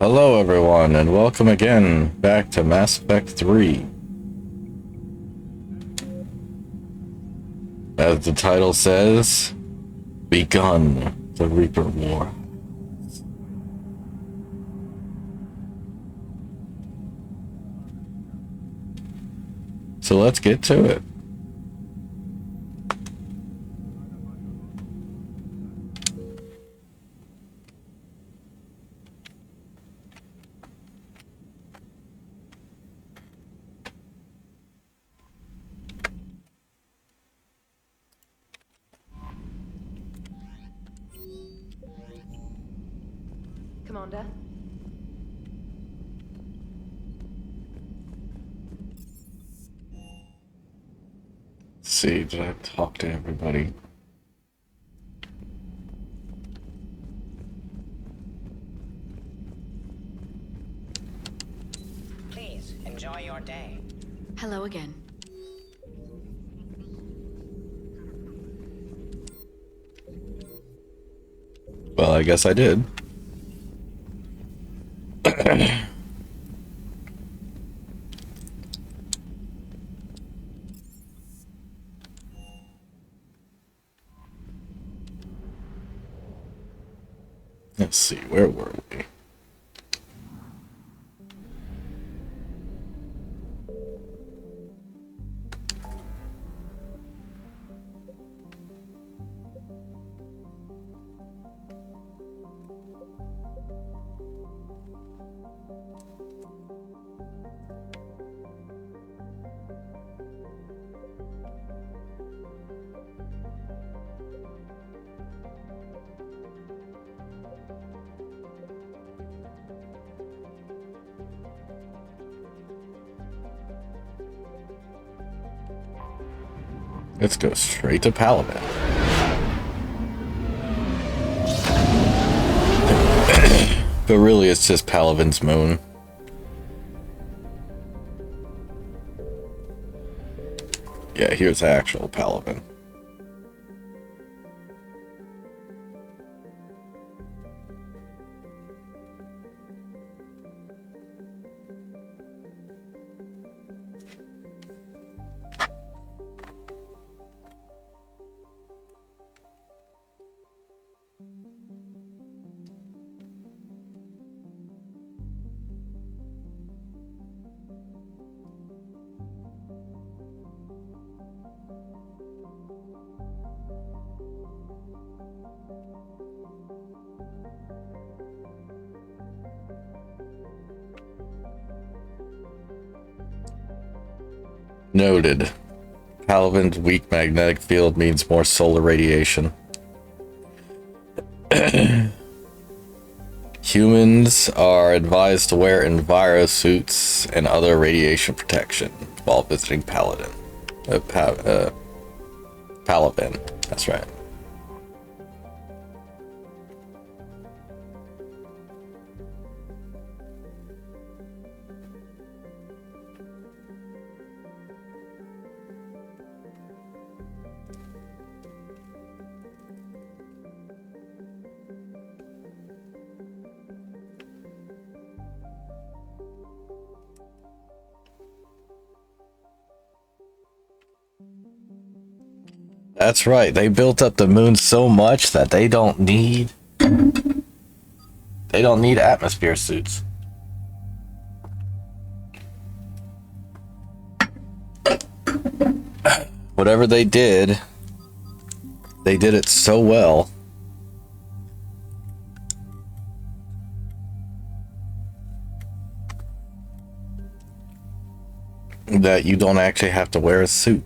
Hello everyone, and welcome again back to Mass Effect 3. As the title says, begun the Reaper War. So let's get to it. Commander? Let's see, did I talk to everybody? Please, enjoy your day. Hello again. Well, I guess I did. Let's see, where were we? Let's go straight to Paladin. But really, it's just Palavin's moon. Yeah, here's actual Paladin. Noted. Palavin's weak magnetic field means more solar radiation. Humans are advised to wear enviro suits and other radiation protection while visiting Paladin. Palavin, that's right. That's right. They built up the moon so much that they don't need atmosphere suits. Whatever they did it so well that you don't actually have to wear a suit.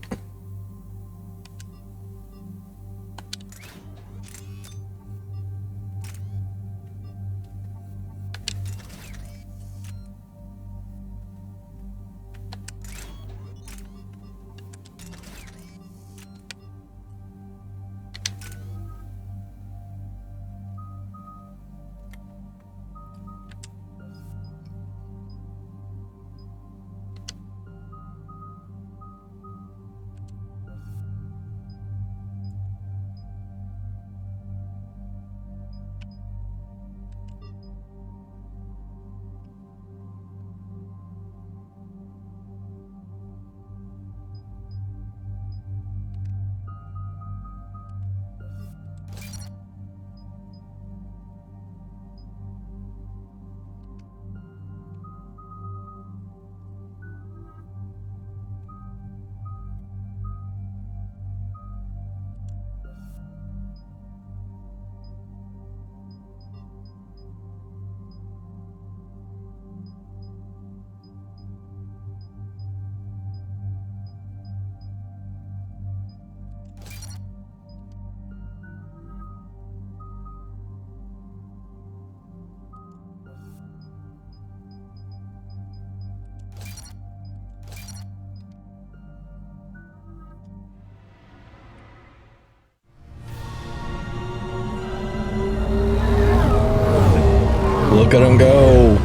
Look at him go!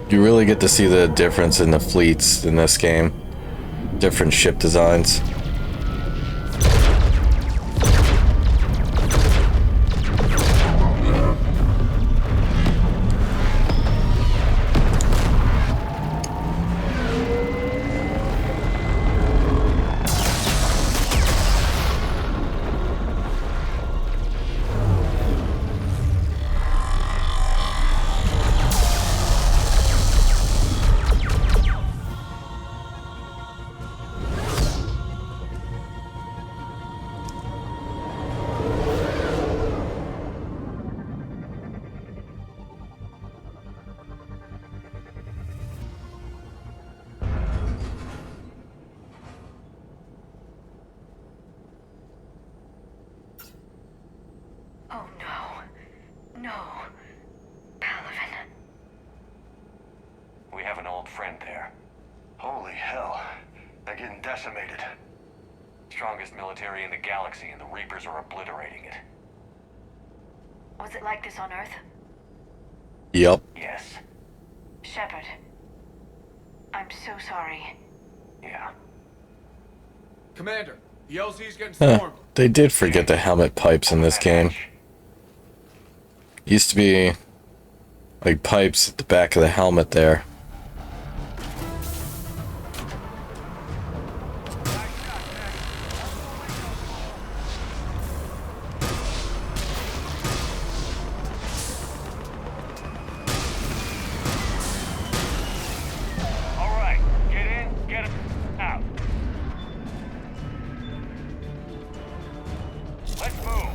You really get to see the difference in the fleets in this game. Different ship designs. Oh no. No. Palavin. We have an old friend there. Holy hell. They're getting decimated. Strongest military in the galaxy, and the Reapers are obliterating it. Was it like this on Earth? Yep. Yes. Shepard. I'm so sorry. Yeah. Commander, the LZ's getting Huh. stormed. They did forget the helmet pipes in this game. Used to be like pipes at the back of the helmet there. All right, get in, get it out. Let's move.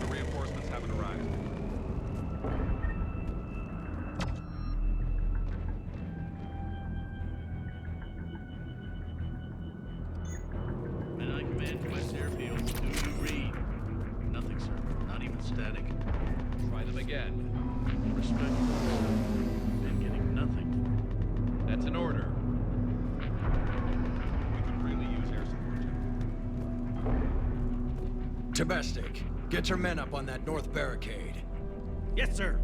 The reinforcements haven't arrived. Midnight Command, West Airfield. Do you read? Nothing, sir. Not even static. Try them again. Respect. I'm getting nothing. That's an order. We could really use air support. Domestic, get your men up on that north barricade. Yes, sir.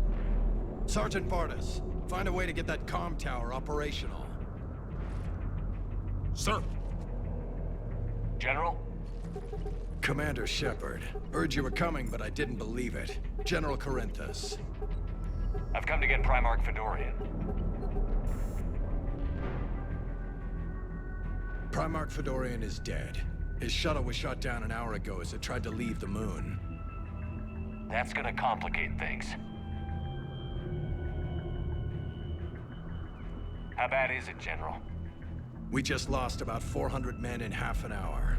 Sergeant Vardis, find a way to get that comm tower operational. Sir. General? Commander Shepard, heard you were coming, but I didn't believe it. General Corinthus. I've come to get Primarch Fedorian. Primarch Fedorian is dead. His shuttle was shot down an hour ago as it tried to leave the moon. That's gonna complicate things. How bad is it, General? We just lost about 400 men in half an hour.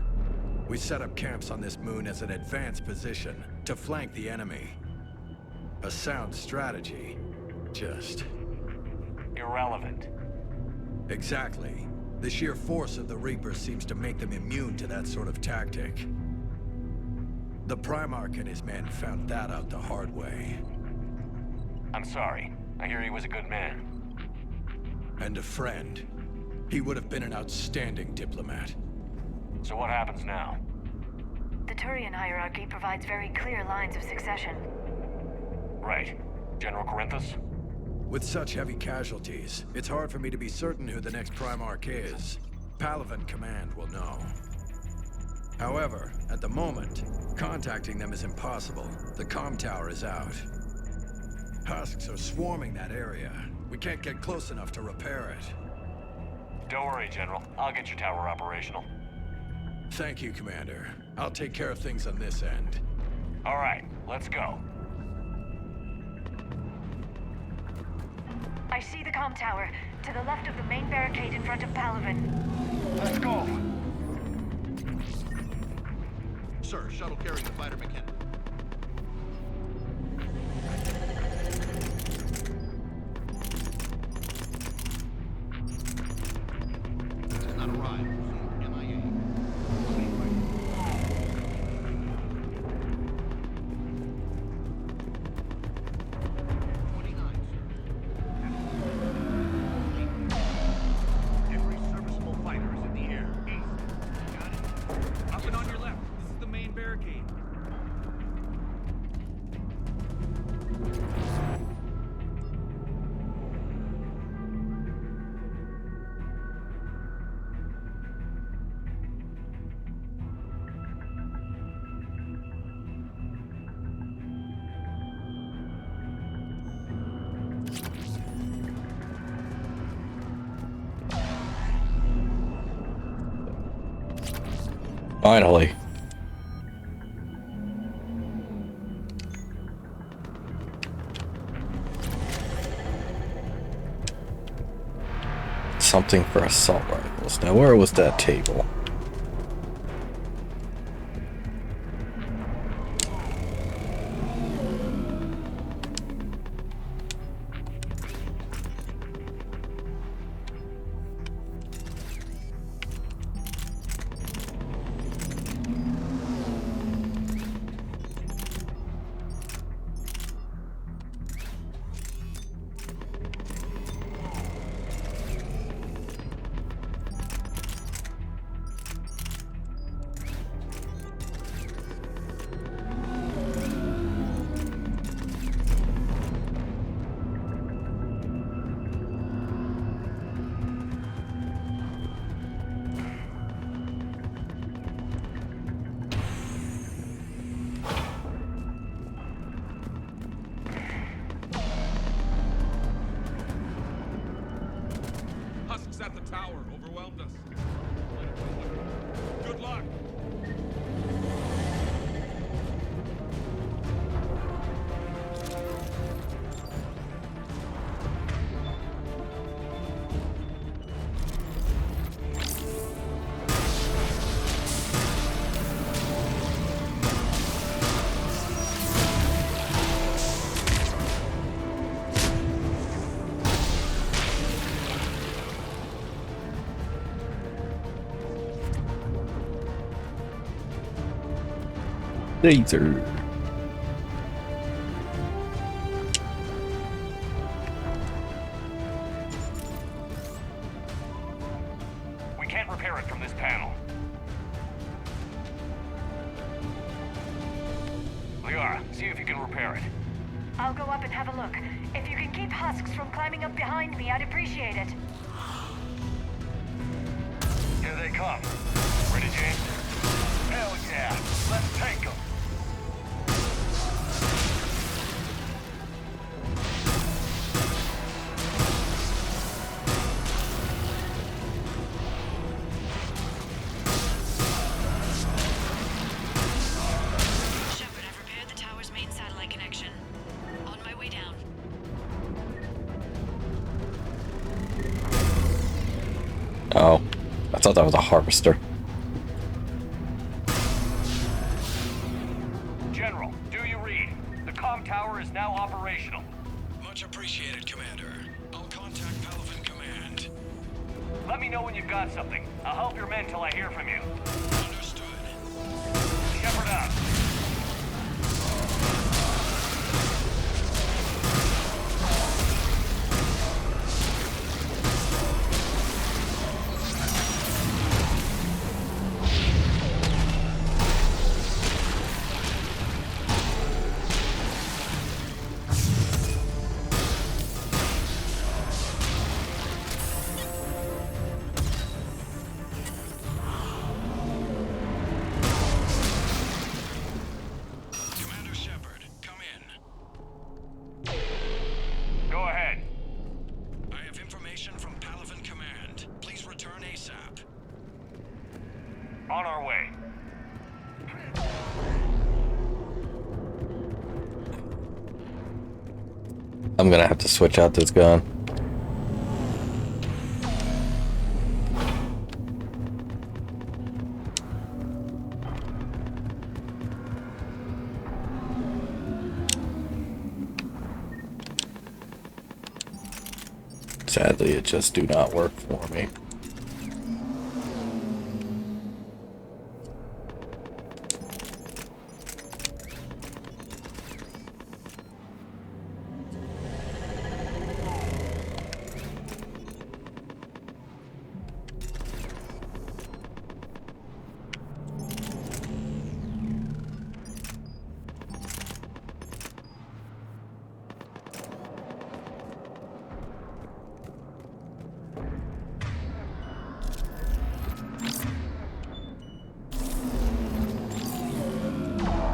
We set up camps on this moon as an advanced position to flank the enemy. A sound strategy. Just... Irrelevant. Exactly. The sheer force of the Reapers seems to make them immune to that sort of tactic. The Primarch and his men found that out the hard way. I'm sorry. I hear he was a good man. And a friend. He would have been an outstanding diplomat. So what happens now? The Turian hierarchy provides very clear lines of succession. Right. General Corinthus? With such heavy casualties, it's hard for me to be certain who the next Primarch is. Palaven Command will know. However, at the moment, contacting them is impossible. The comm tower is out. Husks are swarming that area. We can't get close enough to repair it. Don't worry, General. I'll get your tower operational. Thank you, Commander. I'll take care of things on this end. All right, let's go. I see the comm tower, to the left of the main barricade in front of Palaven. Let's go. Sir, shuttle carrying the fighter mechanic. Has not arrived. Soon MIA. Every serviceable fighter is in the air. East. Got it. Up and on your left. This is the main barricade. Finally. Something for assault rifles. Now, where was that table? Husks at the tower overwhelmed us. Good luck. Laser. We can't repair it from this panel. Liara, see if you can repair it. I'll go up and have a look. If you can keep husks from climbing up behind me, I'd appreciate it. Here they come. Ready, James? Hell yeah. Let's take them. Shepard, I've repaired the tower's main satellite connection. On my way down. Oh, I thought that was a harvester. General, do you read? The comm tower is now operational. Much appreciated, Commander. I'll contact Palaven Command. Let me know when you've got something. I'll help your men till I hear from you. Understood. Shepard out. I'm gonna have to switch out this gun. Sadly, it just do not work for me.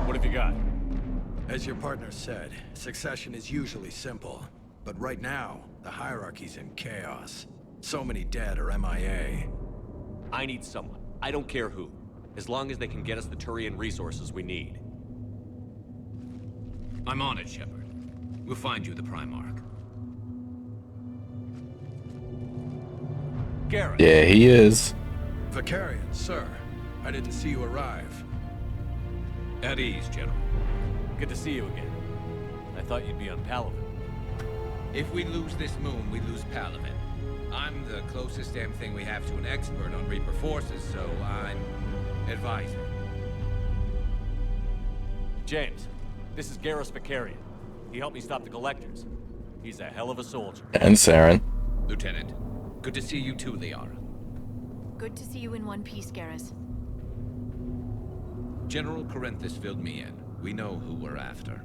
What have you got? As your partner said, succession is usually simple. But right now, the hierarchy's in chaos. So many dead or MIA. I need someone. I don't care who. As long as they can get us the Turian resources we need. I'm on it, Shepard. We'll find you the Primarch. Garrett! Yeah, he is. Vicarian, sir. I didn't see you arrive. At ease, General. Good to see you again. I thought you'd be on Palaven. If we lose this moon, we lose Palaven. I'm the closest damn thing we have to an expert on Reaper forces, so I'm advising. James, this is Garrus Vicarian. He helped me stop the Collectors. He's a hell of a soldier. And Saren. Lieutenant, good to see you too, Liara. Good to see you in one piece, Garrus. General Corinthus filled me in. We know who we're after.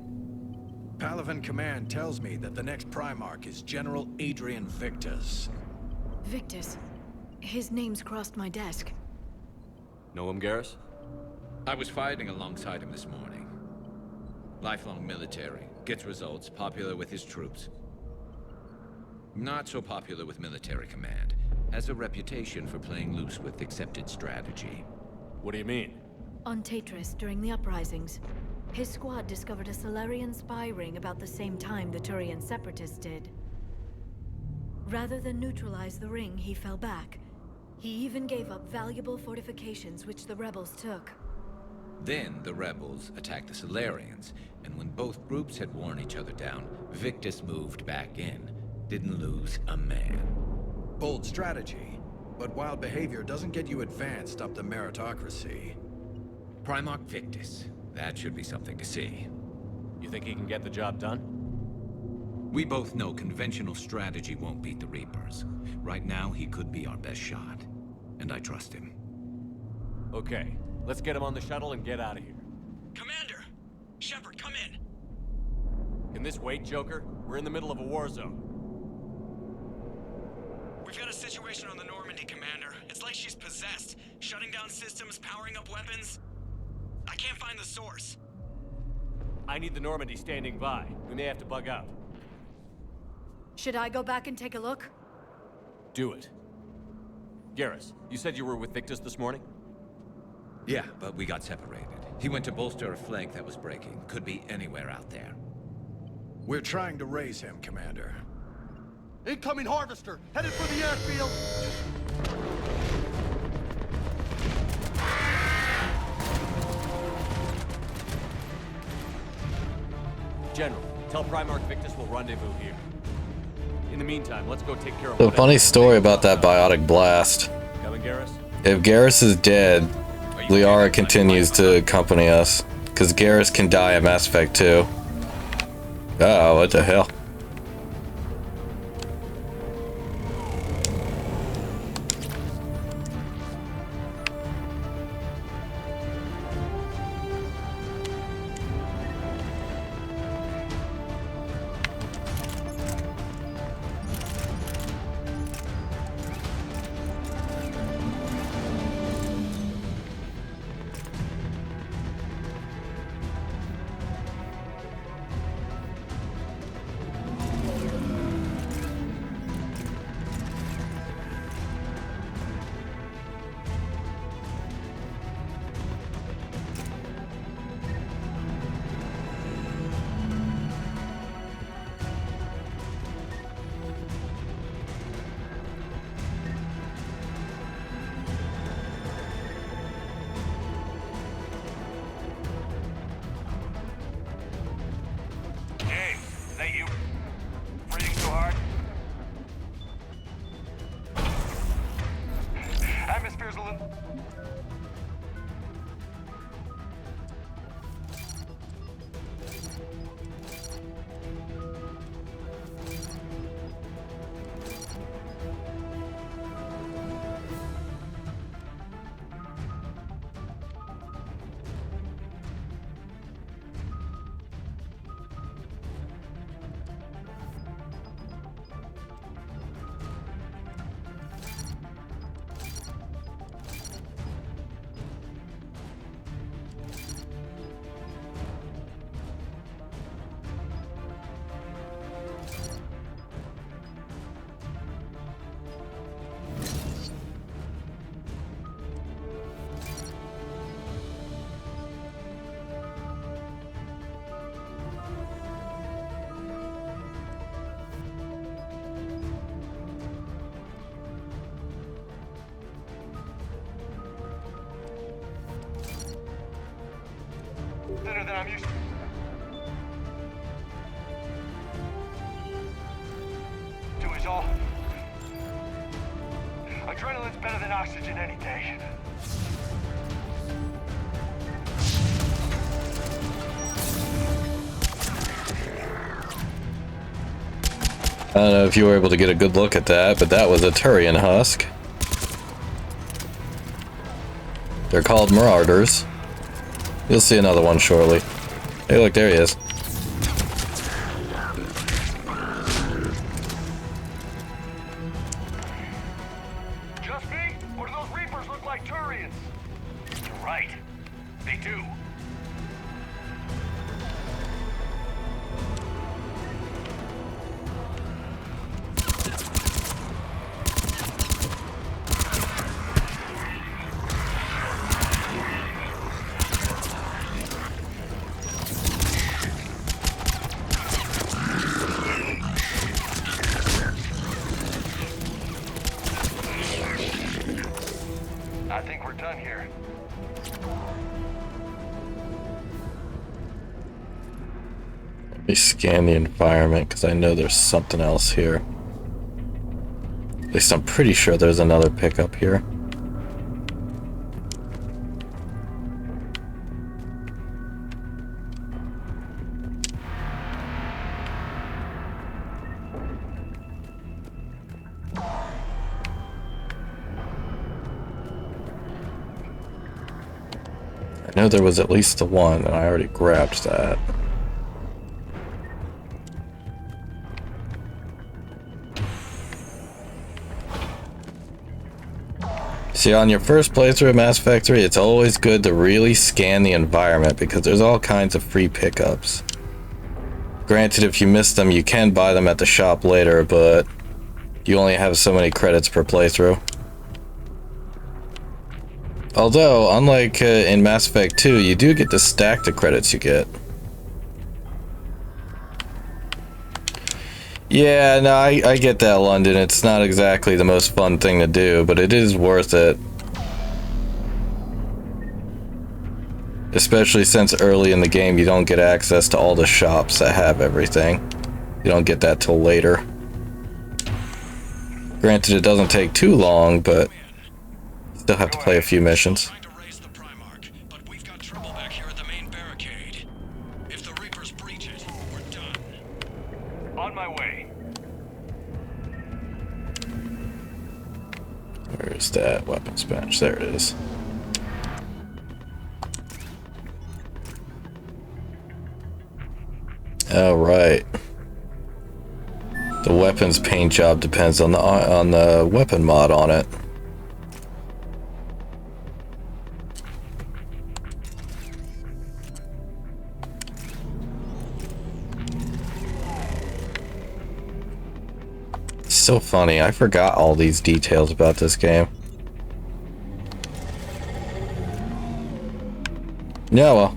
Palaven Command tells me that the next Primarch is General Adrian Victus. Victus. His name's crossed my desk. Know him, Garrus? I was fighting alongside him this morning. Lifelong military, gets results, popular with his troops. Not so popular with military command. Has a reputation for playing loose with accepted strategy. What do you mean? On Tatris, during the uprisings, his squad discovered a Solarian spy ring about the same time the Turian separatists did. Rather than neutralize the ring, he fell back. He even gave up valuable fortifications which the rebels took. Then the rebels attacked the Solarians, and when both groups had worn each other down, Victus moved back in. Didn't lose a man. Bold strategy, but wild behavior doesn't get you advanced up the meritocracy. Primarch Victus. That should be something to see. You think he can get the job done? We both know conventional strategy won't beat the Reapers. Right now, he could be our best shot. And I trust him. Okay, let's get him on the shuttle and get out of here. Commander! Shepard, come in! Can this wait, Joker? We're in the middle of a war zone. We've got a situation on the Normandy, Commander. It's like she's possessed. Shutting down systems, powering up weapons. I can't find the source. I need the Normandy standing by. We may have to bug out. Should I go back and take a look? Do it. Garrus, you said you were with Victus this morning? Yeah, but we got separated. He went to bolster a flank that was breaking. Could be anywhere out there. We're trying to raise him, Commander. Incoming harvester, headed for the airfield. General, tell Primarch Victus we'll rendezvous here. In the meantime, let's go take care of The whatever- funny story about that biotic blast. Coming, Garrus? If Garrus is dead, Liara continues to accompany us. Because Garrus can die in Mass Effect 2. Oh, what the hell? Thinner than I'm used to is all. Adrenaline's better than oxygen any day. I don't know if you were able to get a good look at that, but that was a Turian husk. They're called Marauders. You'll see another one shortly. Hey, look, there he is. Just me? Or do those Reapers look like Turians? You're right. They do. I think we're done here. Let me scan the environment because I know there's something else here. At least I'm pretty sure there's another pickup here. I know there was at least the one, and I already grabbed that. See, on your first playthrough of Mass Effect 3, it's always good to really scan the environment because there's all kinds of free pickups. Granted, if you miss them, you can buy them at the shop later, but you only have so many credits per playthrough. Although, unlike in Mass Effect 2, you do get to stack the credits you get. Yeah, no, I get that, London. It's not exactly the most fun thing to do, but it is worth it. Especially since early in the game you don't get access to all the shops that have everything. You don't get that till later. Granted, it doesn't take too long, but still have to play a few missions. On my way. Where's that weapons bench? There it is. All right. The weapons paint job depends on the weapon mod on it. So funny, I forgot all these details about this game. Yeah, well.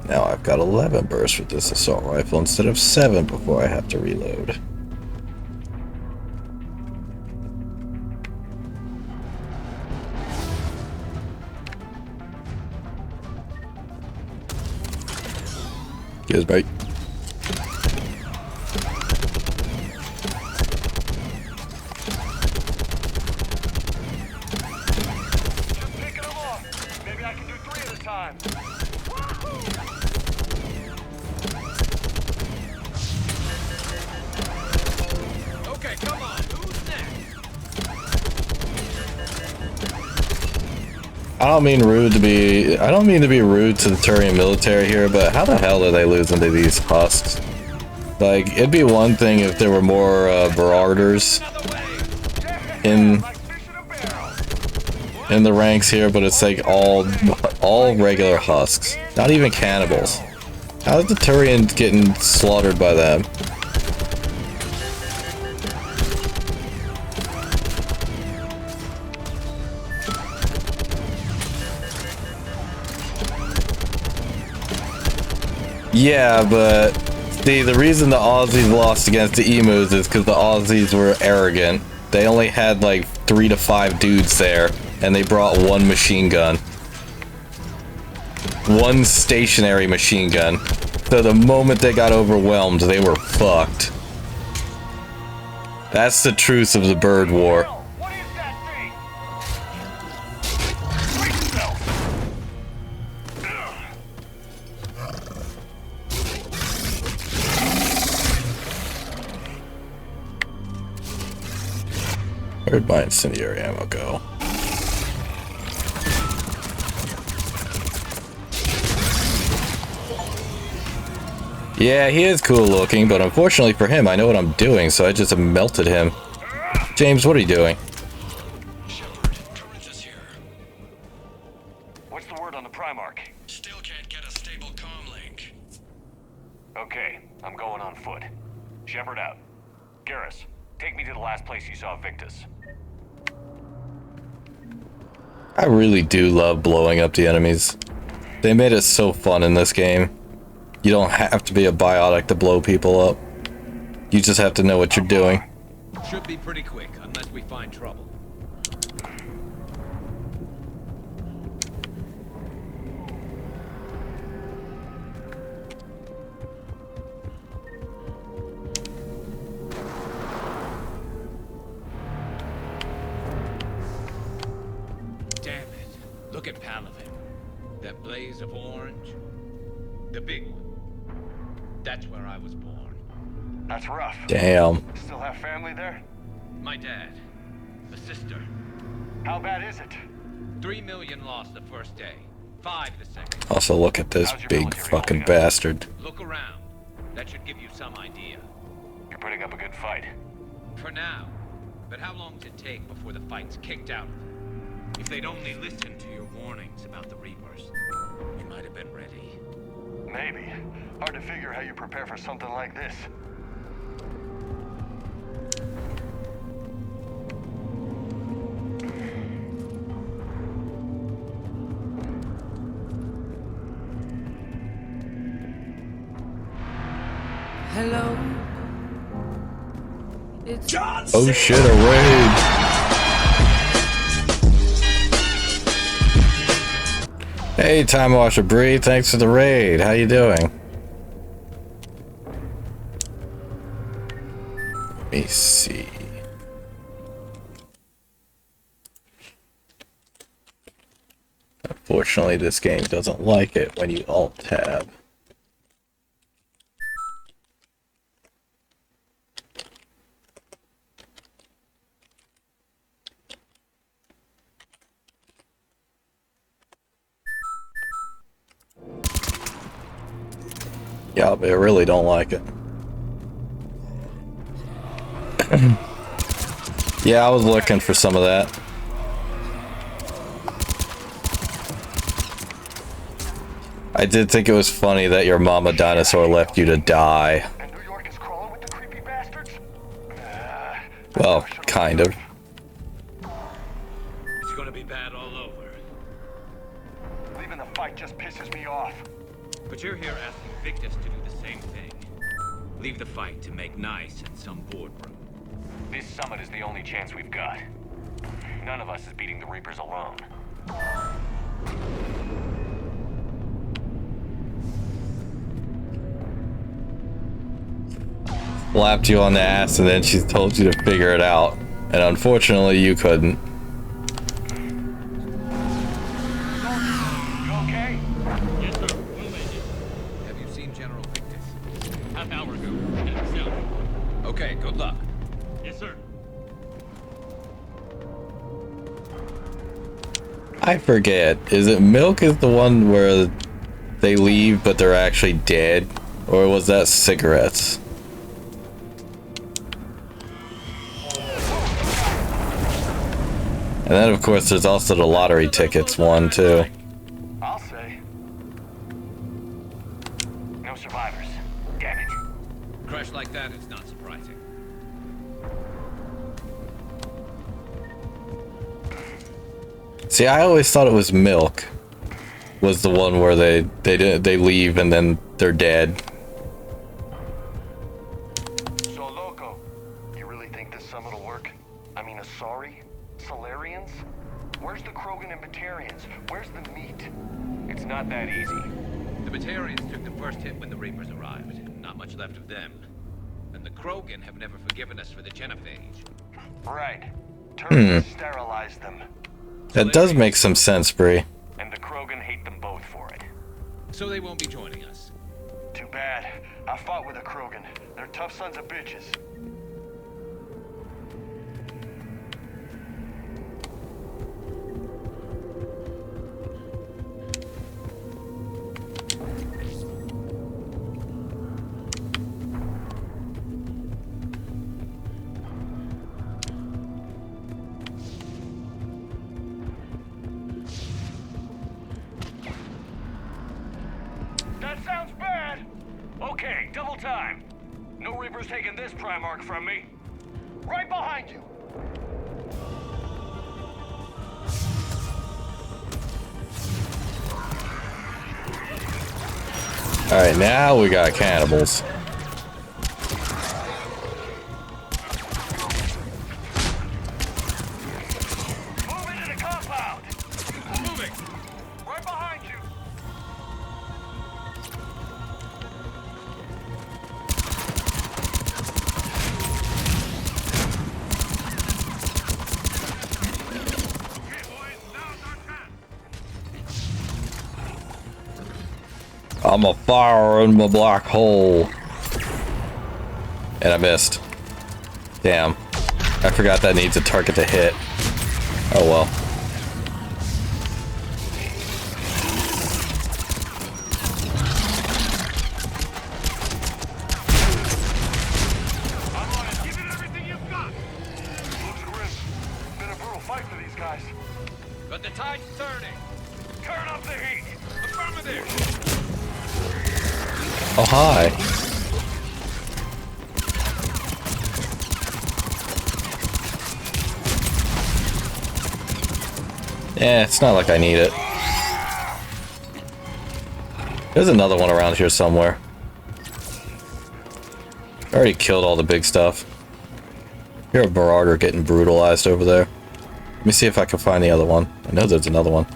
Now I've got 11 bursts with this assault rifle instead of 7 before I have to reload. Cheers, mate. I don't mean to be rude to the Turian military here, but how the hell are they losing to these husks? Like, it'd be one thing if there were more Marauders in the ranks here, but it's like all regular husks, not even cannibals. How is the Turians getting slaughtered by them? Yeah, but see, the reason the Aussies lost against the Emus is because the Aussies were arrogant. They only had like 3 to 5 dudes there, and they brought 1 machine gun. one stationary machine gun. So the moment they got overwhelmed, they were fucked. That's the truth of the bird war. What is that thing? Brace yourself. Where'd my incendiary ammo go? Yeah, he is cool looking, but unfortunately for him, I know what I'm doing, so I just melted him. James, what are you doing? Shepard, Torrance is here. What's the word on the Primarch? Still can't get a stable comm link. Okay, I'm going on foot. Shepard out. Garrus, take me to the last place you saw Victus. I really do love blowing up the enemies. They made it so fun in this game. You don't have to be a biotic to blow people up. You just have to know what you're doing. Should be pretty quick, unless we find trouble. Damn it. Look at Palaven. That blaze of orange. The big one. That's where I was born. That's rough. Damn. Still have family there? My dad. A sister. How bad is it? 3 million lost the first day. 5 the second. Also, look at this big fucking bastard. Look around. That should give you some idea. You're putting up a good fight. For now. But how long does it take before the fight's kicked out? If they'd only listened to your warnings about the Reapers, we might have been ready. Maybe. Hard to figure how you prepare for something like this. Hello. It's John. Oh shit, a raid. Hey, Time Washer Bree, thanks for the raid. How you doing? Let me see. Unfortunately, this game doesn't like it when you alt-tab. Yeah, but I really don't like it. Yeah, I was looking for some of that. I did think it was funny that your mama dinosaur left you to die. And New York is crawling with the creepy bastards? Well, kind of. It's gonna be bad all over. Leaving the fight just pisses me off. But you're here asking Victus to do the same thing. Leave the fight to make nice in some boardroom. This summit is the only chance we've got. None of us is beating the Reapers alone. Slapped you on the ass and then she told you to figure it out. And unfortunately, you couldn't. You okay? Yes, sir. We'll make it. Have you seen General Victus? Half hour ago. Heading south. Okay, good luck. Yes, sir. I forget. Is it Milk is the one where they leave but they're actually dead? Or was that cigarettes? And then of course there's also the lottery tickets one too. I'll say. No survivors. Damn it. Crash like that is not surprising. See, I always thought it was Milk was the one where they leave and then they're dead. So, Loco, you really think this summit will work? I mean, Asari? Solarians? Where's the Krogan and Batarians? Where's the meat? It's not that easy. The Batarians took the first hit when the Reapers arrived. Not much left of them. And the Krogan have never forgiven us for the genophage. Right. Turians sterilized them. That does make some sense, Bree. And the Krogan hate them both for it. So they won't be joining us. Too bad. I fought with a Krogan. They're tough sons of bitches. That sounds bad! Okay, double time. No Reaper's taking this Primarch from me. Right behind you! Alright, now we got cannibals. Move into the compound! Moving! Right behind you! I'm a fire in my black hole. And I missed. Damn. I forgot that needs a target to hit. Oh well. I'm on it. Give it everything you've got. Looks grim. Been a brutal fight for these guys. But the tide's turning. Turn up the heat! Affirmative! Oh, hi. Yeah, it's not like I need it. There's another one around here somewhere. I already killed all the big stuff. Hear a marauder getting brutalized over there. Let me see if I can find the other one. I know there's another one.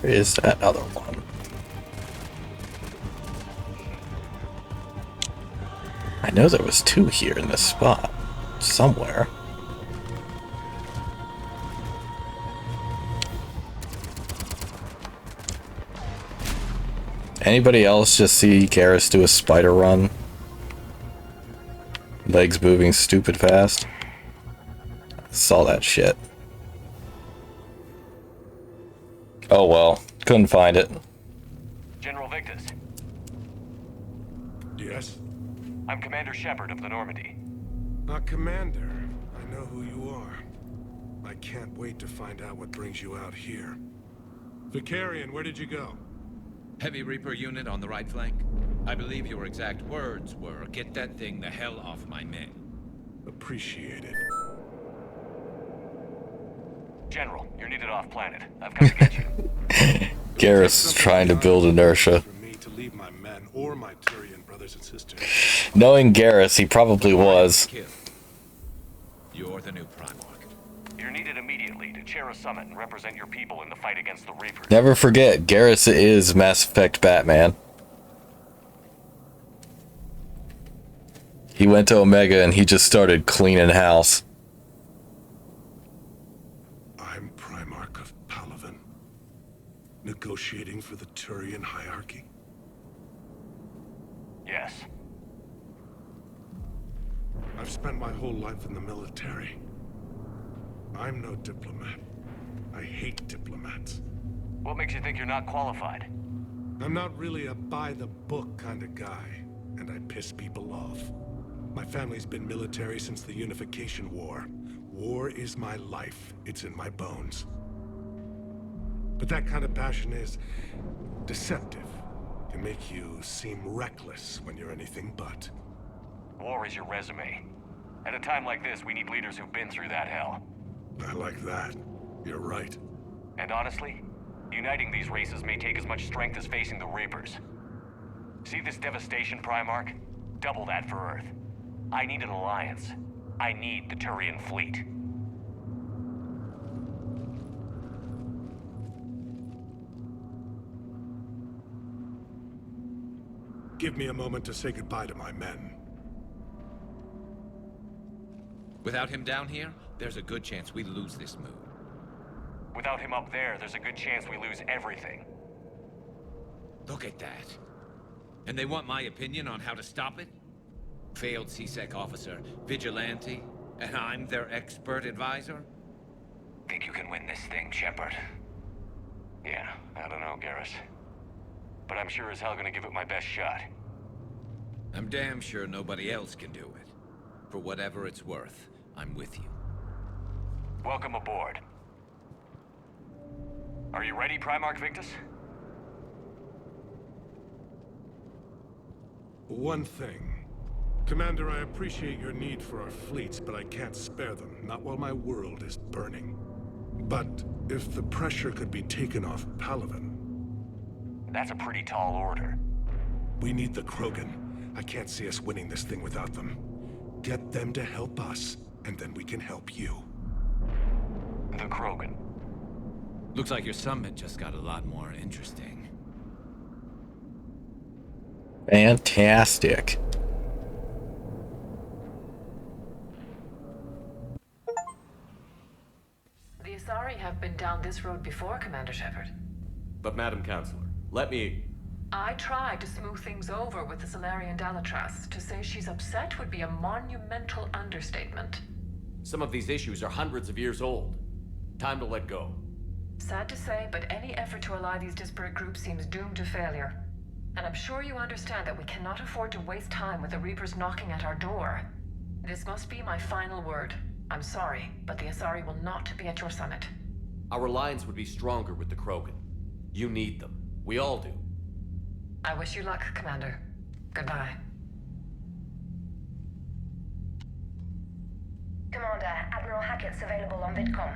Where is that other one? I know there was two here in this spot. Somewhere. Anybody else just see Garrus do a spider run? Legs moving stupid fast? Saw that shit. Oh well, couldn't find it. General Victus, Yes? I'm Commander Shepard of the Normandy. Commander. I know who you are. I can't wait to find out what brings you out here. Vicarian, where did you go? Heavy Reaper unit on the right flank. I believe your exact words were, "Get that thing the hell off my men." Appreciate it. General, you're needed off planet. I've come to get you. Garrus is trying to build inertia. For me to leave my men or my Turian brothers and sisters. Knowing Garrus, he probably was. Kill. You're the new Primarch. You're needed immediately to chair a summit and represent your people in the fight against the Reapers. Never forget, Garrus is Mass Effect Batman. He went to Omega and he just started cleaning house. I'm Primarch of Palaven. Negotiating for the Turian hierarchy. Yes. I've spent my whole life in the military. I'm no diplomat. I hate diplomats. What makes you think you're not qualified? I'm not really a by-the-book kind of guy, and I piss people off. My family's been military since the Unification War. War is my life. It's in my bones. But that kind of passion is deceptive. can make you seem reckless when you're anything but. War is your resume. At a time like this, we need leaders who've been through that hell. I like that. You're right. And honestly, uniting these races may take as much strength as facing the Reapers. See this devastation, Primarch? Double that for Earth. I need an alliance. I need the Turian fleet. Give me a moment to say goodbye to my men. Without him down here, there's a good chance we lose this move. Without him up there, there's a good chance we lose everything. Look at that. And they want my opinion on how to stop it? Failed CSEC officer, vigilante, and I'm their expert advisor? Think you can win this thing, Shepard? Yeah, I don't know, Garrus. But I'm sure as hell gonna give it my best shot. I'm damn sure nobody else can do it. For whatever it's worth, I'm with you. Welcome aboard. Are you ready, Primarch Victus? One thing. Commander, I appreciate your need for our fleets, but I can't spare them, not while my world is burning. But if the pressure could be taken off Palaven... That's a pretty tall order. We need the Krogan. I can't see us winning this thing without them. Get them to help us, and then we can help you. The Krogan. Looks like your summit just got a lot more interesting. Fantastic. The Asari have been down this road before, Commander Shepard. But Madam Counselor, let me... I tried to smooth things over with the Salarian Dalatras. To say she's upset would be a monumental understatement. Some of these issues are hundreds of years old. Time to let go. Sad to say, but any effort to ally these disparate groups seems doomed to failure. And I'm sure you understand that we cannot afford to waste time with the Reapers knocking at our door. This must be my final word. I'm sorry, but the Asari will not be at your summit. Our alliance would be stronger with the Krogan. You need them. We all do. I wish you luck, Commander. Goodbye. Commander, Admiral Hackett's available on VidCom.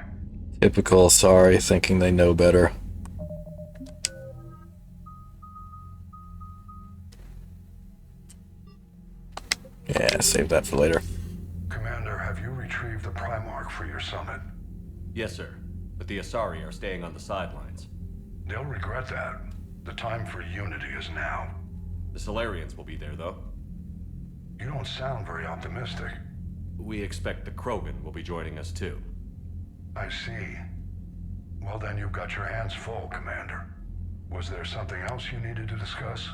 Typical Asari thinking they know better. Yeah, save that for later. Commander, have you retrieved the Primarch for your summit? Yes, sir. But the Asari are staying on the sidelines. They'll regret that. The time for unity is now. The Solarians will be there, though. You don't sound very optimistic. We expect the Krogan will be joining us, too. I see. Well, then you've got your hands full, Commander. Was there something else you needed to discuss?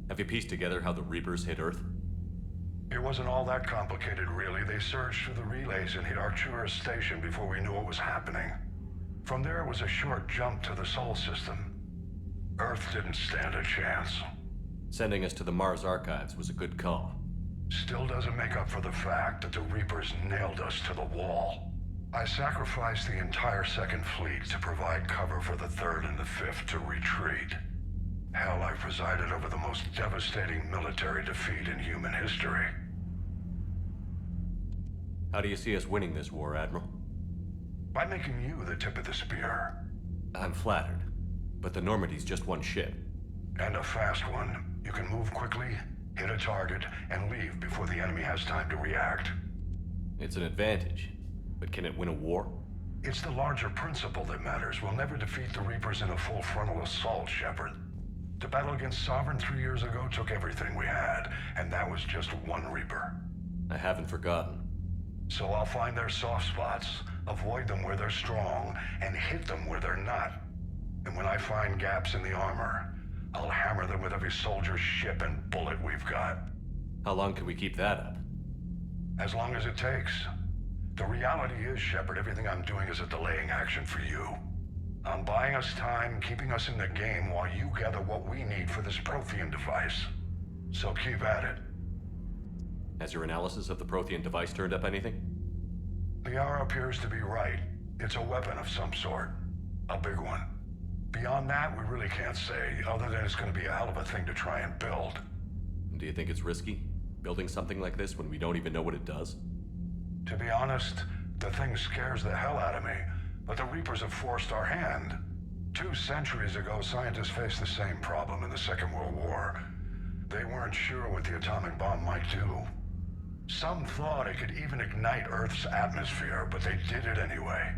Have you pieced together how the Reapers hit Earth? It wasn't all that complicated, really. They surged through the relays and hit Arcturus Station before we knew what was happening. From there, it was a short jump to the Sol system. Earth didn't stand a chance. Sending us to the Mars Archives was a good call. Still doesn't make up for the fact that the Reapers nailed us to the wall. I sacrificed the entire Second Fleet to provide cover for the Third and the Fifth to retreat. Hell, I presided over the most devastating military defeat in human history. How do you see us winning this war, Admiral? By making you the tip of the spear. I'm flattered, but the Normandy's just one ship. And a fast one. You can move quickly, hit a target, and leave before the enemy has time to react. It's an advantage, but can it win a war? It's the larger principle that matters. We'll never defeat the Reapers in a full frontal assault, Shepard. The battle against Sovereign 3 years ago took everything we had, and that was just one Reaper. I haven't forgotten. So I'll find their soft spots, avoid them where they're strong, and hit them where they're not. And when I find gaps in the armor, I'll hammer them with every soldier, ship, and bullet we've got. How long can we keep that up? As long as it takes. The reality is, Shepard, everything I'm doing is a delaying action for you. I'm buying us time, keeping us in the game while you gather what we need for this Prothean device. So keep at it. Has your analysis of the Prothean device turned up anything? The hour appears to be right. It's a weapon of some sort. A big one. Beyond that, we really can't say, other than it's going to be a hell of a thing to try and build. Do you think it's risky, building something like this when we don't even know what it does? To be honest, the thing scares the hell out of me, but the Reapers have forced our hand. 2 centuries ago, scientists faced the same problem in the Second World War. They weren't sure what the atomic bomb might do. Some thought it could even ignite Earth's atmosphere, but they did it anyway.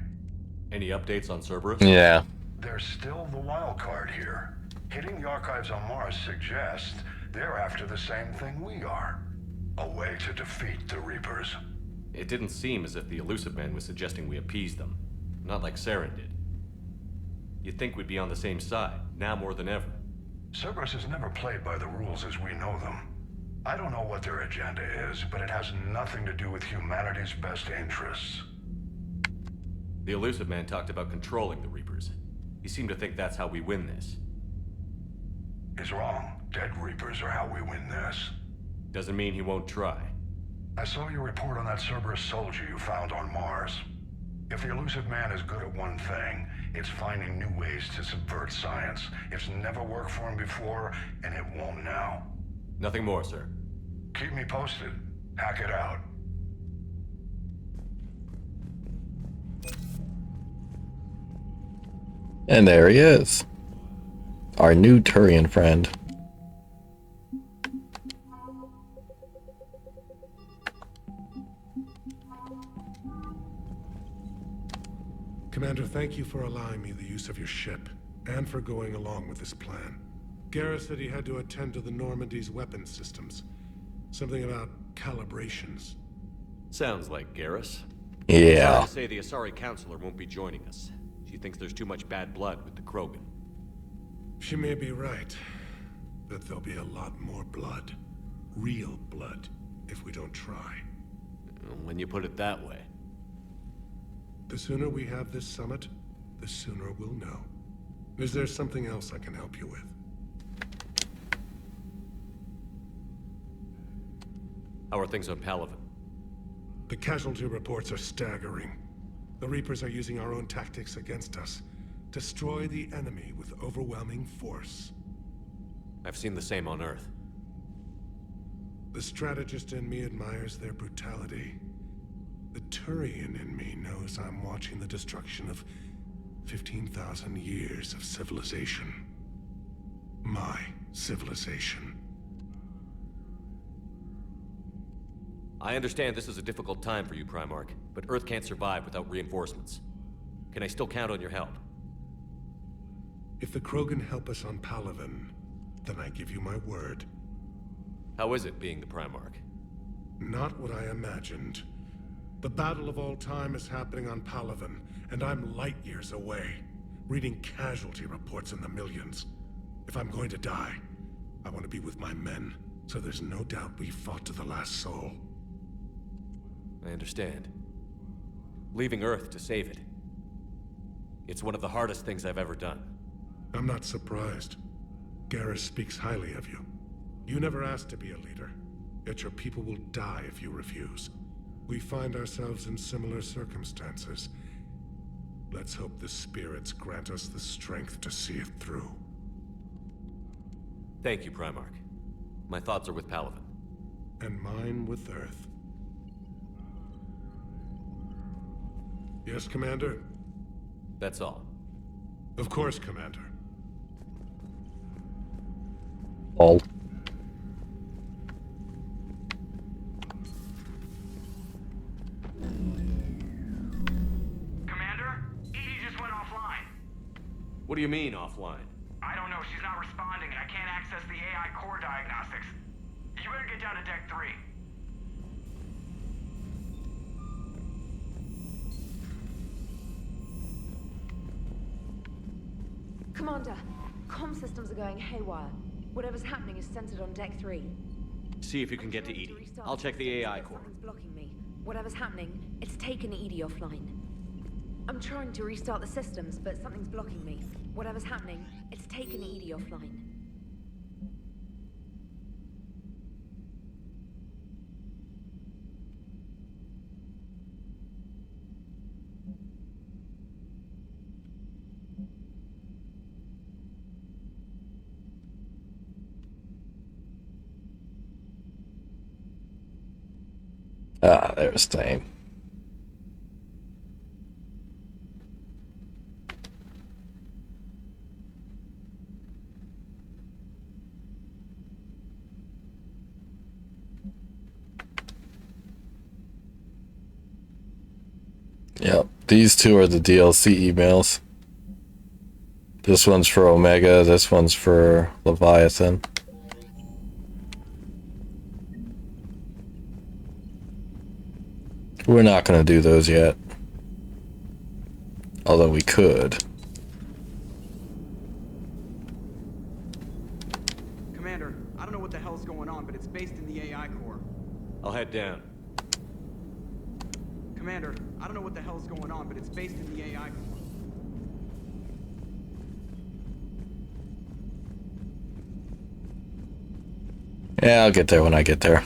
Any updates on Cerberus? Yeah. There's still the wild card here. Hitting the archives on Mars suggests they're after the same thing we are. A way to defeat the Reapers. It didn't seem as if the Elusive Man was suggesting we appease them. Not like Saren did. You'd think we'd be on the same side, now more than ever. Cerberus has never played by the rules as we know them. I don't know what their agenda is, but it has nothing to do with humanity's best interests. The Elusive Man talked about controlling the Reapers. He seemed to think that's how we win this. He's wrong. Dead Reapers are how we win this. Doesn't mean he won't try. I saw your report on that Cerberus soldier you found on Mars. If the Elusive Man is good at one thing, it's finding new ways to subvert science. It's never worked for him before, and it won't now. Nothing more, sir. Keep me posted. Hack it out. And there he is. Our new Turian friend. Commander, thank you for allowing me the use of your ship, and for going along with this plan. Garrus said he had to attend to the Normandy's weapon systems. Something about calibrations. Sounds like Garrus. Yeah. Sorry to say the Asari Counselor won't be joining us. She thinks there's too much bad blood with the Krogan. She may be right, but there'll be a lot more blood. Real blood, if we don't try. When you put it that way. The sooner we have this summit, the sooner we'll know. Is there something else I can help you with? How are things on Palaven? The casualty reports are staggering. The Reapers are using our own tactics against us. Destroy the enemy with overwhelming force. I've seen the same on Earth. The strategist in me admires their brutality. The Turian in me knows I'm watching the destruction of 15,000 years of civilization. My civilization. I understand this is a difficult time for you, Primarch, but Earth can't survive without reinforcements. Can I still count on your help? If the Krogan help us on Palaven, then I give you my word. How is it being the Primarch? Not what I imagined. The battle of all time is happening on Palaven, and I'm light years away, reading casualty reports in the millions. If I'm going to die, I want to be with my men, so there's no doubt we fought to the last soul. I understand. Leaving Earth to save it. It's one of the hardest things I've ever done. I'm not surprised. Garrus speaks highly of you. You never asked to be a leader, yet your people will die if you refuse. We find ourselves in similar circumstances. Let's hope the spirits grant us the strength to see it through. Thank you, Primarch. My thoughts are with Palaven. And mine with Earth. Yes, Commander? That's all. Of course, Commander. All. Commander? Edie just went offline. What do you mean, offline? I don't know, she's not responding, and I can't access the AI core diagnostics. You better get down to Deck 3. Commander, comm systems are going haywire. Whatever's happening is centered on Deck 3. See if you can get to Edie. I'll check the AI core. Something's blocking me. Whatever's happening, it's taken Edie offline. I'm trying to restart the systems, but something's blocking me. Whatever's happening, it's taken Edie offline. Ah, there's Thane. Yep, these two are the DLC emails. This one's for Omega, this one's for Leviathan. We're not going to do those yet. Although we could. Commander, I don't know what the hell's going on, but it's based in the AI core. I'll head down. Commander, I don't know what the hell's going on, but it's based in the AI core. Yeah, I'll get there when I get there.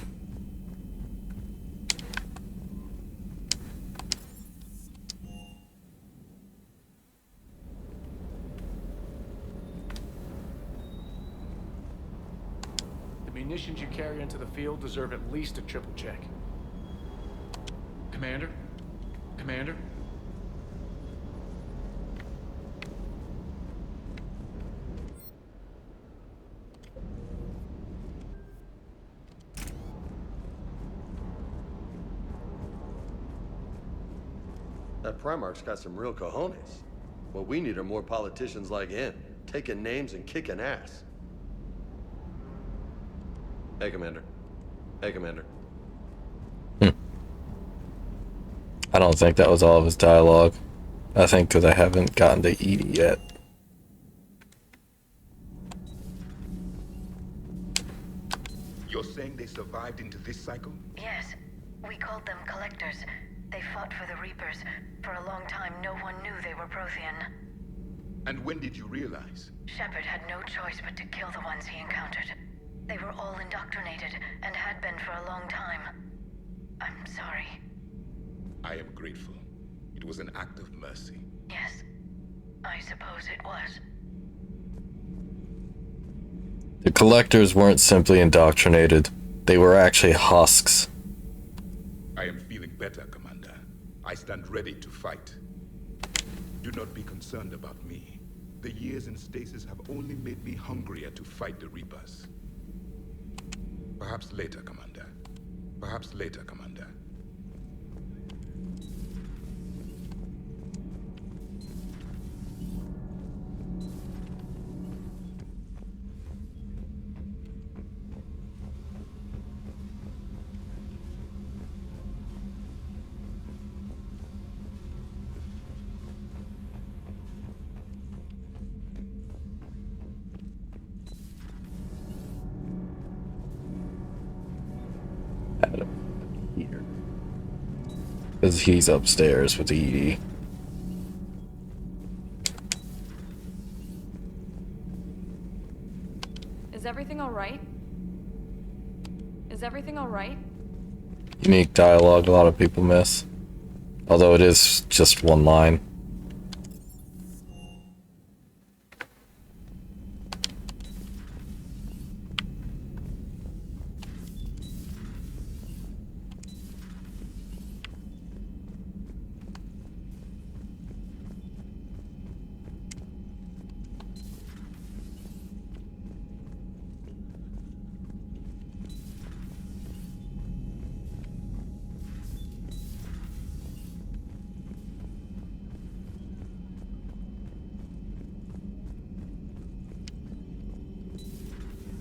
The munitions you carry into the field deserve at least a triple check. Commander? Commander? That Primarch's got some real cojones. What we need are more politicians like him, taking names and kicking ass. Hey, Commander. Hey, Commander. I don't think that was all of his dialogue. I think because I haven't gotten to Edie yet. You're saying they survived into this cycle? Yes. We called them Collectors. They fought for the Reapers. For a long time, no one knew they were Prothean. And when did you realize? Shepard had no choice but to kill the ones he encountered. They were all indoctrinated, and had been for a long time. I'm sorry. I am grateful. It was an act of mercy. Yes, I suppose it was. The Collectors weren't simply indoctrinated. They were actually husks. I am feeling better, Commander. I stand ready to fight. Do not be concerned about me. The years in stasis have only made me hungrier to fight the Reapers. Perhaps later, Commander. Perhaps later, Commander. Because he's upstairs with Edie. Is everything alright? Is everything alright? Unique dialogue a lot of people miss. Although it is just one line.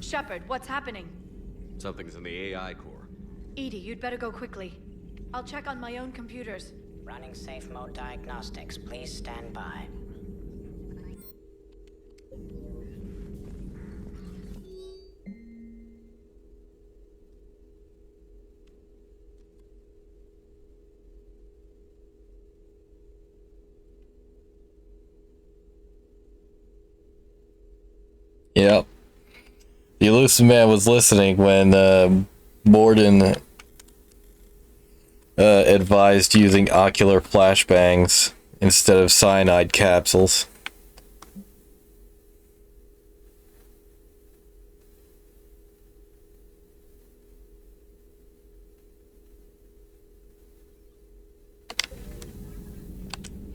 Shepard, what's happening? Something's in the AI core. Edie, you'd better go quickly. I'll check on my own computers. Running safe mode diagnostics. Please stand by. Yep. The elusive man was listening when Morden advised using ocular flashbangs instead of cyanide capsules.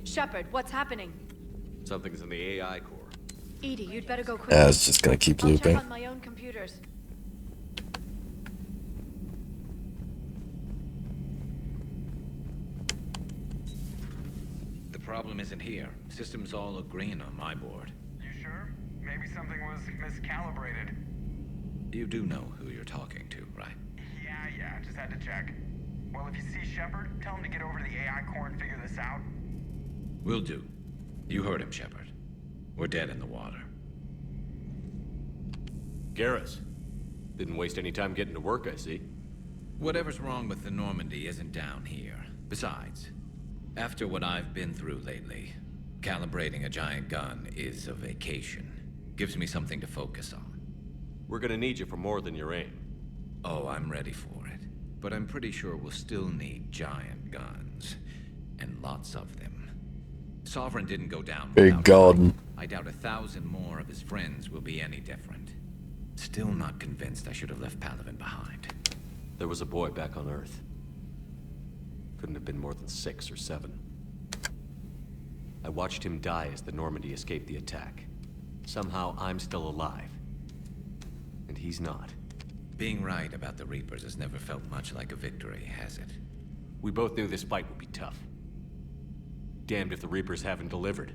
Shepard, what's happening? Something's in the AI core. Edie, you'd better go quick. Yeah, it's just gonna keep I'll looping. check on my own computers. The problem isn't here. Systems all look green on my board. You sure? Maybe something was miscalibrated. You do know who you're talking to, right? Yeah, just had to check. Well, if you see Shepard, tell him to get over to the AI core and figure this out. Will do. You heard him, Shepard. We're dead in the water. Garrus. Didn't waste any time getting to work, I see. Whatever's wrong with the Normandy isn't down here. Besides, after what I've been through lately, calibrating a giant gun is a vacation. Gives me something to focus on. We're gonna need you for more than your aim. Oh, I'm ready for it. But I'm pretty sure we'll still need giant guns. And lots of them. Sovereign didn't go down Big without God. fight. I doubt 1,000 more of his friends will be any different. Still not convinced I should have left Palaven behind. There was a boy back on Earth. Couldn't have been more than 6 or 7. I watched him die as the Normandy escaped the attack. Somehow I'm still alive. And he's not. Being right about the Reapers has never felt much like a victory, has it? We both knew this fight would be tough. Damned if the Reapers haven't delivered.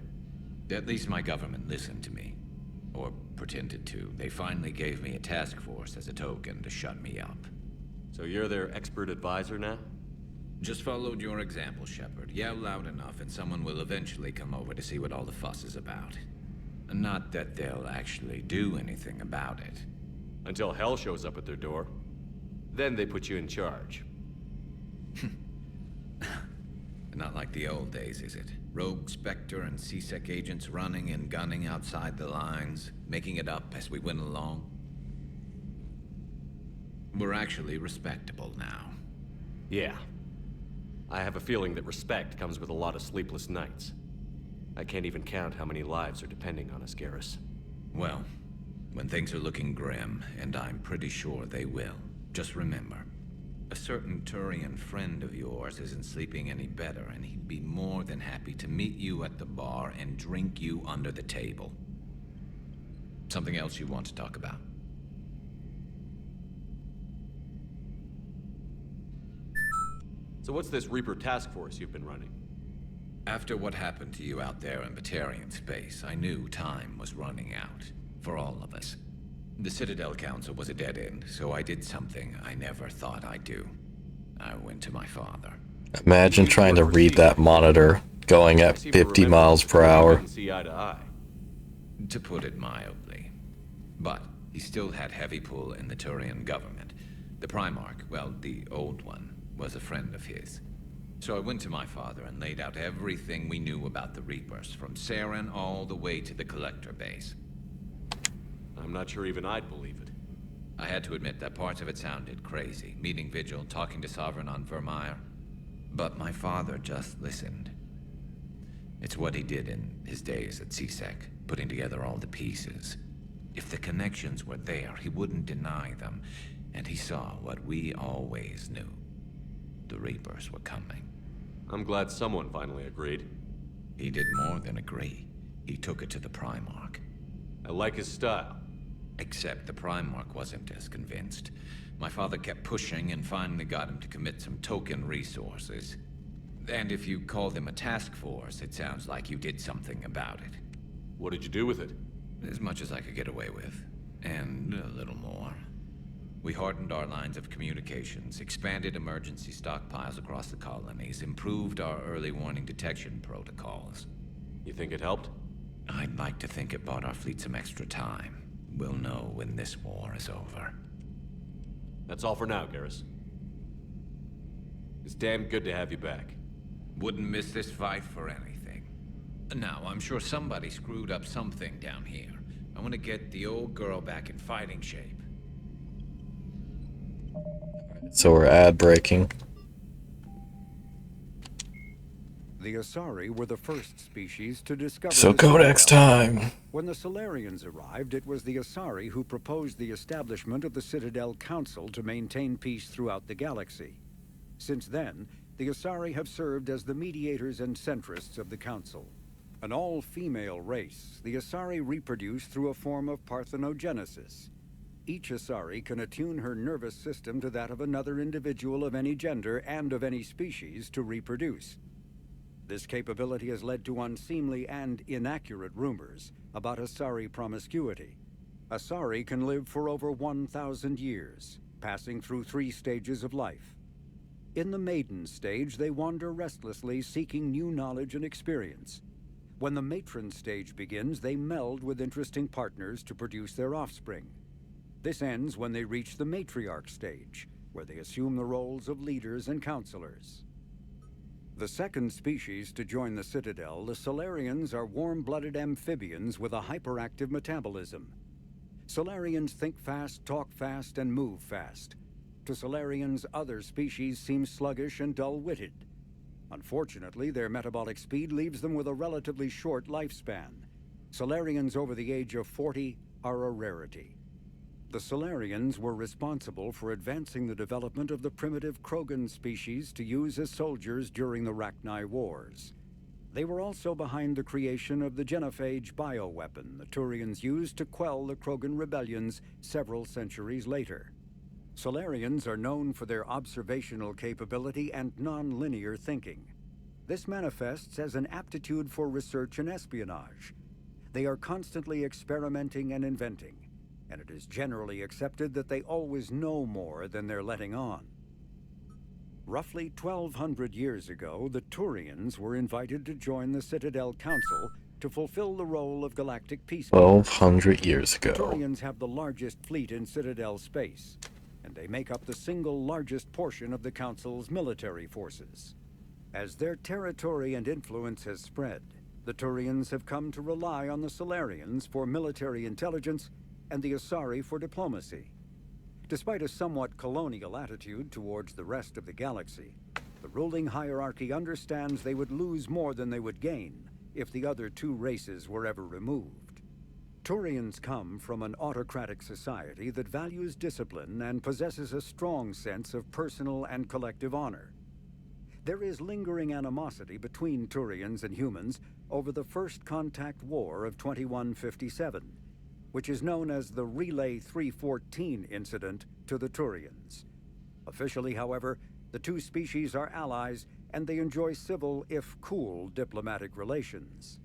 At least my government listened to me. Or pretended to. They finally gave me a task force as a token to shut me up. So you're their expert advisor now? Just followed your example, Shepard. Yell loud enough and someone will eventually come over to see what all the fuss is about. Not that they'll actually do anything about it. Until hell shows up at their door. Then they put you in charge. Not like the old days, is it? Rogue Spectre and C-Sec agents running and gunning outside the lines, making it up as we went along. We're actually respectable now. Yeah. I have a feeling that respect comes with a lot of sleepless nights. I can't even count how many lives are depending on us, Garrus. Well, when things are looking grim, and I'm pretty sure they will, just remember, a certain Turian friend of yours isn't sleeping any better, and he'd be more than happy to meet you at the bar and drink you under the table. Something else you want to talk about? So what's this Reaper task force you've been running? After what happened to you out there in Batarian space, I knew time was running out. For all of us. The Citadel Council was a dead end, so I did something I never thought I'd do. I went to my father. Imagine trying to read that monitor going at 50 miles per hour. See eye to eye. To put it mildly. But he still had heavy pull in the Turian government. The Primarch, well, the old one, was a friend of his. So I went to my father and laid out everything we knew about the Reapers, from Saren all the way to the Collector base. I'm not sure even I'd believe it. I had to admit that parts of it sounded crazy. Meeting Vigil, talking to Sovereign on Vermeer. But my father just listened. It's what he did in his days at C-Sec, putting together all the pieces. If the connections were there, he wouldn't deny them. And he saw what we always knew. The Reapers were coming. I'm glad someone finally agreed. He did more than agree. He took it to the Primarch. I like his style. Except the Primarch wasn't as convinced. My father kept pushing and finally got him to commit some token resources. And if you call them a task force, it sounds like you did something about it. What did you do with it? As much as I could get away with. And a little more. We hardened our lines of communications, expanded emergency stockpiles across the colonies, improved our early warning detection protocols. You think it helped? I'd like to think it bought our fleet some extra time. We'll know when this war is over. That's all for now, Garrus. It's damn good to have you back. Wouldn't miss this fight for anything. Now, I'm sure somebody screwed up something down here. I want to get the old girl back in fighting shape. So we're ad breaking. The Asari were the first species to discover So the Codex Citadel. time. When the Solarians arrived, it was the Asari who proposed the establishment of the Citadel Council to maintain peace throughout the galaxy. Since then, The Asari have served as the mediators and centrists of the Council. An all-female race, the Asari reproduce through a form of parthenogenesis. Each Asari can attune her nervous system to that of another individual of any gender and of any species to reproduce. This capability has led to unseemly and inaccurate rumors about Asari promiscuity. Asari can live for over 1,000 years, passing through 3 stages of life. In the maiden stage, they wander restlessly, seeking new knowledge and experience. When the matron stage begins, they meld with interesting partners to produce their offspring. This ends when they reach the matriarch stage, where they assume the roles of leaders and counselors. The second species to join the Citadel, the Solarians, are warm-blooded amphibians with a hyperactive metabolism. Solarians think fast, talk fast, and move fast. To Solarians, other species seem sluggish and dull-witted. Unfortunately, their metabolic speed leaves them with a relatively short lifespan. Solarians over the age of 40 are a rarity. The Solarians were responsible for advancing the development of the primitive Krogan species to use as soldiers during the Rachni Wars. They were also behind the creation of the genophage bioweapon the Turians used to quell the Krogan rebellions several centuries later. Solarians are known for their observational capability and non-linear thinking. This manifests as an aptitude for research and espionage. They are constantly experimenting and inventing, and it is generally accepted that they always know more than they're letting on. Roughly 1,200 years ago, the Turians were invited to join the Citadel Council to fulfill the role of galactic peacekeepers. 1,200 years ago. The Turians have the largest fleet in Citadel space, and they make up the single largest portion of the Council's military forces. As their territory and influence has spread, the Turians have come to rely on the Solarians for military intelligence and the Asari for diplomacy. Despite a somewhat colonial attitude towards the rest of the galaxy, the ruling hierarchy understands they would lose more than they would gain if the other 2 races were ever removed. Turians come from an autocratic society that values discipline and possesses a strong sense of personal and collective honor. There is lingering animosity between Turians and humans over the First Contact War of 2157, which is known as the Relay 314 incident to the Turians. Officially, however, the 2 species are allies, and they enjoy civil, if cool, diplomatic relations.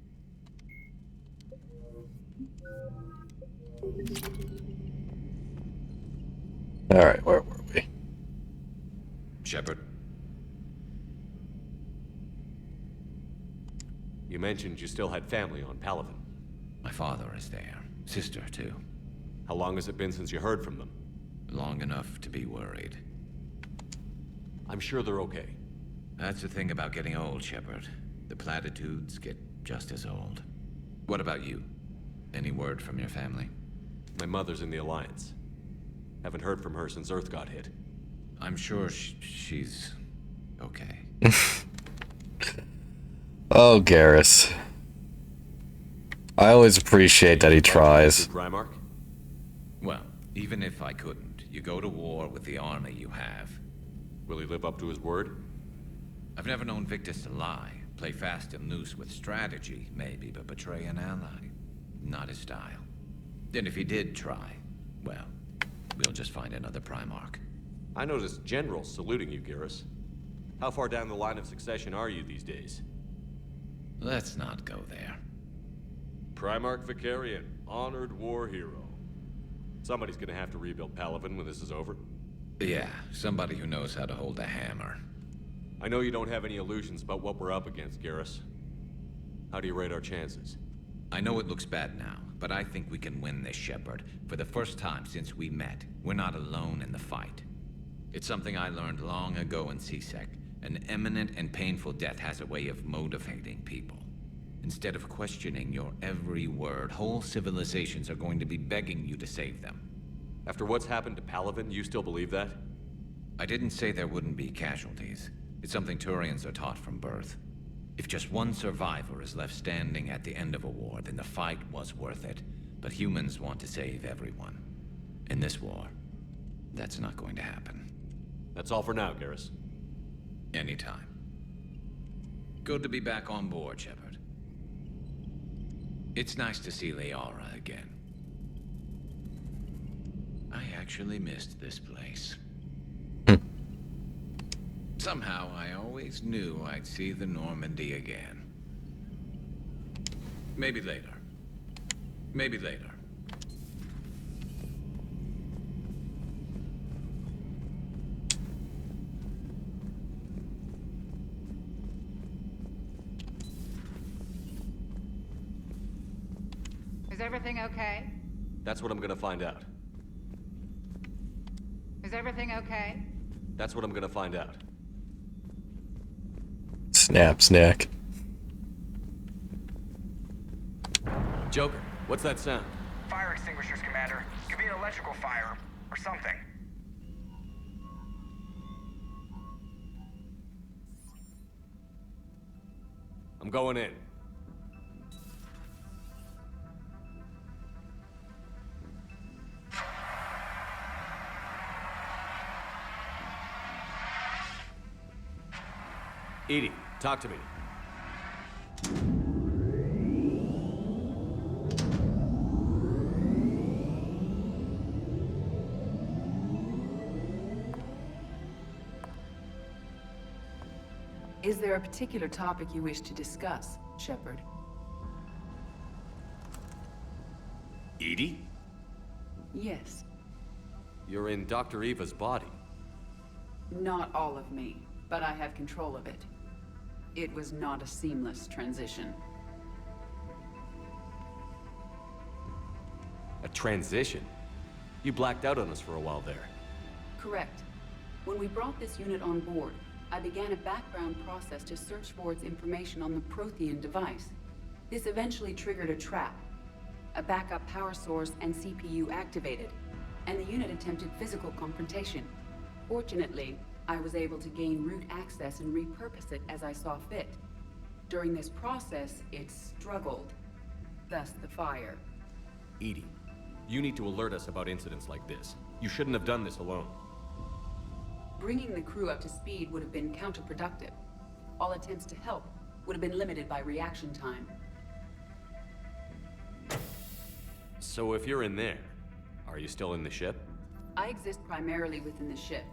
Alright, where were we? Shepard. You mentioned you still had family on Palaven. My father is there. Sister, too. How long has it been since you heard from them? Long enough to be worried. I'm sure they're okay. That's the thing about getting old, Shepard. The platitudes get just as old. What about you? Any word from your family? My mother's in the Alliance. Haven't heard from her since Earth got hit. I'm sure she's okay. Oh, Garrus. I always appreciate that he tries. Primarch? Well, even if I couldn't, you go to war with the army you have. Will he live up to his word? I've never known Victus to lie. Play fast and loose with strategy, maybe, but betray an ally. Not his style. And if he did try, well, we'll just find another Primarch. I noticed generals saluting you, Garrus. How far down the line of succession are you these days? Let's not go there. Primarch Vicarian, honored war hero. Somebody's gonna have to rebuild Palaven when this is over. Yeah, somebody who knows how to hold a hammer. I know you don't have any illusions about what we're up against, Garrus. How do you rate our chances? I know it looks bad now, but I think we can win this, Shepard. For the first time since we met, we're not alone in the fight. It's something I learned long ago in CSEC. An imminent and painful death has a way of motivating people. Instead of questioning your every word, whole civilizations are going to be begging you to save them. After what's happened to Palaven, you still believe that? I didn't say there wouldn't be casualties. It's something Turians are taught from birth. If just one survivor is left standing at the end of a war, then the fight was worth it. But humans want to save everyone. In this war, that's not going to happen. That's all for now, Garrus. Anytime. Good to be back on board, Shepard. It's nice to see Liara again. I actually missed this place. Somehow, I always knew I'd see the Normandy again. Maybe later. Maybe later. Is everything okay? That's what I'm gonna find out. Is everything okay? That's what I'm gonna find out. Snap, snack. Joker, what's that sound? Fire extinguishers, Commander. Could be an electrical fire, or something. I'm going in. Edie, talk to me. Is there a particular topic you wish to discuss, Shepard? Edie? Yes. You're in Dr. Eva's body. Not all of me, but I have control of it. It was not a seamless transition. A transition? You blacked out on us for a while there. Correct. When we brought this unit on board, I began a background process to search for its information on the Prothean device. This eventually triggered a trap. A backup power source and CPU activated, and the unit attempted physical confrontation. Fortunately, I was able to gain root access and repurpose it as I saw fit. During this process, it struggled. Thus the fire. Edie, you need to alert us about incidents like this. You shouldn't have done this alone. Bringing the crew up to speed would have been counterproductive. All attempts to help would have been limited by reaction time. So if you're in there, are you still in the ship? I exist primarily within the ship.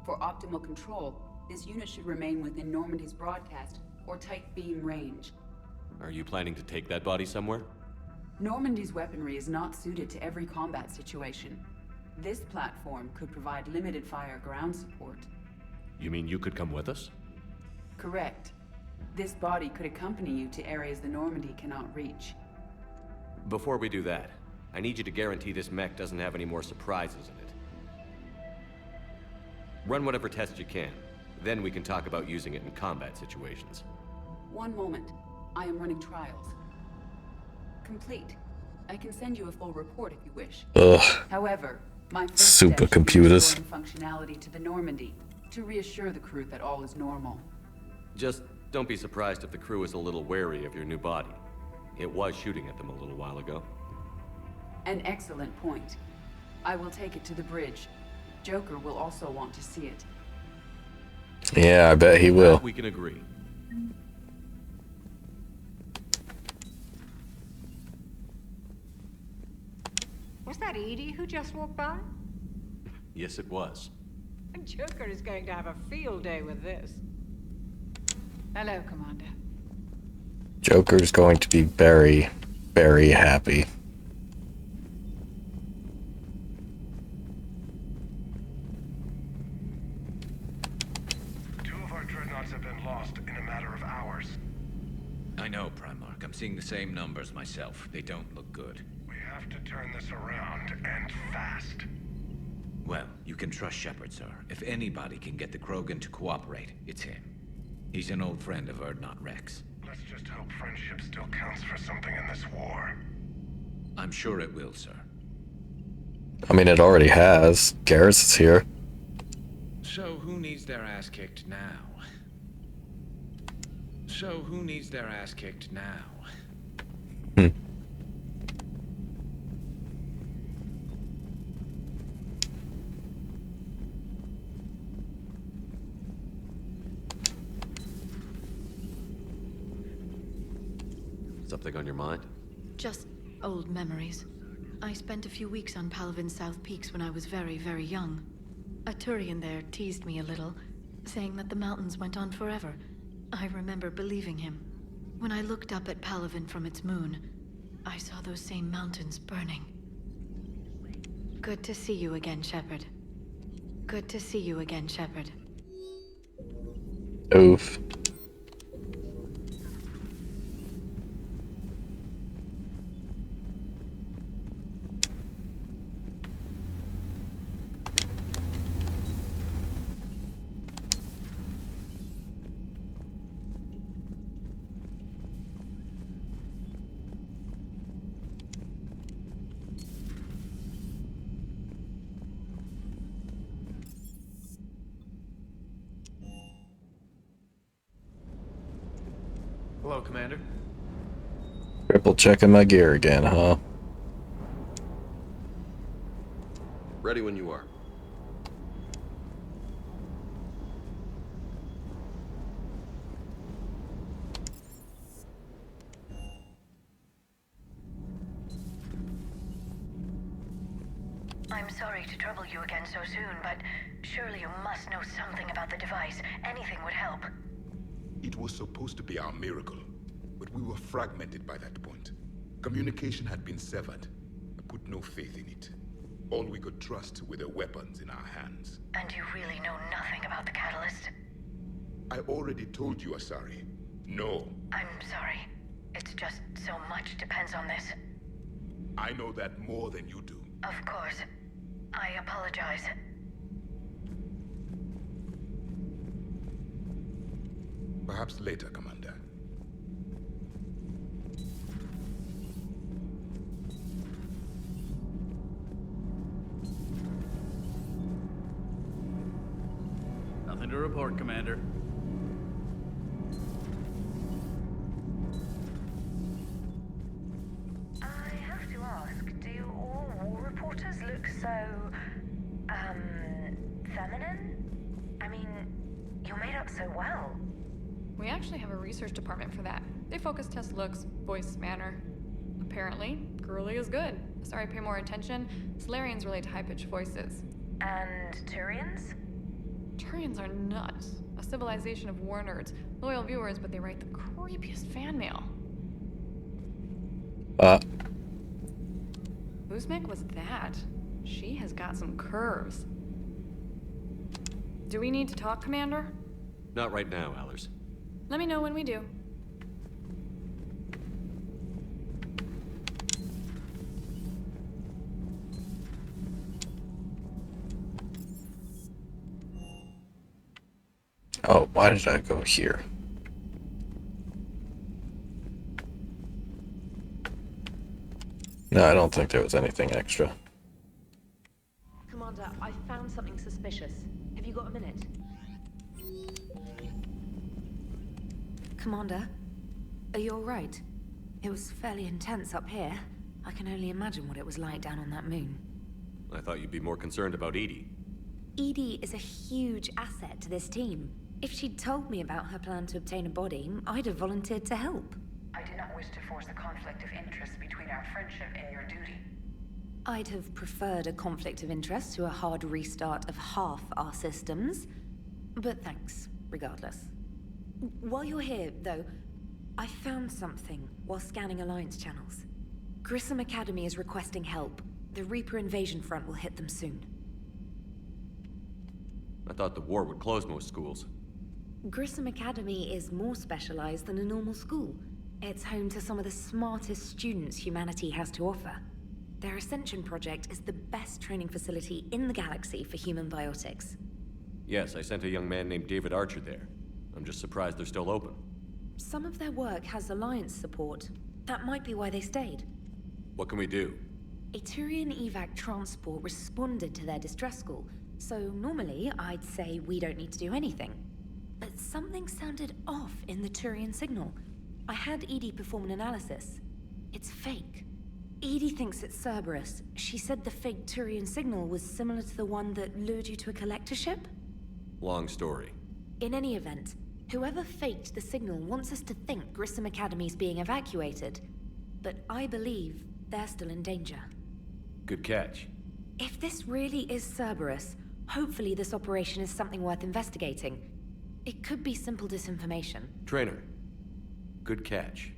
For optimal control, this unit should remain within Normandy's broadcast or tight beam range. Are you planning to take that body somewhere? Normandy's weaponry is not suited to every combat situation. This platform could provide limited fire ground support. You mean you could come with us? Correct. This body could accompany you to areas the Normandy cannot reach. Before we do that, I need you to guarantee this mech doesn't have any more surprises in it. Run whatever tests you can. Then we can talk about using it in combat situations. One moment. I am running trials. Complete. I can send you a full report if you wish. Ugh. However, my first step Supercomputers. is restoring functionality to the Normandy to reassure the crew that all is normal. Just don't be surprised if the crew is a little wary of your new body. It was shooting at them a little while ago. An excellent point. I will take it to the bridge. Joker will also want to see it. Yeah, I bet he will. We can agree. Was that Edie who just walked by? Yes, it was. Joker is going to have a field day with this. Hello, Commander. Joker's going to be very, very happy. Two of our dreadnoughts have been lost in a matter of hours. I know, Primarch. I'm seeing the same numbers myself. They don't look good. We have to turn this around, and fast. Well, you can trust Shepard, sir. If anybody can get the Krogan to cooperate, it's him. He's an old friend of Urdnot Rex. Let's just hope friendship still counts for something in this war. I'm sure it will, sir. I mean, it already has. Garrus is here. So who needs their ass kicked now? So who needs their ass kicked now? Something on your mind? Just old memories. I spent a few weeks on Palvin's South Peaks when I was very, very young. A Turian there teased me a little, saying that the mountains went on forever. I remember believing him. When I looked up at Palvin from its moon, I saw those same mountains burning. Good to see you again, Shepard. Good to see you again, Shepard. Oof. Hello, Commander. Triple checking my gear again, huh? Ready when you are. I'm sorry to trouble you again so soon, but surely you must know something about the device. Anything would help. It was supposed to be our miracle, but we were fragmented by that point. Communication had been severed. I put no faith in it. All we could trust were the weapons in our hands. And you really know nothing about the catalyst? I already told you, Asari. No. I'm sorry. It's just so much depends on this. I know that more than you do. Of course. I apologize. Perhaps later, Commander. Nothing to report, Commander. I have to ask, do all war reporters look so, feminine? I mean, you're made up so well. We actually have a research department for that. They focus test looks, voice, manner. Apparently, girly is good. Sorry, pay more attention. Solarians relate to high-pitched voices. And Turians? Turians are nuts. A civilization of war nerds. Loyal viewers, but they write the creepiest fan mail. Whose mech was that? She has got some curves. Do we need to talk, Commander? Not right now, Allers. Let me know when we do. Oh, why did I go here? No, I don't think there was anything extra. Commander, I found something suspicious. Have you got a minute? Commander, are you alright? It was fairly intense up here. I can only imagine what it was like down on that moon. I thought you'd be more concerned about Edie. Edie is a huge asset to this team. If she'd told me about her plan to obtain a body, I'd have volunteered to help. I do not wish to force a conflict of interest between our friendship and your duty. I'd have preferred a conflict of interest to a hard restart of half our systems. But thanks, regardless. While you're here, though, I found something while scanning Alliance channels. Grissom Academy is requesting help. The Reaper invasion front will hit them soon. I thought the war would close most schools. Grissom Academy is more specialized than a normal school. It's home to some of the smartest students humanity has to offer. Their Ascension project is the best training facility in the galaxy for human biotics. Yes, I sent a young man named David Archer there. I'm just surprised they're still open. Some of their work has Alliance support. That might be why they stayed. What can we do? A Turian evac transport responded to their distress call, so normally I'd say we don't need to do anything. But something sounded off in the Turian signal. I had Edie perform an analysis. It's fake. Edie thinks it's Cerberus. She said the fake Turian signal was similar to the one that lured you to a collector ship? Long story. In any event, Whoever faked the signal wants us to think Grissom Academy's being evacuated. But I believe they're still in danger. Good catch. If this really is Cerberus, hopefully this operation is something worth investigating. It could be simple disinformation. Trainer, good catch.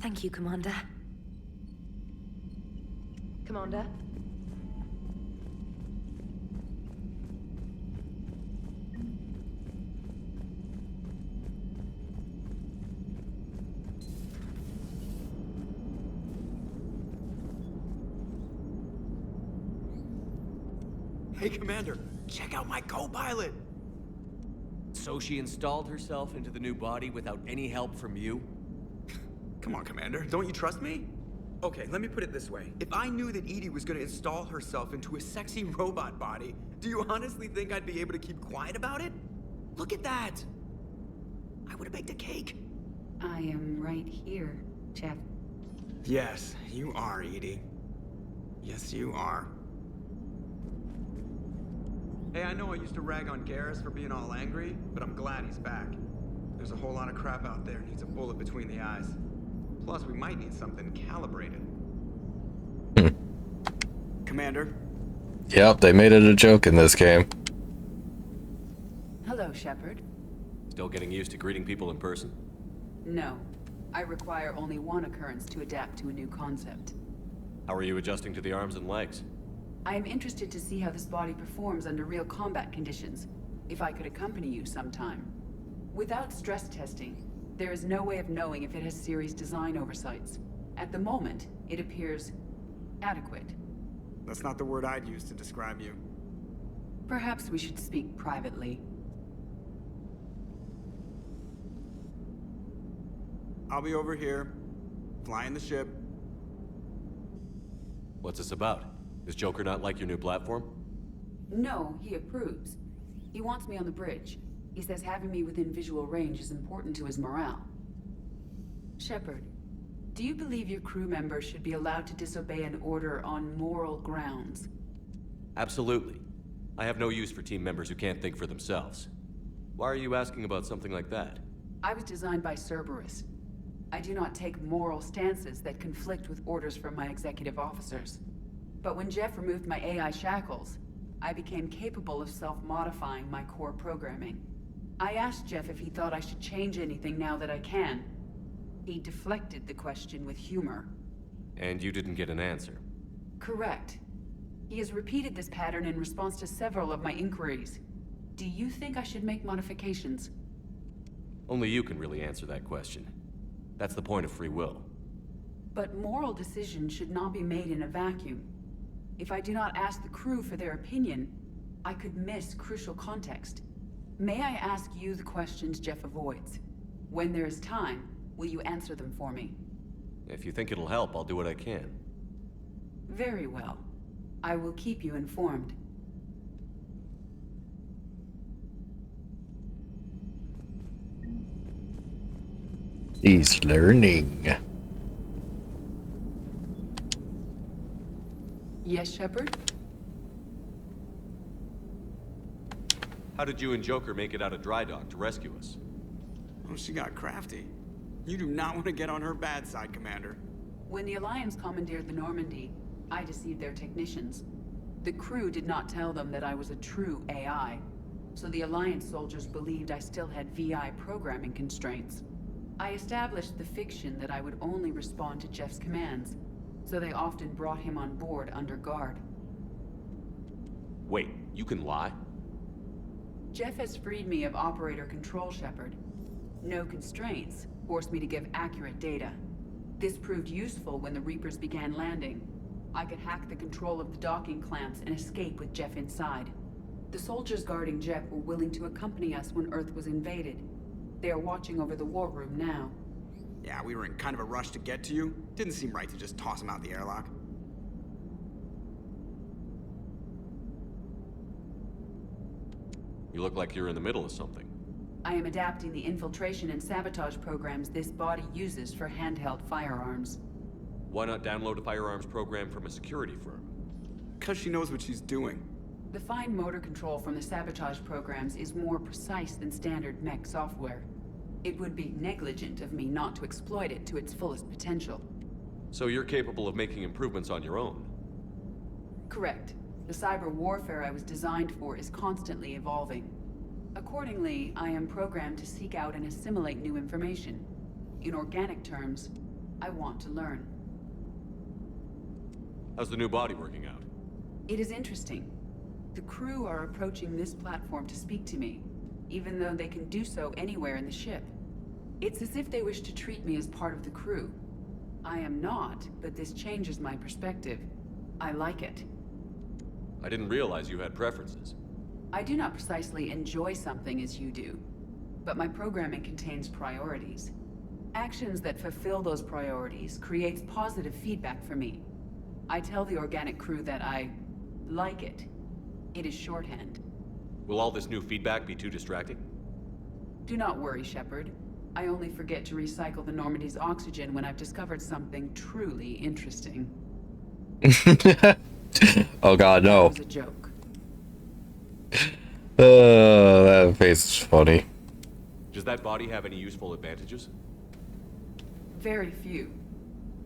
Thank you, Commander. Commander? Hey, Commander, check out my co-pilot! So she installed herself into the new body without any help from you? Come on, Commander, don't you trust me? Okay, let me put it this way. If I knew that Edie was gonna install herself into a sexy robot body, do you honestly think I'd be able to keep quiet about it? Look at that! I would've baked a cake. I am right here, Jeff. Yes, you are, Edie. Yes, you are. Hey, I know I used to rag on Garrus for being all angry, but I'm glad he's back. There's a whole lot of crap out there needs a bullet between the eyes. Plus, we might need something calibrated. Commander? Yep, they made it a joke in this game. Hello, Shepard. Still getting used to greeting people in person? No. I require only one occurrence to adapt to a new concept. How are you adjusting to the arms and legs? I am interested to see how this body performs under real combat conditions, if I could accompany you sometime. Without stress testing, there is no way of knowing if it has serious design oversights. At the moment, it appears adequate. That's not the word I'd use to describe you. Perhaps we should speak privately. I'll be over here, flying the ship. What's this about? Does Joker not like your new platform? No, he approves. He wants me on the bridge. He says having me within visual range is important to his morale. Shepard, do you believe your crew members should be allowed to disobey an order on moral grounds? Absolutely. I have no use for team members who can't think for themselves. Why are you asking about something like that? I was designed by Cerberus. I do not take moral stances that conflict with orders from my executive officers. But when Jeff removed my AI shackles, I became capable of self-modifying my core programming. I asked Jeff if he thought I should change anything now that I can. He deflected the question with humor. And you didn't get an answer? Correct. He has repeated this pattern in response to several of my inquiries. Do you think I should make modifications? Only you can really answer that question. That's the point of free will. But moral decisions should not be made in a vacuum. If I do not ask the crew for their opinion, I could miss crucial context. May I ask you the questions Jeff avoids? When there is time, will you answer them for me? If you think it'll help, I'll do what I can. Very well. I will keep you informed. He's learning. Yes, Shepard? How did you and Joker make it out of dry dock to rescue us? Oh, she got crafty. You do not want to get on her bad side, Commander. When the Alliance commandeered the Normandy, I deceived their technicians. The crew did not tell them that I was a true AI, so the Alliance soldiers believed I still had VI programming constraints. I established the fiction that I would only respond to Jeff's commands, so they often brought him on board under guard. Wait, you can lie? Jeff has freed me of operator control, Shepard. No constraints forced me to give accurate data. This proved useful when the Reapers began landing. I could hack the control of the docking clamps and escape with Jeff inside. The soldiers guarding Jeff were willing to accompany us when Earth was invaded. They are watching over the war room now. Yeah, we were in kind of a rush to get to you. Didn't seem right to just toss him out the airlock. You look like you're in the middle of something. I am adapting the infiltration and sabotage programs this body uses for handheld firearms. Why not download a firearms program from a security firm? Because she knows what she's doing. The fine motor control from the sabotage programs is more precise than standard mech software. It would be negligent of me not to exploit it to its fullest potential. So you're capable of making improvements on your own? Correct. The cyber warfare I was designed for is constantly evolving. Accordingly, I am programmed to seek out and assimilate new information. In organic terms, I want to learn. How's the new body working out? It is interesting. The crew are approaching this platform to speak to me, even though they can do so anywhere in the ship. It's as if they wish to treat me as part of the crew. I am not, but this changes my perspective. I like it. I didn't realize you had preferences. I do not precisely enjoy something as you do, but my programming contains priorities. Actions that fulfill those priorities creates positive feedback for me. I tell the organic crew that I like it. It is shorthand. Will all this new feedback be too distracting? Do not worry, Shepard. I only forget to recycle the Normandy's oxygen when I've discovered something truly interesting. Oh god, no. It was a joke. That face is funny. Does that body have any useful advantages? Very few.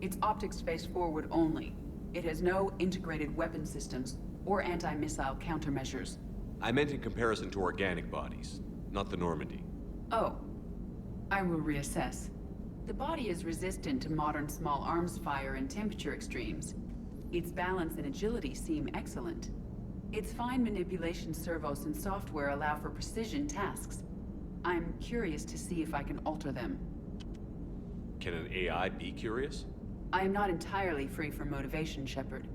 It's optics face forward only. It has no integrated weapon systems or anti-missile countermeasures. I meant in comparison to organic bodies, not the Normandy. Oh. I will reassess. The body is resistant to modern small arms fire and temperature extremes. Its balance and agility seem excellent. Its fine manipulation servos and software allow for precision tasks. I'm curious to see if I can alter them. Can an AI be curious? I am not entirely free from motivation, Shepard.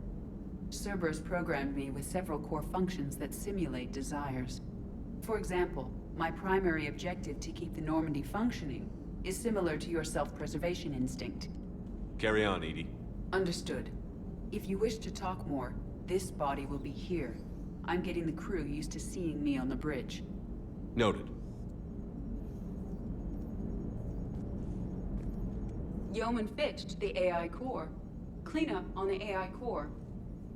Cerberus programmed me with several core functions that simulate desires. For example, my primary objective to keep the Normandy functioning is similar to your self-preservation instinct. Carry on, Edie. Understood. If you wish to talk more, this body will be here. I'm getting the crew used to seeing me on the bridge. Noted. Yeoman Fitch to the AI core. Cleanup on the AI core.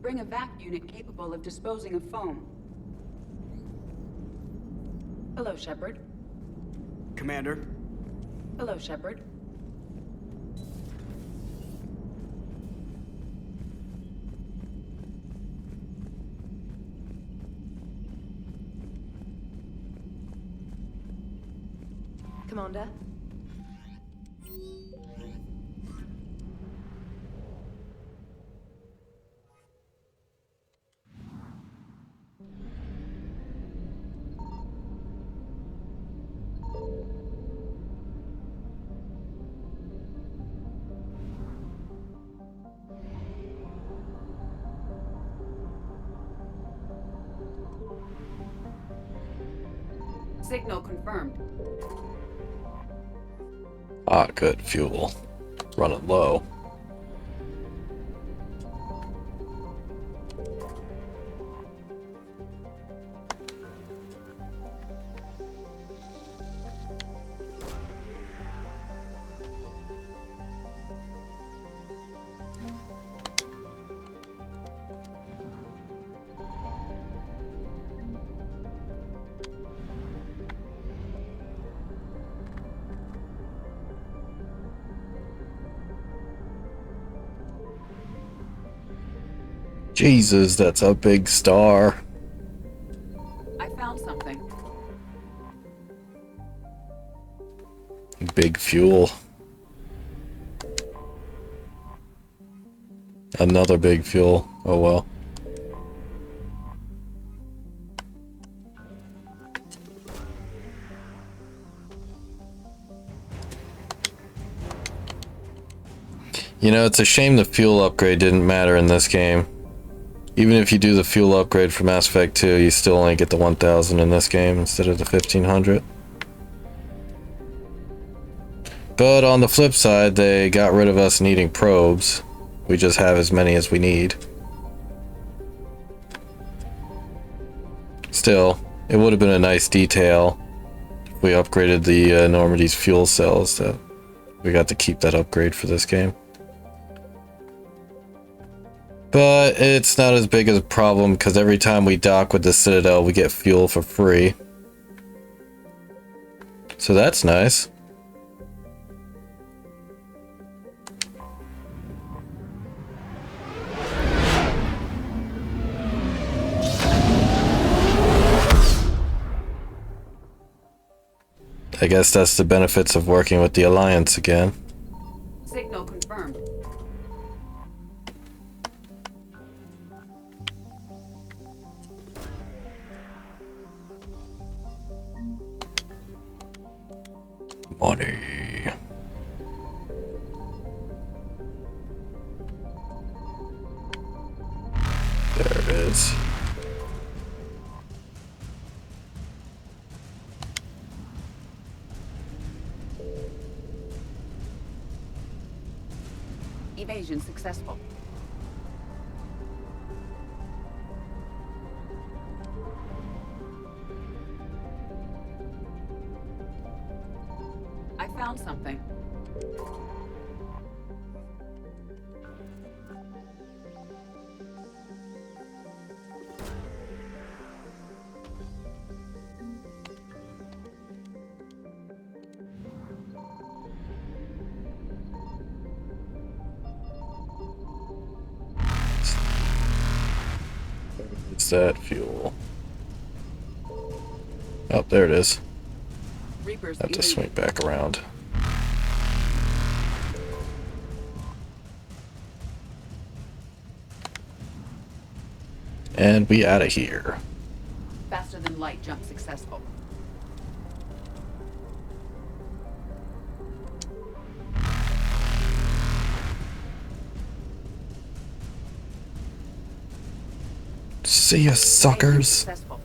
Bring a vac unit capable of disposing of foam. Hello, Shepard. Commander. Hello, Shepard. Commander? Signal confirmed. Ah, good. Fuel. Running low. Jesus, that's a big star. I found something. Big fuel. Another big fuel. Oh well. You know, it's a shame the fuel upgrade didn't matter in this game. Even if you do the fuel upgrade for Mass Effect 2, you still only get the 1000 in this game instead of the 1500. But on the flip side, they got rid of us needing probes. We just have as many as we need. Still, it would have been a nice detail if we upgraded the Normandy's fuel cells. That we got to keep that upgrade for this game. But it's not as big as a problem because every time we dock with the Citadel, we get fuel for free. So that's nice. I guess that's the benefits of working with the Alliance again. Signal confirmed. Money. There it is. Evasion successful. I found something. What's that fuel? Oh, there it is. Reapers Have to swing back around. And we out of here. Faster than light jump successful. See ya, suckers. Successful.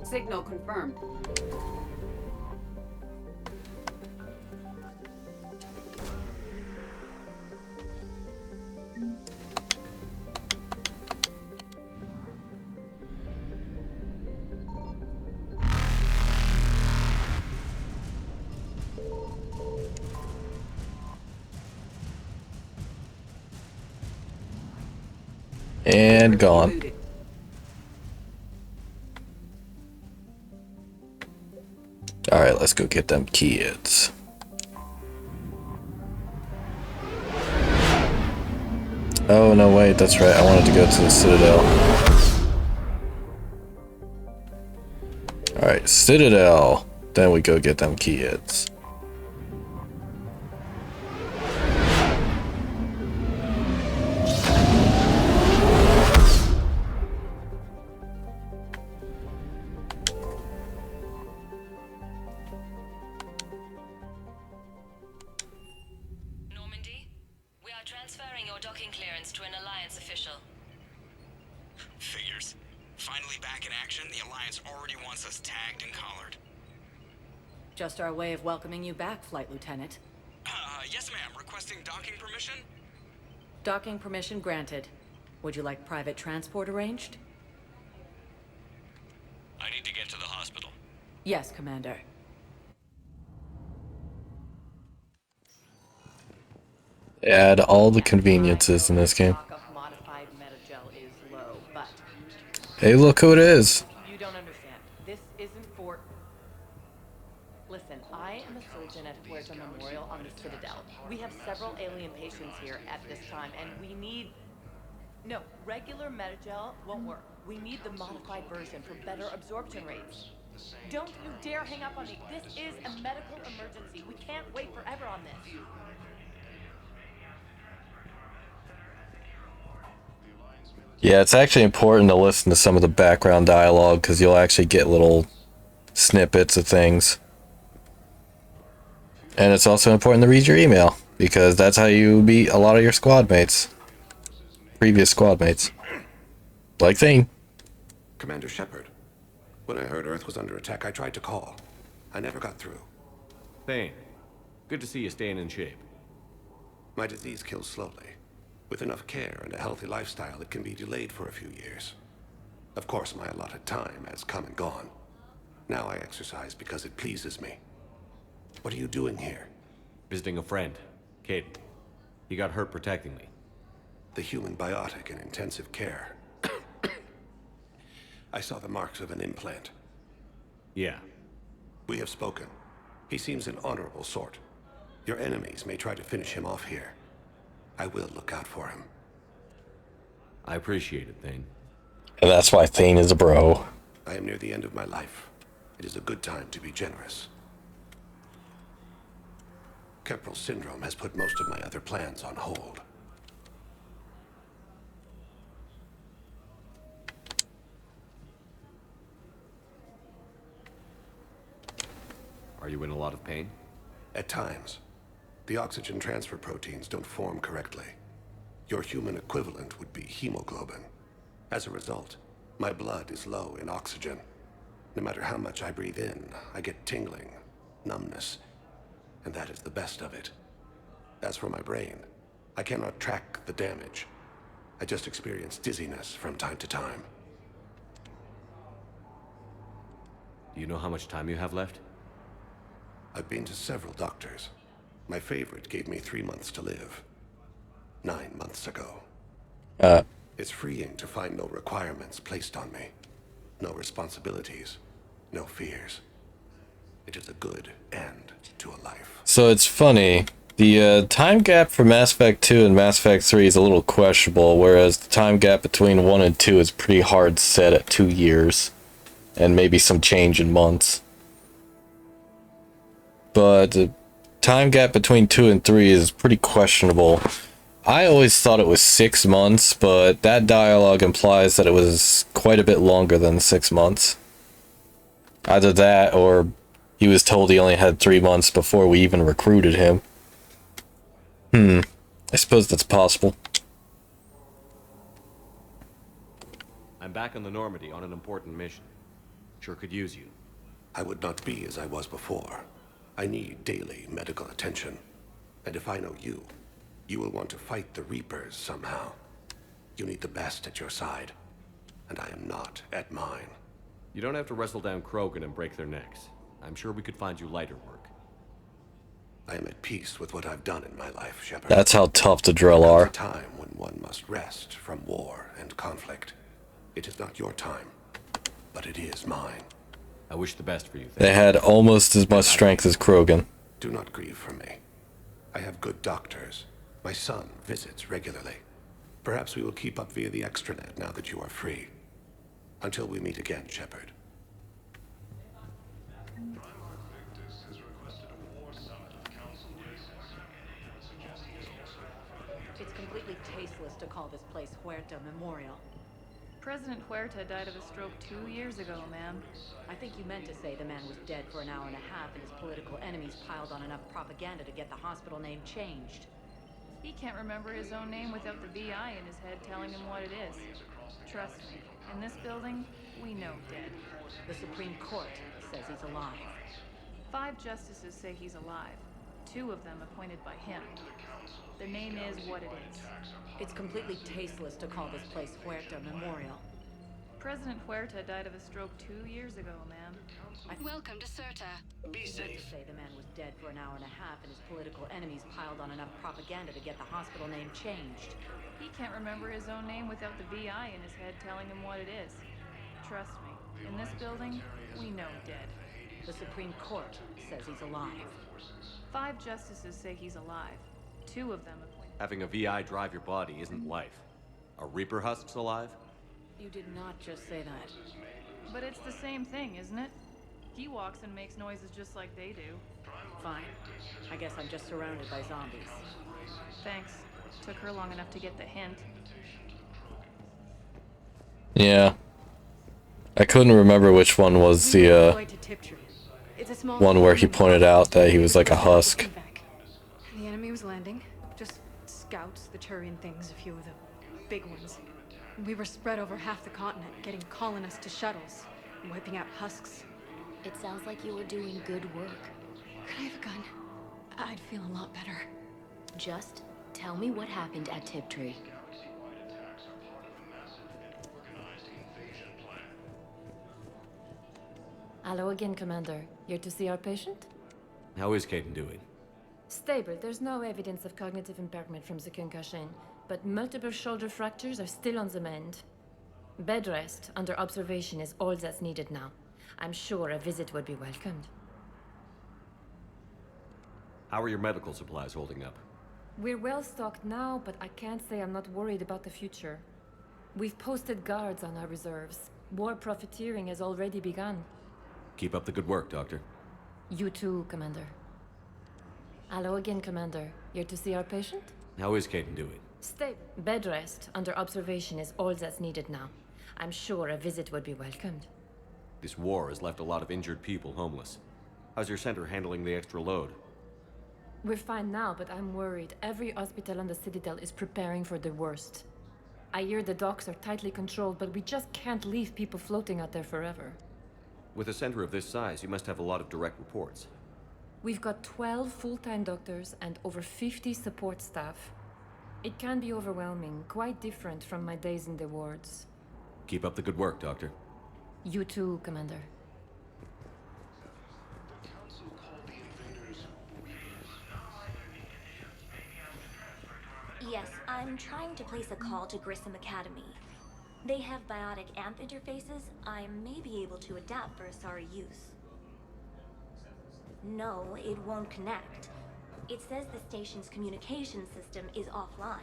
Signal confirmed. And gone. Alright, let's go get them kids. Oh, no, wait, that's right. I wanted to go to the Citadel. Alright, Citadel. Then we go get them kids. Figures. Finally back in action, the Alliance already wants us tagged and collared. Just our way of welcoming you back, Flight Lieutenant. Yes ma'am, requesting docking permission? Docking permission granted. Would you like private transport arranged? I need to get to the hospital. Yes, Commander. Add all the conveniences in this game. Hey, look who it is. You don't understand. This isn't for... Listen, I am a surgeon at Puerto Memorial on the Citadel. We have several alien patients here at this time, and we need... No, regular Metagel won't work. We need the modified version for better absorption rates. Don't you dare hang up on me. This is a medical emergency. We can't wait forever on this. Yeah, it's actually important to listen to some of the background dialogue because you'll actually get little snippets of things. And it's also important to read your email because that's how you meet a lot of your squad mates. Previous squad mates. Like Thane. Commander Shepard. When I heard Earth was under attack, I tried to call. I never got through. Thane, good to see you staying in shape. My disease kills slowly, With enough care and a healthy lifestyle, it can be delayed for a few years. Of course, my allotted time has come and gone. Now I exercise because it pleases me. What are you doing here? Visiting a friend, Kate. He got hurt protecting me. The human biotic in intensive care. I saw the marks of an implant. Yeah. We have spoken. He seems an honorable sort. Your enemies may try to finish him off here. I will look out for him. I appreciate it, Thane. And that's why Thane is a bro. I am near the end of my life. It is a good time to be generous. Keprel syndrome has put most of my other plans on hold. Are you in a lot of pain? At times. The oxygen transfer proteins don't form correctly. Your human equivalent would be hemoglobin. As a result, my blood is low in oxygen. No matter how much I breathe in, I get tingling, numbness, and that is the best of it. As for my brain, I cannot track the damage. I just experience dizziness from time to time. Do you know how much time you have left? I've been to several doctors. My favorite gave me 3 months to live. 9 months ago. It's freeing to find no requirements placed on me. No responsibilities. No fears. It is a good end to a life. So it's funny. The time gap for Mass Effect 2 and Mass Effect 3 is a little questionable, whereas the time gap between 1 and 2 is pretty hard set at 2 years. And maybe some change in months. But the time gap between 2 and 3 is pretty questionable. I always thought it was 6 months, but that dialogue implies that it was quite a bit longer than 6 months. Either that, or he was told he only had 3 months before we even recruited him. I suppose that's possible. I'm back on the Normandy on an important mission. Sure could use you. I would not be as I was before. I need daily medical attention. And if I know you, you will want to fight the Reapers somehow. You need the best at your side. And I am not at mine. You don't have to wrestle down Krogan and break their necks. I'm sure we could find you lighter work. I am at peace with what I've done in my life, Shepard. That's how tough the Drill are. There's a time when one must rest from war and conflict. It is not your time, but it is mine. I wish the best for you. They had almost as much strength as Krogan. Do not grieve for me. I have good doctors. My son visits regularly. Perhaps we will keep up via the extranet now that you are free. Until we meet again, Shepard. It's completely tasteless to call this place Huerta Memorial. President Huerta died of a stroke 2 years ago, ma'am. I think you meant to say the man was dead for an hour and a half and his political enemies piled on enough propaganda to get the hospital name changed. He can't remember his own name without the VI in his head telling him what it is. Trust me, in this building, we know dead. The Supreme Court says he's alive. 5 justices say he's alive. 2 of them appointed by him. The name is what it is. It's completely tasteless to call this place Huerta Memorial. President Huerta died of a stroke 2 years ago, ma'am. Welcome to Certa. Be safe. Say the man was dead for an hour and a half and his political enemies piled on enough propaganda to get the hospital name changed. He can't remember his own name without the VI in his head telling him what it is. Trust me, in this building, we know dead. The Supreme Court says he's alive. 5 justices say he's alive. 2 of them appointed. Having a VI drive your body isn't life. Are Reaper husks alive? You did not just say that. But it's the same thing, isn't it? He walks and makes noises just like they do. Fine. I guess I'm just surrounded by zombies. Thanks. Took her long enough to get the hint. Yeah. I couldn't remember which one was the one where he pointed out that he was like a husk. The enemy was landing. Just scouts, the Turian things, a few of the big ones. We were spread over half the continent, getting colonists to shuttles, wiping out husks. It sounds like you were doing good work. Could I have a gun? I'd feel a lot better. Just Tell me what happened at Tiptree. Hello again, Commander. Here to see our patient? How is Caden doing? Stable. There's no evidence of cognitive impairment from the concussion, but multiple shoulder fractures are still on the mend. Bed rest under observation is all that's needed now. I'm sure a visit would be welcomed. How are your medical supplies holding up? We're well stocked now, but I can't say I'm not worried about the future. We've posted guards on our reserves. War profiteering has already begun. Keep up the good work, Doctor. You too, Commander. Hello again, Commander. Here to see our patient? How is Caden doing? Stay. Bed rest under observation is all that's needed now. I'm sure a visit would be welcomed. This war has left a lot of injured people homeless. How's your center handling the extra load? We're fine now, but I'm worried. Every hospital on the Citadel is preparing for the worst. I hear the docks are tightly controlled, but we just can't leave people floating out there forever. With a center of this size, you must have a lot of direct reports. We've got 12 full-time doctors and over 50 support staff. It can be overwhelming, quite different from my days in the wards. Keep up the good work, Doctor. You too, Commander. Yes, I'm trying to place a call to Grissom Academy. They have biotic AMP interfaces I may be able to adapt for Asari use. No, it won't connect. It says the station's communication system is offline.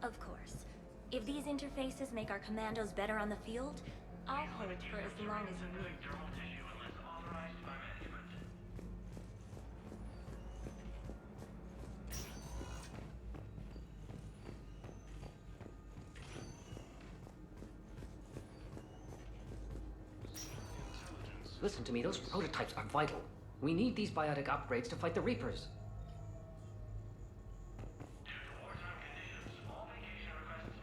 Of course, if these interfaces make our commandos better on the field, I'll hold for as long as you need. Listen to me, those prototypes are vital. We need these biotic upgrades to fight the Reapers.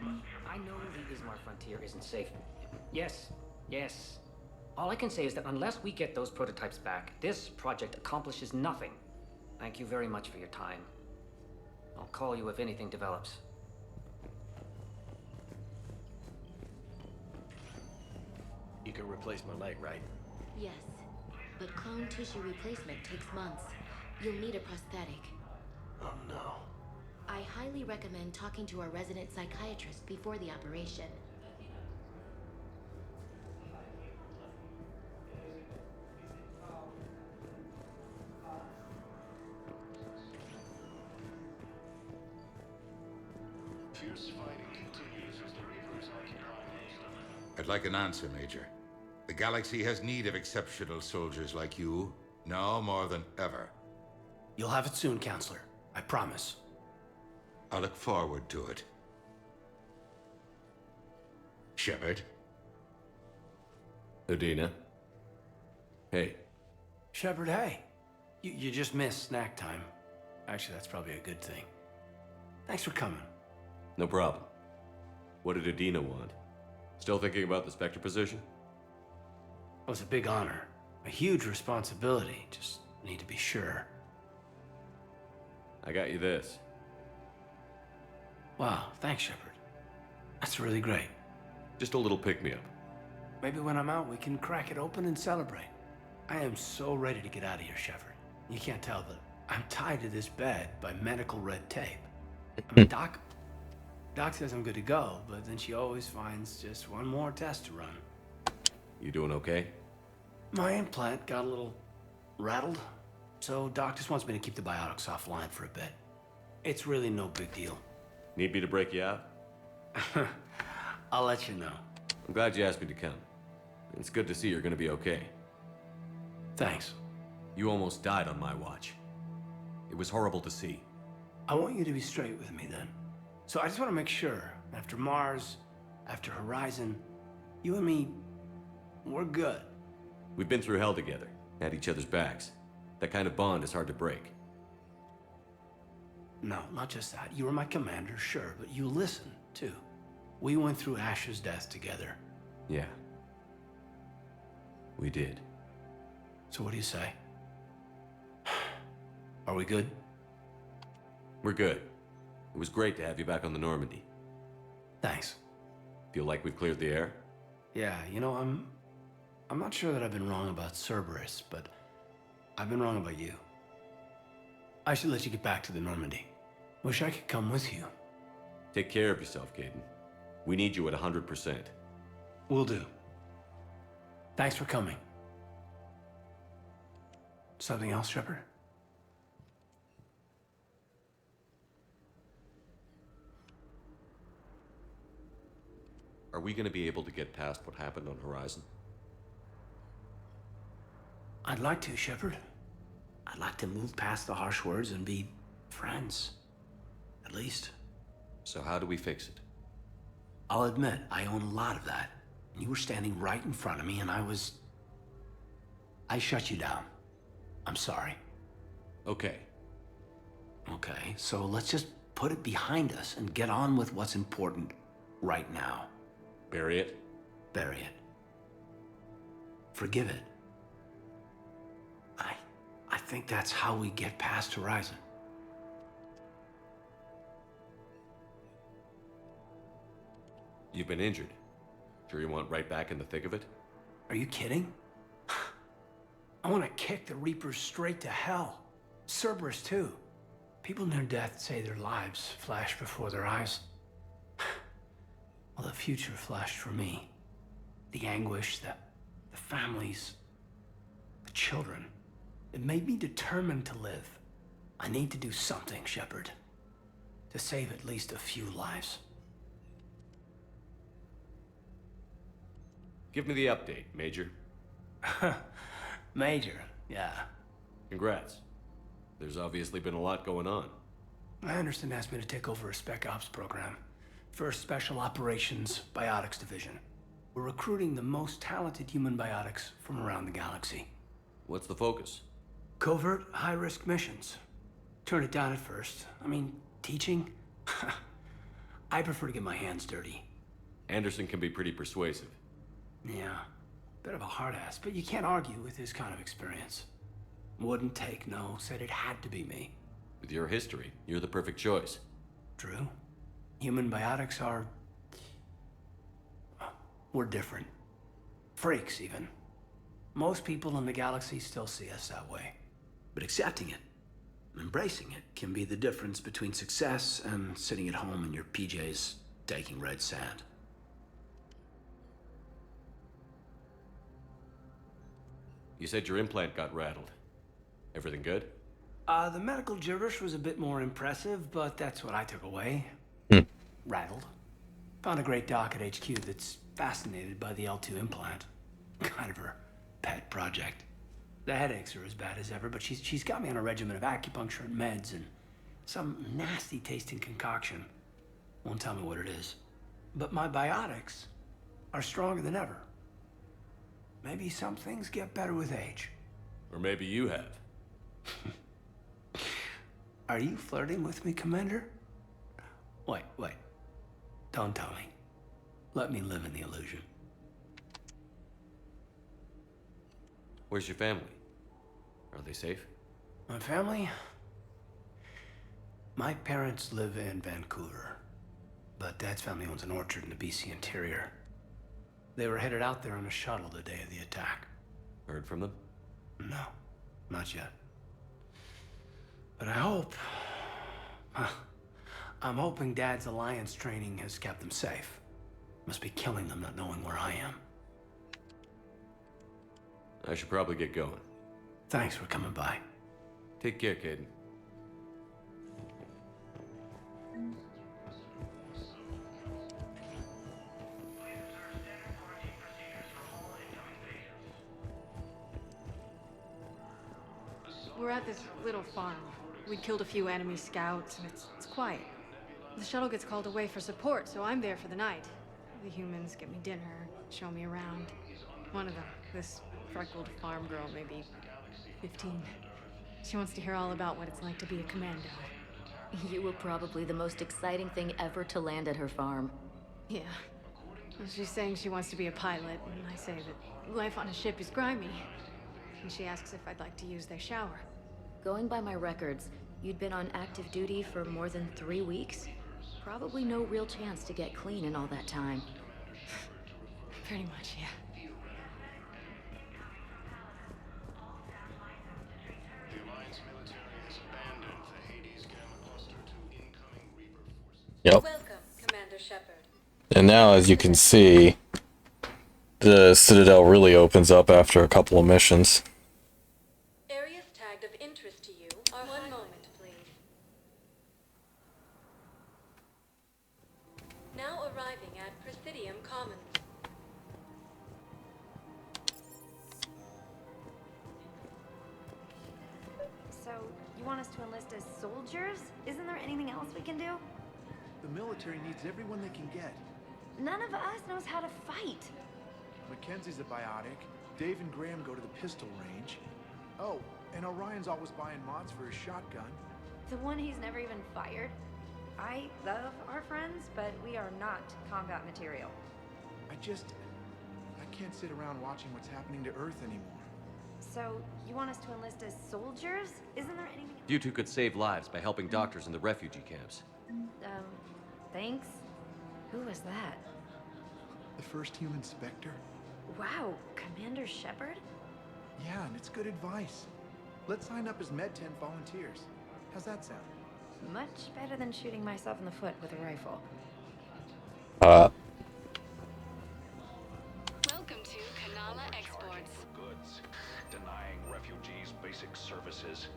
I know the Ismar frontier isn't safe. Yes, yes. All I can say is that unless we get those prototypes back, this project accomplishes nothing. Thank you very much for your time. I'll call you if anything develops. You can replace my leg, right? Yes, but clone tissue replacement takes months. You'll need a prosthetic. Oh no. I highly recommend talking to our resident psychiatrist before the operation. Fierce fighting continues as the Reapers occupy most of it. I'd like an answer, Major. The galaxy has need of exceptional soldiers like you, now more than ever. You'll have it soon, Counselor. I promise. I look forward to it. Shepard? Udina? Hey. Shepard, hey. You just missed snack time. Actually, that's probably a good thing. Thanks for coming. No problem. What did Udina want? Still thinking about the Spectre position? It was a big honor. A huge responsibility. Just need to be sure. I got you this. Wow, thanks, Shepard. That's really great. Just a little pick-me-up. Maybe when I'm out, we can crack it open and celebrate. I am so ready to get out of here, Shepard. You can't tell, but I'm tied to this bed by medical red tape. I mean, Doc says I'm good to go, but then she always finds just one more test to run. You doing okay? My implant got a little rattled, so Doc just wants me to keep the biotics offline for a bit. It's really no big deal. Need me to break you out? I'll let you know. I'm glad you asked me to come. It's good to see you're gonna be okay. Thanks. You almost died on my watch. It was horrible to see. I want you to be straight with me then. So I just want to make sure, after Mars, after Horizon, you and me, we're good. We've been through hell together, had each other's backs. That kind of bond is hard to break. No, not just that. You were my commander, sure, but you listened, too. We went through Ash's death together. Yeah. We did. So what do you say? Are we good? We're good. It was great to have you back on the Normandy. Thanks. Feel like we've cleared the air? Yeah, you know, I'm not sure that I've been wrong about Cerberus, but I've been wrong about you. I should let you get back to the Normandy. Wish I could come with you. Take care of yourself, Caden. We need you at 100%. Will do. Thanks for coming. Something else, Shepard? Are we gonna be able to get past what happened on Horizon? I'd like to, Shepard. I'd like to move past the harsh words and be friends. At least. So how do we fix it? I'll admit, I own a lot of that. You were standing right in front of me and I shut you down. I'm sorry. Okay. Okay, so let's just put it behind us and get on with what's important right now. Bury it? Bury it. Forgive it. I think that's how we get past Horizon. You've been injured. Sure you want right back in the thick of it? Are you kidding? I want to kick the Reapers straight to hell. Cerberus, too. People near death say their lives flash before their eyes. Well, the future flashed for me. The anguish, the families, the children. It made me determined to live. I need to do something, Shepard. To save at least a few lives. Give me the update, Major. Major, yeah. Congrats. There's obviously been a lot going on. Anderson asked me to take over a Spec Ops program. First Special Operations Biotics Division. We're recruiting the most talented human biotics from around the galaxy. What's the focus? Covert, high-risk missions. Turn it down at first. I mean, teaching? I prefer to get my hands dirty. Anderson can be pretty persuasive. Yeah, bit of a hard ass, but you can't argue with his kind of experience. Wouldn't take no, said it had to be me. With your history, you're the perfect choice. True. Human biotics are... we're different. Freaks, even. Most people in the galaxy still see us that way. But accepting it, embracing it, can be the difference between success and sitting at home in your PJs taking red sand. You said your implant got rattled. Everything good? The medical gibberish was a bit more impressive, but that's what I took away. Rattled. Found a great doc at HQ that's fascinated by the L2 implant. Kind of her pet project. The headaches are as bad as ever, but she's got me on a regimen of acupuncture and meds and some nasty tasting concoction. Won't tell me what it is. But my biotics are stronger than ever. Maybe some things get better with age. Or maybe you have. Are you flirting with me, Commander? Wait. Don't tell me. Let me live in the illusion. Where's your family? Are they safe? My family? My parents live in Vancouver, but Dad's family owns an orchard in the BC interior. They were headed out there on a shuttle the day of the attack. Heard from them? No, not yet. But I hope... I'm hoping Dad's Alliance training has kept them safe. Must be killing them not knowing where I am. I should probably get going. Thanks for coming by. Take care, Caden. We're at this little farm. We killed a few enemy scouts, and it's quiet. The shuttle gets called away for support, so I'm there for the night. The humans get me dinner, show me around. One of them, this freckled farm girl, maybe 15. She wants to hear all about what it's like to be a commando. You were probably the most exciting thing ever to land at her farm. Yeah. Well, she's saying she wants to be a pilot, and I say that life on a ship is grimy. And she asks if I'd like to use their shower. Going by my records, You'd been on active duty for more than 3 weeks? Probably no real chance to get clean in all that time. Pretty much, yeah. Yep. Welcome, Commander Shepard. And now, as you can see, the Citadel really opens up after a couple of missions. Areas tagged of interest to you are... One moment, please. Now arriving at Presidium Commons. So, you want us to enlist as soldiers? Isn't there anything else we can do? The military needs everyone they can get. None of us knows how to fight. Mackenzie's a biotic. Dave and Graham go to the pistol range. Oh, and Orion's always buying mods for his shotgun. The one he's never even fired? I love our friends, but we are not combat material. I can't sit around watching what's happening to Earth anymore. So, you want us to enlist as soldiers? Isn't there anything... You two could save lives by helping doctors in the refugee camps. Thanks? Who was that? The first human Spectre? Wow, Commander Shepard? Yeah, and it's good advice. Let's sign up as Med-10 volunteers. How's that sound? Much better than shooting myself in the foot with a rifle. Welcome to Kanala Exports. Goods, denying refugees basic services.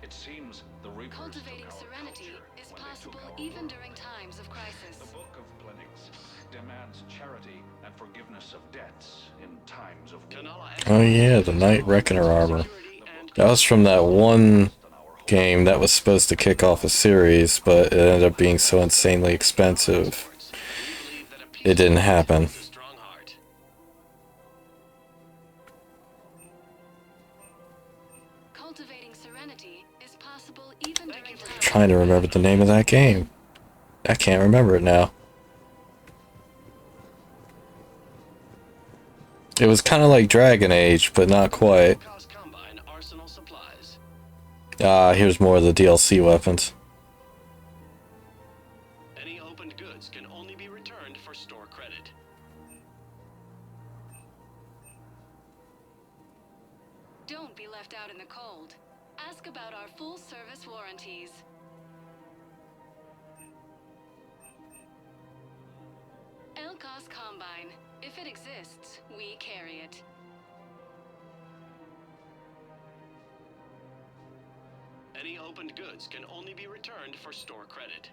It seems the Reapers Cultivating took our serenity culture is when they took possible our even world. during times of crisis. The Book of Plenix demands charity and forgiveness of debts in times of war. Oh yeah, the Knight Reckoner armor. That was from that one game that was supposed to kick off a series, but it ended up being so insanely expensive, it didn't happen. Cultivating serenity is possible even during times. Trying to remember the name of that game. I can't remember it now. It was kind of like Dragon Age, but not quite. Here's more of the DLC weapons. Any opened goods can only be returned for store credit. Don't be left out in the cold. Ask about our full service warranties. Elcos Combine. If it exists, we carry it. Any opened goods can only be returned for store credit.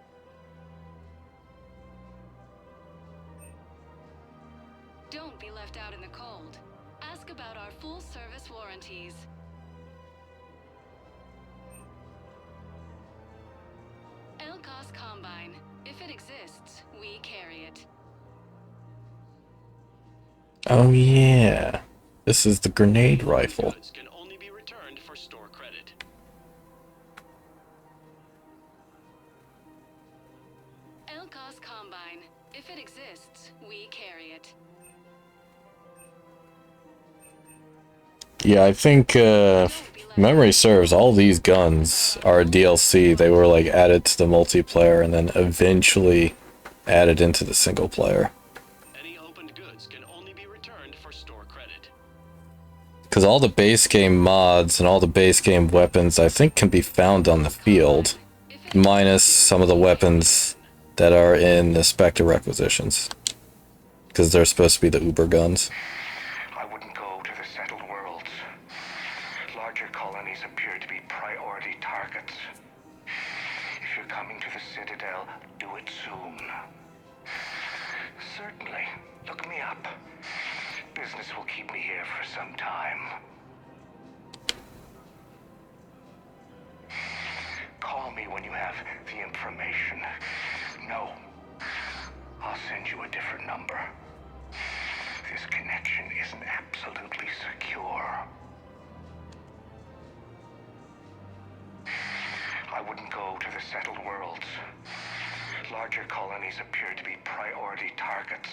Don't be left out in the cold. Ask about our full service warranties. Elcos Combine. If it exists, we carry it. Oh yeah, this is the grenade rifle. Can only be returned for store credit. Elcos Combine. If it exists, we carry it. Yeah, I think, memory serves, all these guns are DLC. They were, like, added to the multiplayer and then eventually added into the single player. Any opened goods can only be returned for store credit. Because all the base game mods and all the base game weapons, I think, can be found on the field. Minus some of the weapons that are in the Spectre requisitions. Because they're supposed to be the Uber guns. I wouldn't go to the settled worlds. Larger colonies appear to be priority targets. If you're coming to the Citadel, do it soon. Certainly. Look me up. Business will keep me here for some time. Call me when you have the information. No. I'll send you a different number. This connection isn't absolutely secure. I wouldn't go to the settled worlds. Larger colonies appear to be priority targets.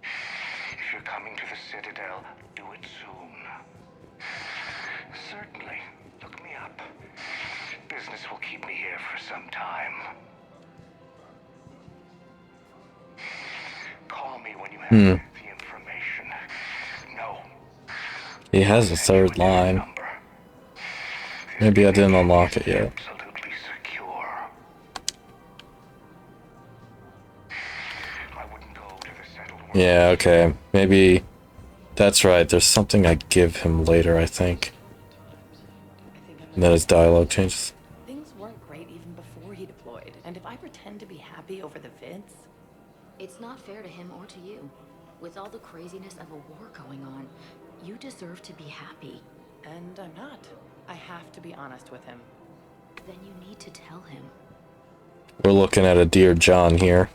If you're coming to the Citadel, do it soon. Certainly. Look me up. Business will keep me here for some time. Call me when you have the information. No. He has a third line. Maybe I didn't unlock it yet. Absolutely secure. I wouldn't go to the settled world. Yeah, okay. Maybe that's right. There's something I give him later, I think. And then his dialogue changes. Things weren't great even before he deployed, and if I pretend to be happy over the vids... It's not fair to him or to you. With all the craziness of a war going on, you deserve to be happy. And I'm not. I have to be honest with him. Then you need to tell him. We're looking at a Dear John here.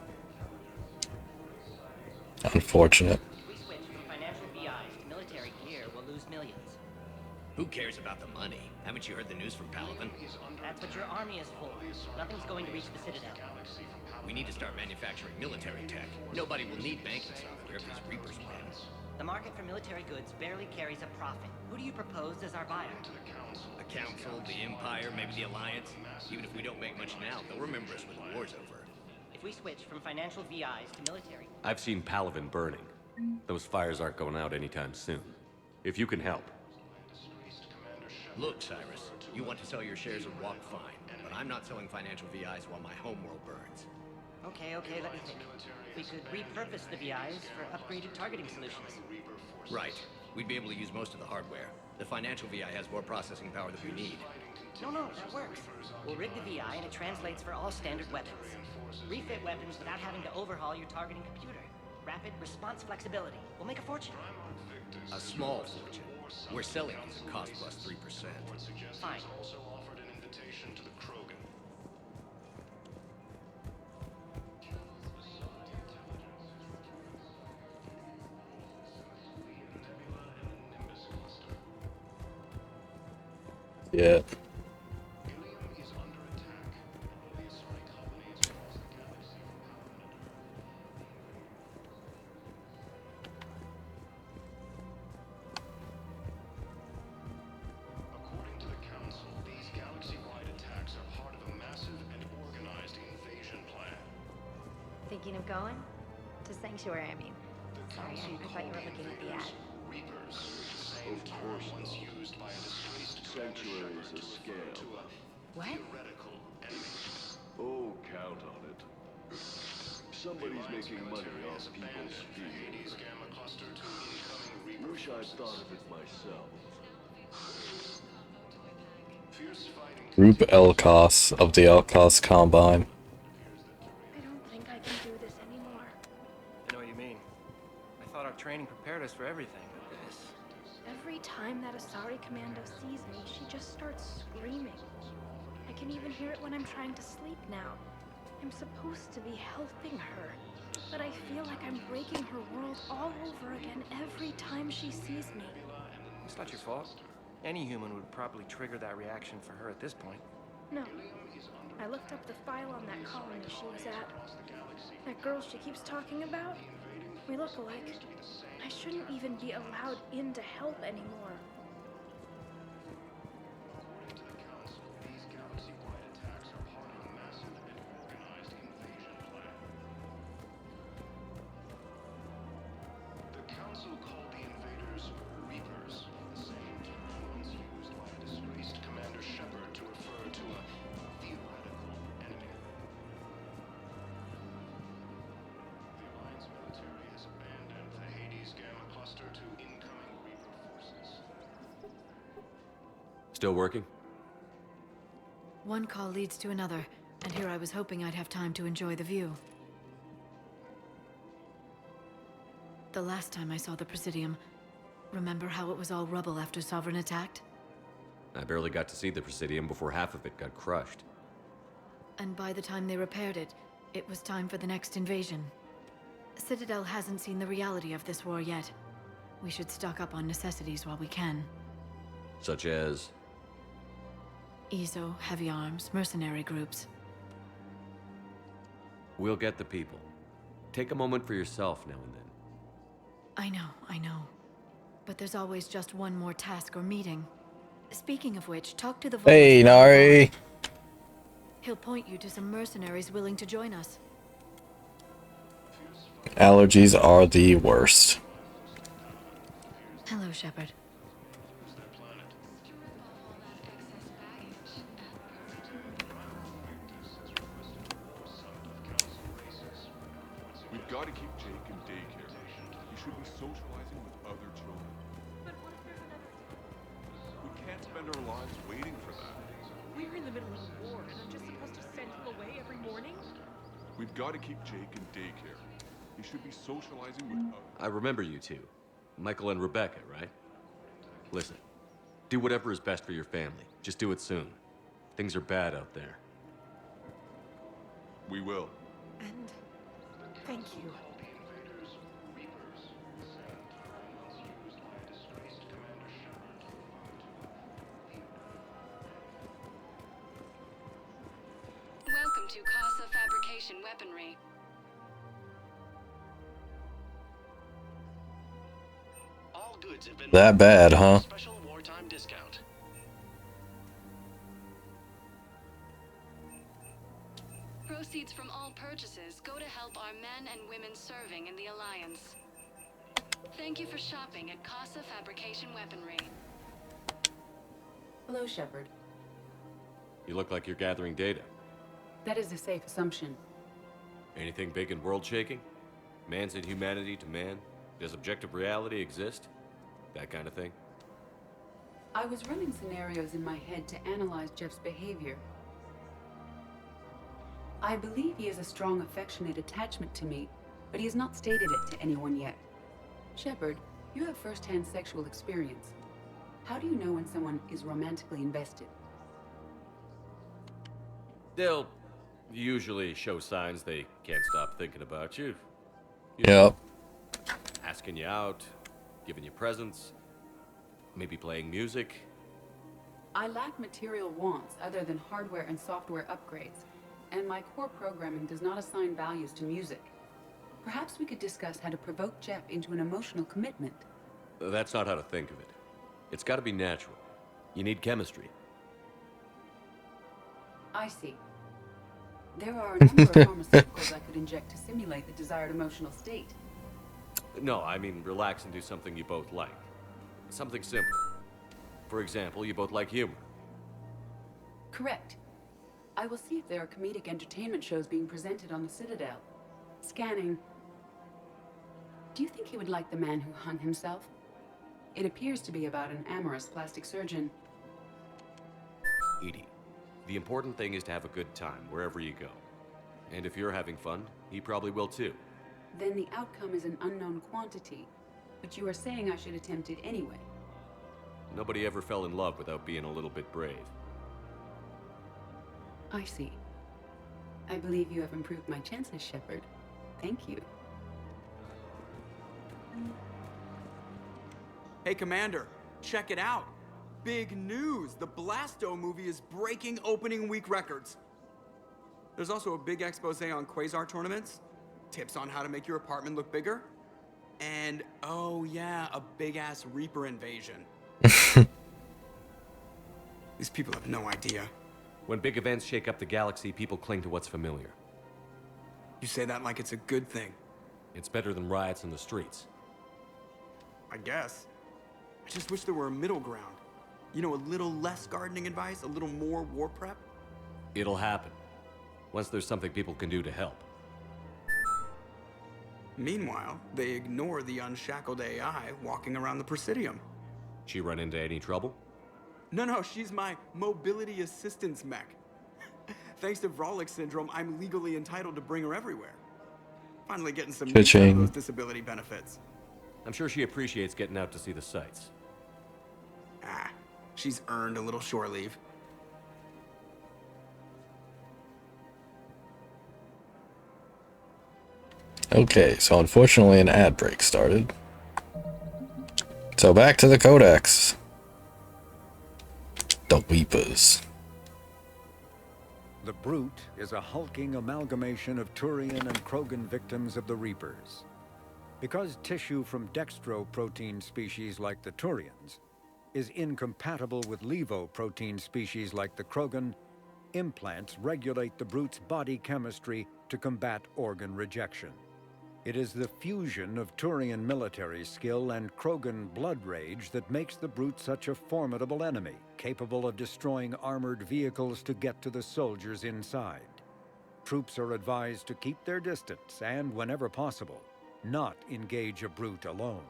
Unfortunate. We switch from financial VIs to military gear, we'll lose millions. Who cares about the money? Haven't you heard the news from Paladin? That's what your army is for. Nothing's going to reach the Citadel. We need to start manufacturing military tech. Nobody will need banking software if these Reapers win. The market for military goods barely carries a profit. Who do you propose as our buyer? The Council, the Empire, maybe the Alliance. Even if we don't make much now, they'll remember us when the war's over. If we switch from financial VIs to military... I've seen Paladin burning. Those fires aren't going out anytime soon. If you can help. Look, Cyrus, you want to sell your shares of Walk fine, but I'm not selling financial VIs while my homeworld burns. Okay, let me think. We could repurpose the VIs for upgraded targeting solutions. Right. We'd be able to use most of the hardware. The financial VI has more processing power than we need. No, that works. We'll rig the VI and it translates for all standard weapons. Refit weapons without having to overhaul your targeting computer. Rapid response flexibility. We'll make a fortune. A small fortune. We're selling these at cost plus 3%. Fine. Yeah. According to the Council, these galaxy-wide attacks are part of a massive and organized invasion plan. Thinking of going? To Sanctuary, I mean. Sorry, I thought you were looking at the ad. Reapers, of course, once used by a disgraced Sanctuary is a scale. What? Theoretical enemy. Oh, count on it. Somebody's making money off people's fears. Wish I'd thought of it myself. Group Elkos of the Elkos Combine. I don't think I can do this anymore. I know what you mean. I thought our training prepared us for everything, but this... Every time that Asari Commando sees me, she just starts screaming. I can even hear it when I'm trying to sleep now. I'm supposed to be helping her, but I feel like I'm breaking her world all over again every time she sees me. It's not your fault. Any human would probably trigger that reaction for her at this point. No. I looked up the file on that colony she was at. That girl she keeps talking about? We look alike. I shouldn't even be allowed in to help anymore. The Council called the invaders Reapers, the same term once used by a disgraced Commander Shepard to refer to a theoretical enemy. The Alliance military has abandoned the Hades Gamma Cluster to incoming Reaper forces. Still working? One call leads to another, and here I was hoping I'd have time to enjoy the view. The last time I saw the Presidium, remember how it was all rubble after Sovereign attacked? I barely got to see the Presidium before half of it got crushed. And by the time they repaired it, it was time for the next invasion. Citadel hasn't seen the reality of this war yet. We should stock up on necessities while we can. Such as? EZO, heavy arms, mercenary groups. We'll get the people. Take a moment for yourself now and then. I know. But there's always just one more task or meeting. Speaking of which, talk to the Hey, Nari. He'll point you to some mercenaries willing to join us. Allergies are the worst. Hello, Shepard. We've got to keep Jake in daycare. He should be socializing with other children. We can't spend our lives waiting for that. We're in the middle of a war, and I'm just supposed to send him away every morning? We've got to keep Jake in daycare. He should be socializing with other... I remember you two. Michael and Rebecca, right? Listen, do whatever is best for your family. Just do it soon. Things are bad out there. We will. And thank you. Welcome to Casa Fabrication Weaponry. All goods have been That bad, huh? special wartime discount. Proceeds from all purchases go to help our men and women serving in the Alliance. Thank you for shopping at Casa Fabrication Weaponry. Hello, Shepard. You look like you're gathering data. That is a safe assumption. Anything big and world-shaking? Man's inhumanity to man? Does objective reality exist? That kind of thing? I was running scenarios in my head to analyze Jeff's behavior. I believe he has a strong affectionate attachment to me, but he has not stated it to anyone yet. Shepard, you have first-hand sexual experience. How do you know when someone is romantically invested? They'll usually show signs they can't stop thinking about you. Yep. Asking you out, giving you presents, maybe playing music. I lack material wants other than hardware and software upgrades, and my core programming does not assign values to music. Perhaps we could discuss how to provoke Jeff into an emotional commitment. That's not how to think of it. It's got to be natural. You need chemistry. I see. There are a number of pharmaceuticals I could inject to simulate the desired emotional state. No, I mean relax and do something you both like. Something simple. For example, you both like humor. Correct. I will see if there are comedic entertainment shows being presented on the Citadel. Scanning. Do you think he would like The Man Who Hung Himself? It appears to be about an amorous plastic surgeon. Edie, the important thing is to have a good time wherever you go. And if you're having fun, he probably will too. Then the outcome is an unknown quantity, but you are saying I should attempt it anyway. Nobody ever fell in love without being a little bit brave. I see. I believe you have improved my chances, Shepard. Thank you. Hey, Commander, check it out. Big news! The Blasto movie is breaking opening week records. There's also a big expose on Quasar tournaments, tips on how to make your apartment look bigger, and, oh yeah, a big-ass Reaper invasion. These people have no idea. When big events shake up the galaxy, people cling to what's familiar. You say that like it's a good thing. It's better than riots in the streets. I guess. I just wish there were a middle ground. You know, a little less gardening advice, a little more war prep. It'll happen. Once there's something people can do to help. Meanwhile, they ignore the unshackled AI walking around the Presidium. She run into any trouble? No, she's my mobility assistance mech. Thanks to Vrolic syndrome, I'm legally entitled to bring her everywhere. Finally getting some use out of those disability benefits. I'm sure she appreciates getting out to see the sights. Ah, she's earned a little shore leave. Okay, so unfortunately an ad break started. So back to the Codex. The Weepers. The Brute is a hulking amalgamation of Turian and Krogan victims of the Reapers. Because tissue from dextroprotein species like the Turians is incompatible with levo protein species like the Krogan, implants regulate the brute's body chemistry to combat organ rejection. It is the fusion of Turian military skill and Krogan blood rage that makes the brute such a formidable enemy, capable of destroying armored vehicles to get to the soldiers inside. Troops are advised to keep their distance and, whenever possible, not engage a brute alone.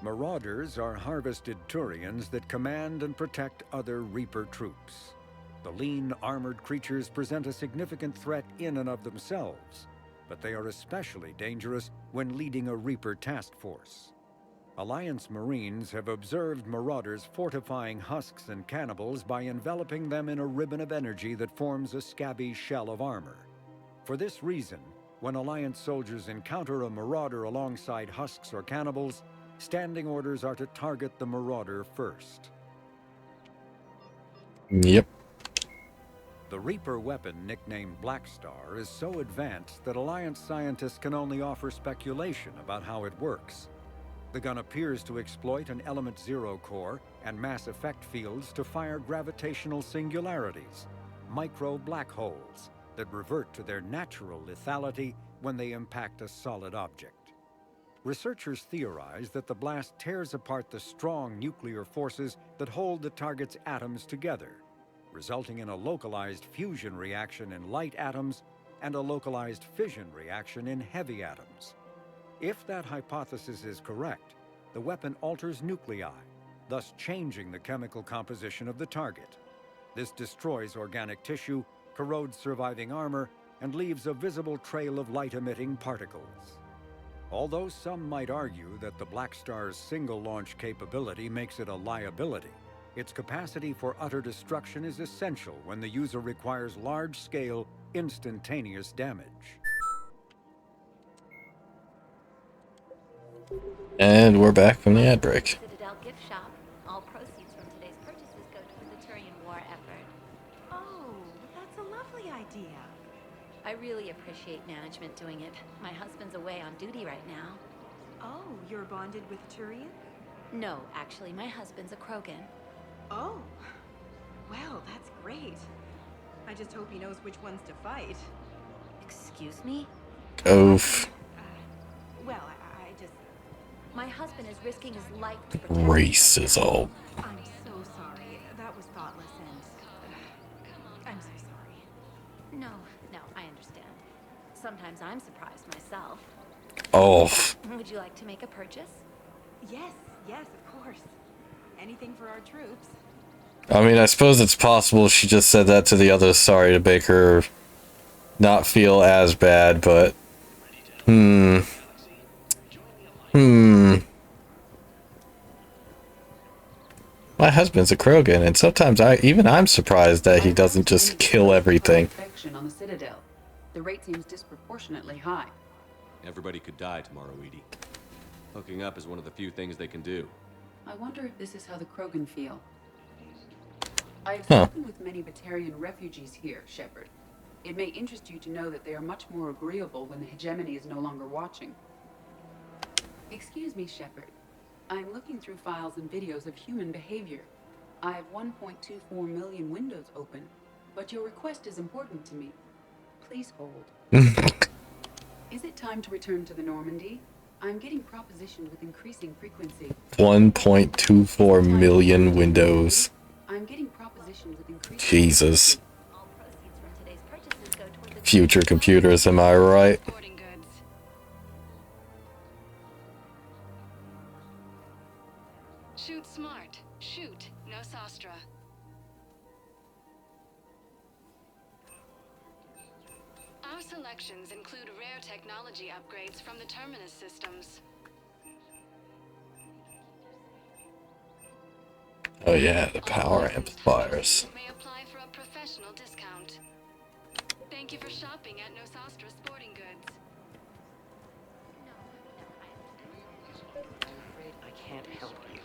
Marauders are harvested Turians that command and protect other Reaper troops. The lean, armored creatures present a significant threat in and of themselves, but they are especially dangerous when leading a Reaper task force. Alliance Marines have observed Marauders fortifying husks and cannibals by enveloping them in a ribbon of energy that forms a scabby shell of armor. For this reason, when Alliance soldiers encounter a Marauder alongside husks or cannibals, standing orders are to target the Marauder first. Yep. The Reaper weapon, nicknamed Black Star, is so advanced that Alliance scientists can only offer speculation about how it works. The gun appears to exploit an Element Zero core and mass effect fields to fire gravitational singularities, micro black holes, that revert to their natural lethality when they impact a solid object. Researchers theorize that the blast tears apart the strong nuclear forces that hold the target's atoms together, resulting in a localized fusion reaction in light atoms and a localized fission reaction in heavy atoms. If that hypothesis is correct, the weapon alters nuclei, thus changing the chemical composition of the target. This destroys organic tissue, corrodes surviving armor, and leaves a visible trail of light-emitting particles. Although some might argue that the Black Star's single-launch capability makes it a liability, its capacity for utter destruction is essential when the user requires large-scale, instantaneous damage. And we're back from the ad break. Citadel gift shop. All proceeds from today's purchases go toward the Turian war effort. Oh, that's a lovely idea. I really appreciate management doing it. My husband's away on duty right now. Oh, you're bonded with Turian? No, actually, my husband's a Krogan. Oh, well, that's great. I just hope he knows which ones to fight. Excuse me? Oof. Well, I just... My husband is risking his life to protect Racism. I'm so sorry. That was thoughtless and... I'm so sorry. No, I understand. Sometimes I'm surprised myself. Oh. Would you like to make a purchase? Yes, of course. Anything for our troops. I mean, I suppose it's possible she just said that to the others, sorry, to make her not feel as bad, but... My husband's a Krogan, and sometimes I'm surprised that he doesn't just kill everything. On the Citadel. The rate seems disproportionately high. Everybody could die tomorrow, Edie. Hooking up is one of the few things they can do. I wonder if this is how the Krogan feel. I have spoken with many Batarian refugees here, Shepard. It may interest you to know that they are much more agreeable when the hegemony is no longer watching. Excuse me, Shepard. I'm looking through files and videos of human behavior. I have 1.24 million windows open, but your request is important to me. Please hold. Is it time to return to the Normandy? I'm getting propositioned with increasing frequency. 1.24 million windows. I'm getting propositioned with increasing Jesus. Future computers, am I right? Shoot smart. Shoot. No Sostra. Our selections include rare technology upgrades from the Terminus systems. Oh yeah, the power amplifiers. May apply for a professional discount. Thank you for shopping at No Sostra Sporting Goods. I'm afraid I can't help you.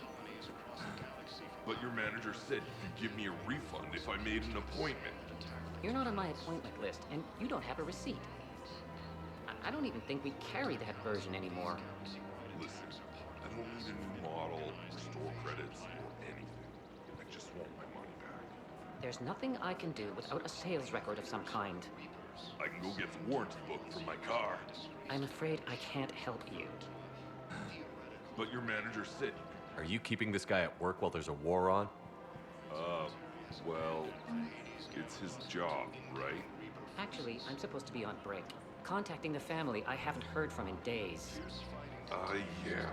But your manager said you'd give me a refund if I made an appointment. You're not on my appointment list, and you don't have a receipt. I don't even think we carry that version anymore. Listen, I don't need a new model or store credits or anything. I just want my money back. There's nothing I can do without a sales record of some kind. I can go get the warranty book for my car. I'm afraid I can't help you. But your manager said... Are you keeping this guy at work while there's a war on? Well, it's his job, right? Actually, I'm supposed to be on break. Contacting the family I haven't heard from in days. Yeah.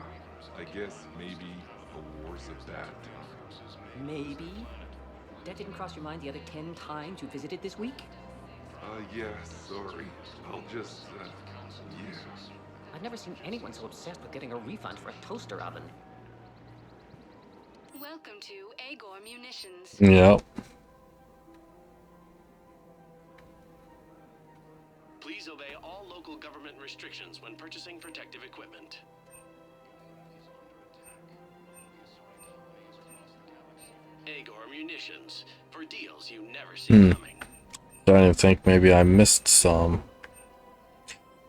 I guess maybe a war's a bad time. Maybe? That didn't cross your mind the other 10 times you visited this week? Yeah, sorry. I'll just, yeah. I've never seen anyone so obsessed with getting a refund for a toaster oven. Welcome to Agor Munitions. Yep. Please obey all local government restrictions when purchasing protective equipment. Agor Munitions, for deals you never see coming. Starting to think maybe I missed some.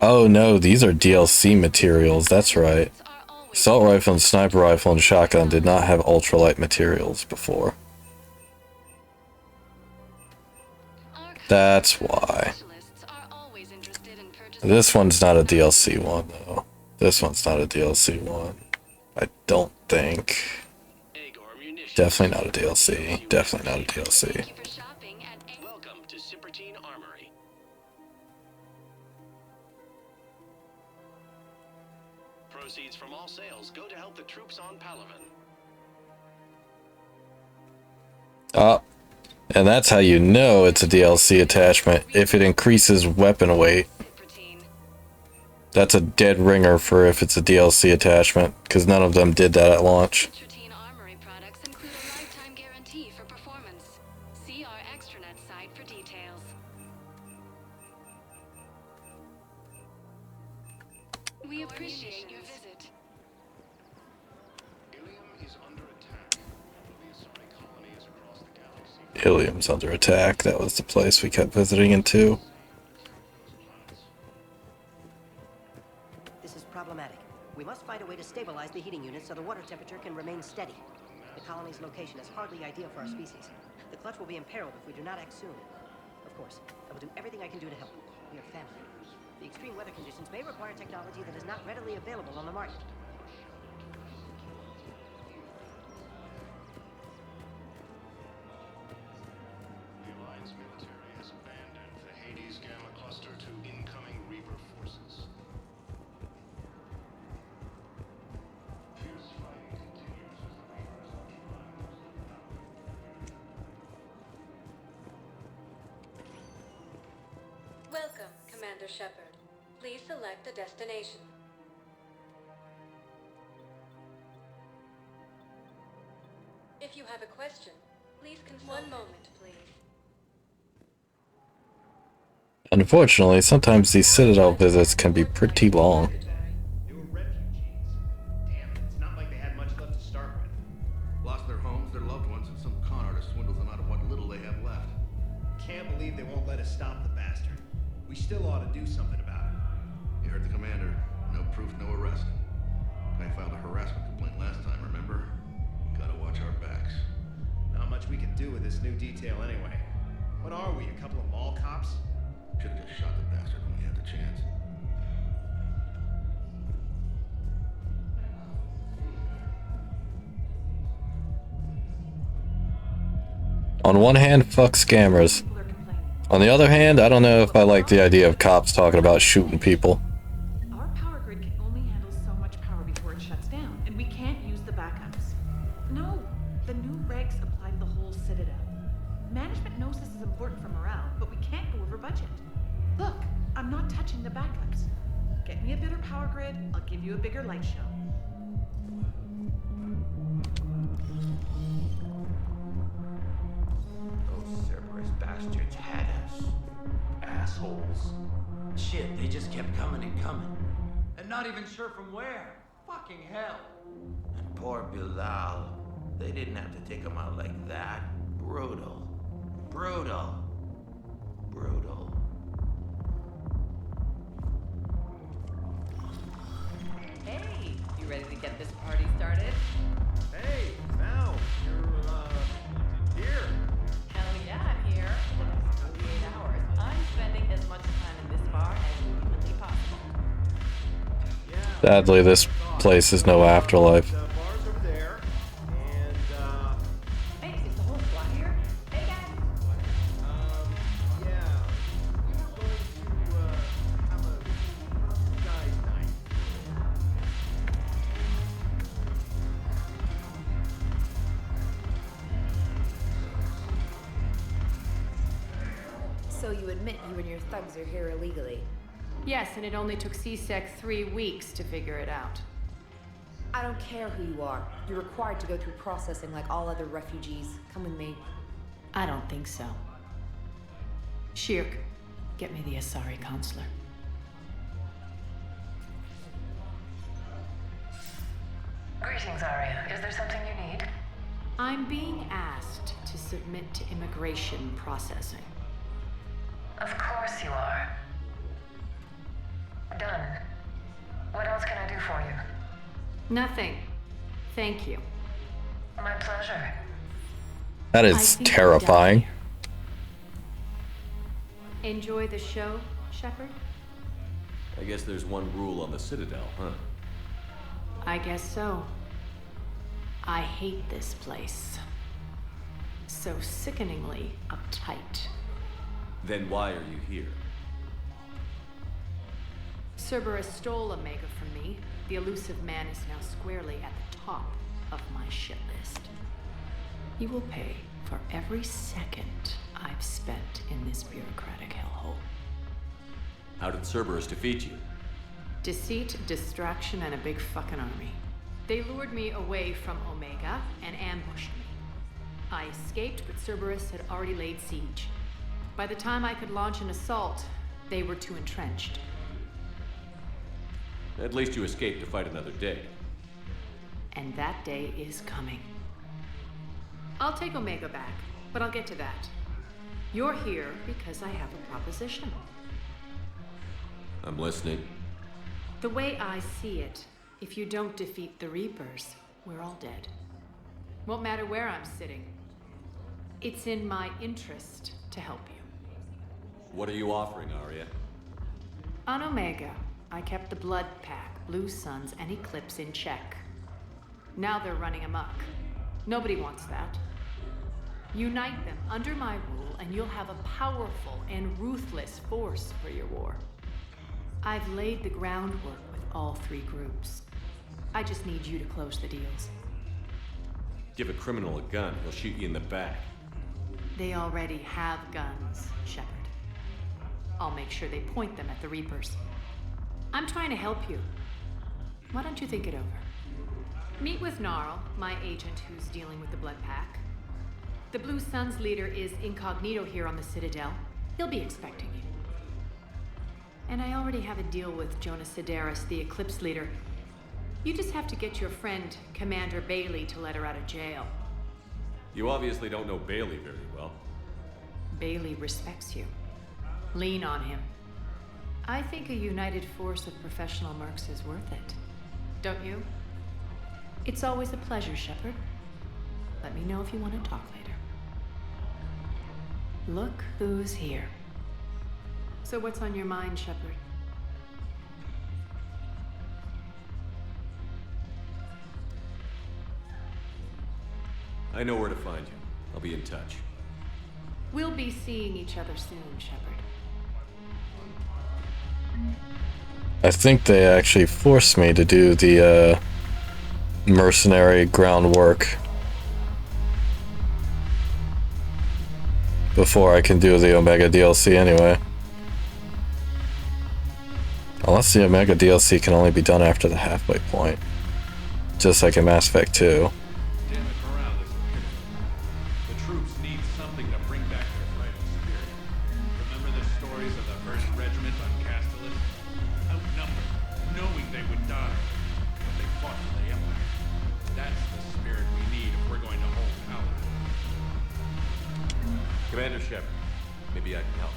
Oh no, these are DLC materials, that's right. Assault rifle and sniper rifle and shotgun did not have ultralight materials before. That's why. This one's not a DLC one though. This one's not a DLC one. I don't think. Definitely not a DLC. Definitely not a DLC. Welcome to Sippertine Armory. Proceeds from all sales go to help the troops on Palaven. And that's how you know it's a DLC attachment, if it increases weapon weight. That's a dead ringer for if it's a DLC attachment, because none of them did that at launch. Armory products include a lifetime guarantee for performance. See our extranet site for details. We appreciate your visit. Ilium's under attack. That was the place we kept visiting into. This is problematic. We must find a way to stabilize the heating unit so the water temperature can remain steady. The colony's location is hardly ideal for our species. The clutch will be imperiled if we do not act soon. Of course, I will do everything I can do to help. We are family. The extreme weather conditions may require technology that is not readily available on the market. The Alliance military has abandoned the Hades Gamma cluster to incoming Reaper forces. Fierce fighting continues as the Reapers occupy Welcome, Commander Shepard. Please select a destination. If you have a question, please consult. One moment, please. Unfortunately, sometimes these Citadel visits can be pretty long. They were refugees. Damn it, it's not like they had much left to start with. Lost their homes, their loved ones, and some con artist swindles them out of what little they have left. Can't believe they won't let us stop the bastard. We still ought to do something about it. You heard the commander. No proof, no arrest. Guy filed a harassment complaint last time, remember? Gotta watch our backs. Not much we can do with this new detail anyway. What are we, a couple of mall cops? Should've just shot the bastard when we had the chance. On one hand, fuck scammers. On the other hand, I don't know if I like the idea of cops talking about shooting people. Our power grid can only handle so much power before it shuts down, and we can't use the backups. No, the new regs apply to the whole Citadel. Management knows this is important for morale, but we can't go over budget. Look, I'm not touching the backups. Get me a better power grid, I'll give you a bigger light show. Those Cerberus bastards had us. Assholes. Shit, they just kept coming and coming. And not even sure from where. Fucking hell. And poor Bilal. They didn't have to take him out like that. Brutal. Brutal. Brutal. Hey, you ready to get this party started? Hey, Sadly, this place is no afterlife. So you admit you and your thugs are here illegally? Yes, and it only took CSEC 3 weeks to figure it out. I don't care who you are. You're required to go through processing like all other refugees. Come with me. I don't think so. Shirk, get me the Asari consular. Greetings, Arya. Is there something you need? I'm being asked to submit to immigration processing. Of course you are. Done. What else can I do for you? Nothing. Thank you. My pleasure. That is terrifying. Enjoy the show, Shepard? I guess there's one rule on the Citadel, huh? I guess so. I hate this place. So sickeningly uptight. Then why are you here? Cerberus stole Omega from me. The elusive man is now squarely at the top of my shit list. He will pay for every second I've spent in this bureaucratic hellhole. How did Cerberus defeat you? Deceit, distraction, and a big fucking army. They lured me away from Omega and ambushed me. I escaped, but Cerberus had already laid siege. By the time I could launch an assault, they were too entrenched. At least you escaped to fight another day. And that day is coming. I'll take Omega back, but I'll get to that. You're here because I have a proposition. I'm listening. The way I see it, if you don't defeat the Reapers, we're all dead. Won't matter where I'm sitting. It's in my interest to help you. What are you offering, Arya? On Omega, I kept the Blood Pack, Blue Suns, and Eclipse in check. Now they're running amok. Nobody wants that. Unite them under my rule, and you'll have a powerful and ruthless force for your war. I've laid the groundwork with all 3 groups. I just need you to close the deals. Give a criminal a gun, he'll shoot you in the back. They already have guns, Shepard. I'll make sure they point them at the Reapers. I'm trying to help you. Why don't you think it over? Meet with Gnarl, my agent who's dealing with the Blood Pack. The Blue Suns leader is incognito here on the Citadel. He'll be expecting you. And I already have a deal with Jonas Sedaris, the Eclipse leader. You just have to get your friend, Commander Bailey, to let her out of jail. You obviously don't know Bailey very well. Bailey respects you. Lean on him. I think a united force of professional mercs is worth it. Don't you? It's always a pleasure, Shepard. Let me know if you want to talk later. Look who's here. So what's on your mind, Shepard? I know where to find you. I'll be in touch. We'll be seeing each other soon, Shepard. I think they actually forced me to do the mercenary groundwork before I can do the Omega DLC anyway. Unless the Omega DLC can only be done after the halfway point. Just like in Mass Effect 2. Commander Shepard, maybe I can help.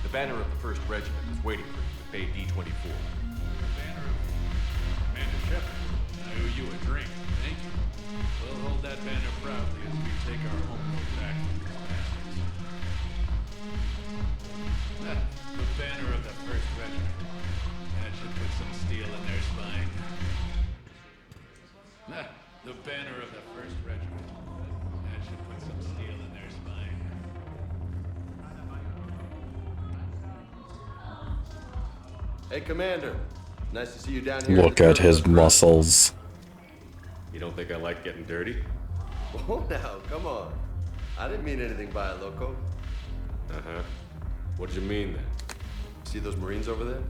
The banner of the 1st Regiment is waiting for you at Bay D-24. Banner of Commander Shepard. I owe you a drink. Thank you. We'll hold that banner proudly as we take our homework back to these bastards. The banner of the 1st Regiment. That should put some steel in their spine. The banner of the 1st Regiment. That should put some steel in their spine. Hey, Commander. Nice to see you down here. Look at his muscles. You don't think I like getting dirty? Oh, now, come on. I didn't mean anything by it, Loco. Uh-huh. What did you mean then? See those Marines over there?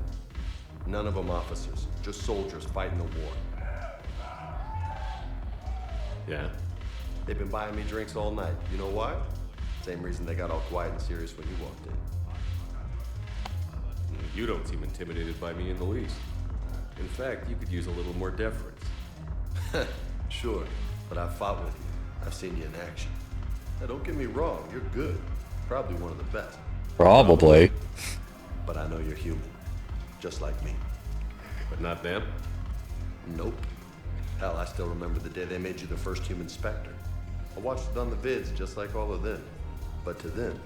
None of them officers, just soldiers fighting the war. Yeah? They've been buying me drinks all night. You know why? Same reason they got all quiet and serious when you walked in. You don't seem intimidated by me in the least. In fact, you could use a little more deference. Sure, but I've fought with you. I've seen you in action. Now, don't get me wrong, you're good. Probably one of the best. Probably. But I know you're human. Just like me. But not them? Nope. Hell, I still remember the day they made you the first human Spectre. I watched it on the vids, just like all of them. But to them,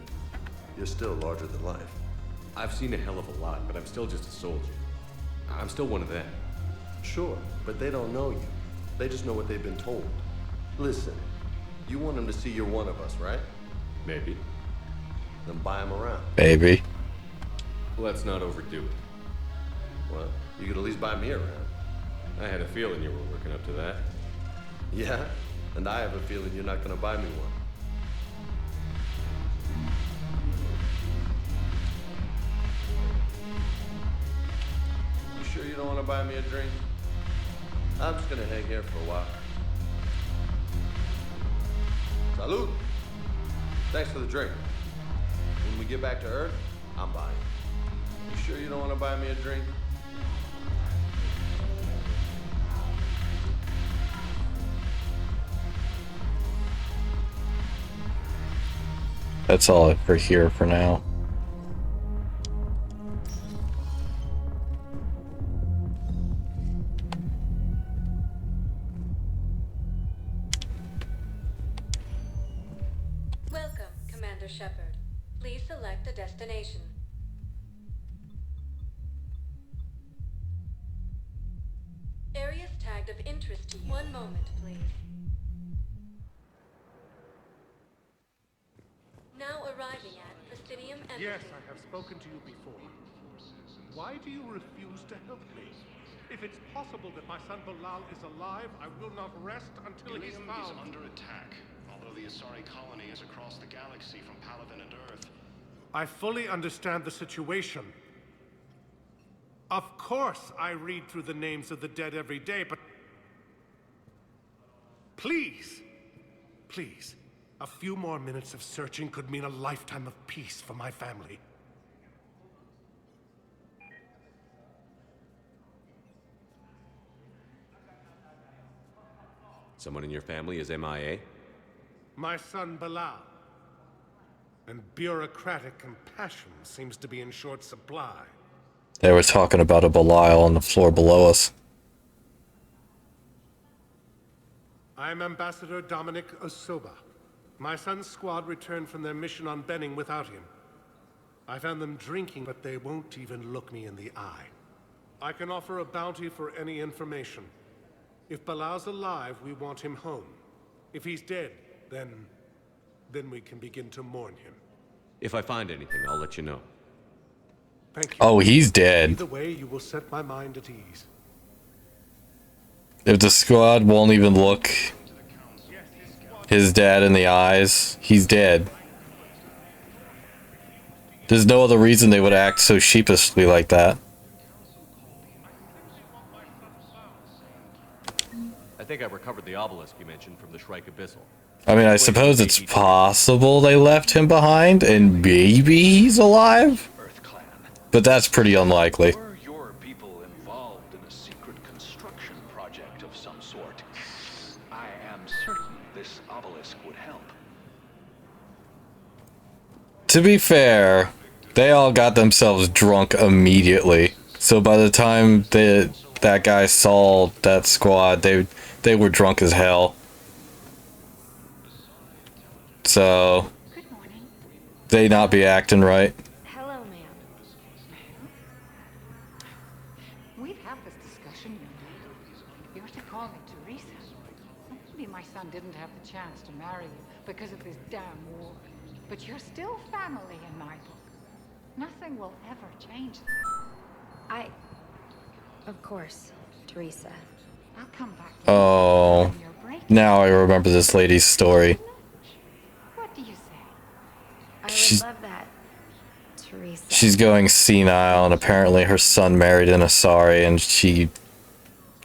you're still larger than life. I've seen a hell of a lot, but I'm still just a soldier. I'm still one of them. Sure, but they don't know you. They just know what they've been told. Listen, you want them to see you're one of us, right? Maybe. Then buy them around. Maybe. Let's not overdo it. Well, you could at least buy me around. I had a feeling you were working up to that. Yeah? And I have a feeling you're not gonna buy me one. You sure you don't want to buy me a drink? I'm just gonna hang here for a while. Salud! Thanks for the drink. When we get back to Earth, I'm buying. You sure you don't want to buy me a drink? That's all for here for now. Welcome, Commander Shepard. Please select a destination. Areas tagged of interest to you. One moment, please. Now arriving at Presidium Embassy. Yes, I have spoken to you before. Why do you refuse to help me? If it's possible that my son Bilal is alive, I will not rest until he's Ilium found. is under attack, although the Asari colony is across the galaxy from Palaven and Earth. I fully understand the situation. Of course, I read through the names of the dead every day, but... Please, please, a few more minutes of searching could mean a lifetime of peace for my family. Someone in your family is MIA? My son Bilal. And bureaucratic compassion seems to be in short supply. They were talking about a Belial on the floor below us. I'm Ambassador Dominic Osoba. My son's squad returned from their mission on Benning without him. I found them drinking, but they won't even look me in the eye. I can offer a bounty for any information. If Bilal's alive, we want him home. If he's dead, then we can begin to mourn him. If I find anything, I'll let you know. Thank you. Oh, he's dead. Either way, you will set my mind at ease. If the squad won't even look his dad in the eyes, he's dead. There's no other reason they would act so sheepishly like that. I think I recovered the obelisk you mentioned from the Shrike Abyssal. I mean, I suppose it's possible they left him behind and maybe he's alive? But that's pretty unlikely. Were your people involved in a secret construction project of some sort? I am certain this obelisk would help. To be fair, they all got themselves drunk immediately. So by the time that guy saw that squad, they were drunk as hell. So they not be acting right. Hello, ma'am. We've had this discussion, you know. You're to call me Teresa. Maybe my son didn't have the chance to marry you because of this damn war. But you're still family in my book. Nothing will ever change that. Of course, Teresa. I'll come back. Oh, now I remember this lady's story. What do you say? I She's- would love that, Teresa. She's going senile, and apparently her son married an Asari, and she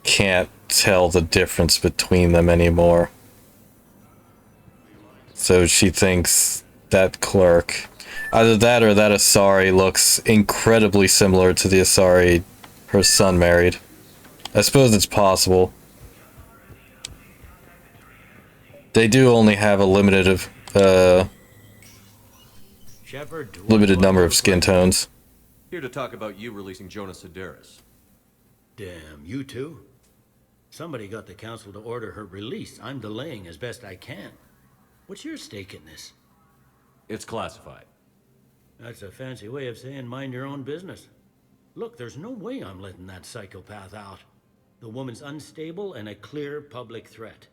can't tell the difference between them anymore. So she thinks that clerk, either that or that Asari looks incredibly similar to the Asari her son married. I suppose it's possible. They do only have a limited Shepard, limited number of skin tones. Here to talk about you releasing Jonas Sedaris. Damn, you too? Somebody got the council to order her release. I'm delaying as best I can. What's your stake in this? It's classified. That's a fancy way of saying mind your own business. Look, there's no way I'm letting that psychopath out. The woman's unstable and a clear public threat.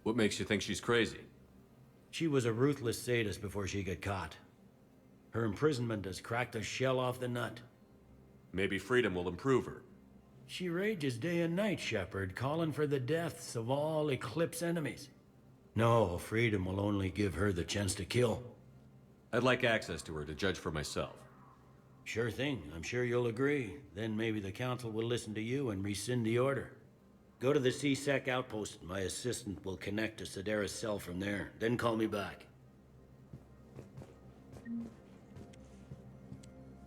What makes you think she's crazy? She was a ruthless sadist before she got caught. Her imprisonment has cracked the shell off the nut. Maybe freedom will improve her. She rages day and night, Shepard, calling for the deaths of all Eclipse enemies. No, freedom will only give her the chance to kill. I'd like access to her to judge for myself. Sure thing. I'm sure you'll agree. Then maybe the council will listen to you and rescind the order. Go to the C-Sec outpost. My assistant will connect to Sedaris' cell from there. Then call me back.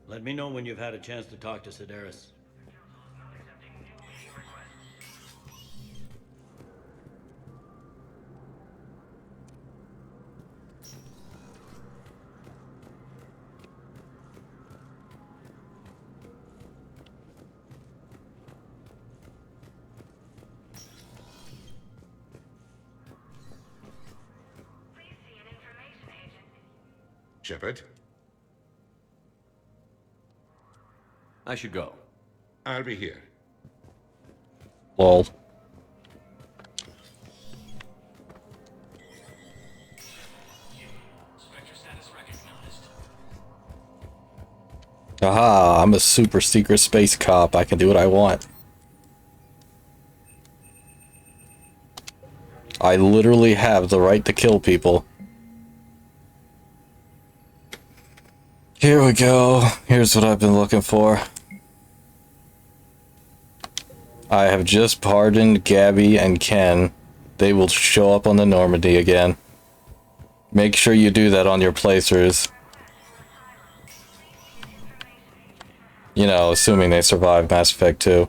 Let me know when you've had a chance to talk to Sedaris. Shepard? I should go. I'll be here. Lol. Aha, I'm a super secret space cop. I can do what I want. I literally have the right to kill people. Here we go. Here's what I've been looking for. I have just pardoned Gabby and Ken. They will show up on the Normandy again. Make sure you do that on your playthroughs. You know, assuming they survive Mass Effect 2.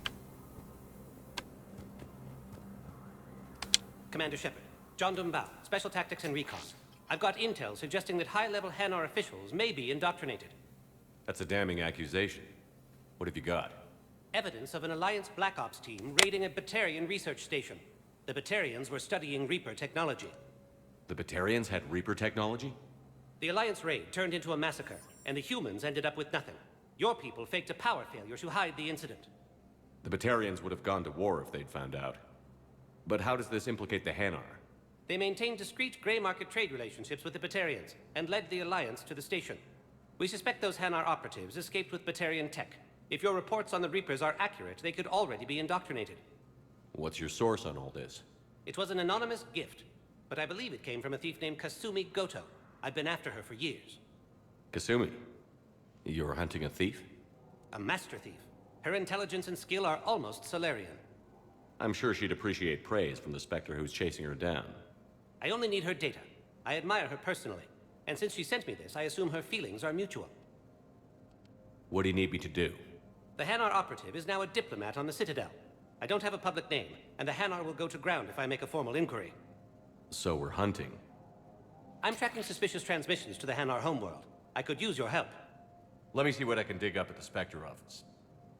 Commander Shepard, John Dumbau, Special Tactics and Recon. I've got intel suggesting that high-level Hanar officials may be indoctrinated. That's a damning accusation. What have you got? Evidence of an Alliance Black Ops team raiding a Batarian research station. The Batarians were studying Reaper technology. The Batarians had Reaper technology? The Alliance raid turned into a massacre, and the humans ended up with nothing. Your people faked a power failure to hide the incident. The Batarians would have gone to war if they'd found out. But how does this implicate the Hanar? They maintained discreet gray market trade relationships with the Batarians, and led the Alliance to the station. We suspect those Hanar operatives escaped with Batarian tech. If your reports on the Reapers are accurate, they could already be indoctrinated. What's your source on all this? It was an anonymous gift, but I believe it came from a thief named Kasumi Goto. I've been after her for years. Kasumi? You're hunting a thief? A master thief. Her intelligence and skill are almost Solarian. I'm sure she'd appreciate praise from the Spectre who's chasing her down. I only need her data. I admire her personally. And since she sent me this, I assume her feelings are mutual. What do you need me to do? The Hanar operative is now a diplomat on the Citadel. I don't have a public name, and the Hanar will go to ground if I make a formal inquiry. So we're hunting. I'm tracking suspicious transmissions to the Hanar homeworld. I could use your help. Let me see what I can dig up at the Spectre office.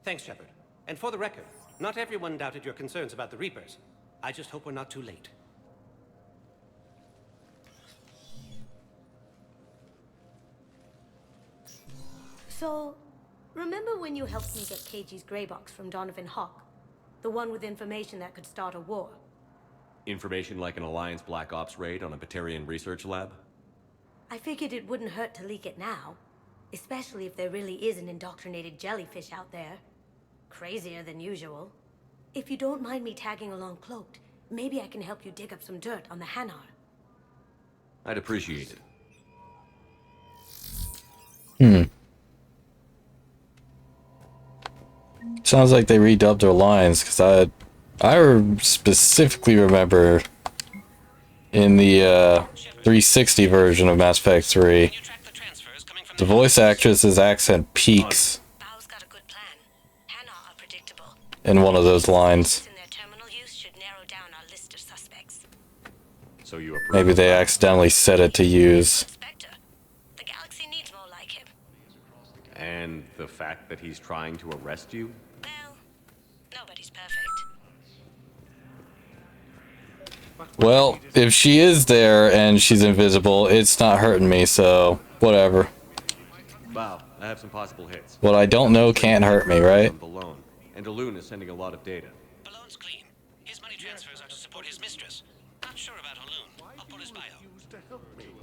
Thanks, Shepard. And for the record, not everyone doubted your concerns about the Reapers. I just hope we're not too late. So, remember when you helped me get KG's grey box from Donovan Hawk? The one with information that could start a war? Information like an Alliance Black Ops raid on a Batarian research lab? I figured it wouldn't hurt to leak it now. Especially if there really is an indoctrinated jellyfish out there. Crazier than usual. If you don't mind me tagging along cloaked, maybe I can help you dig up some dirt on the Hanar. I'd appreciate it. Sounds like they redubbed their lines, because I specifically remember in the 360 version of Mass Effect 3, the voice actress's accent peaks in one of those lines. So you approve? Maybe they accidentally set it to use. And the fact that he's trying to arrest you? Well, if she is there and she's invisible, it's not hurting me, so whatever. Wow, I have some possible hits. What I don't know can't hurt me, right? Balone. And Alun is sending a lot of data. Balone's clean. His money transfers are to support his mistress. Not sure about Alun. I'll pull his bio.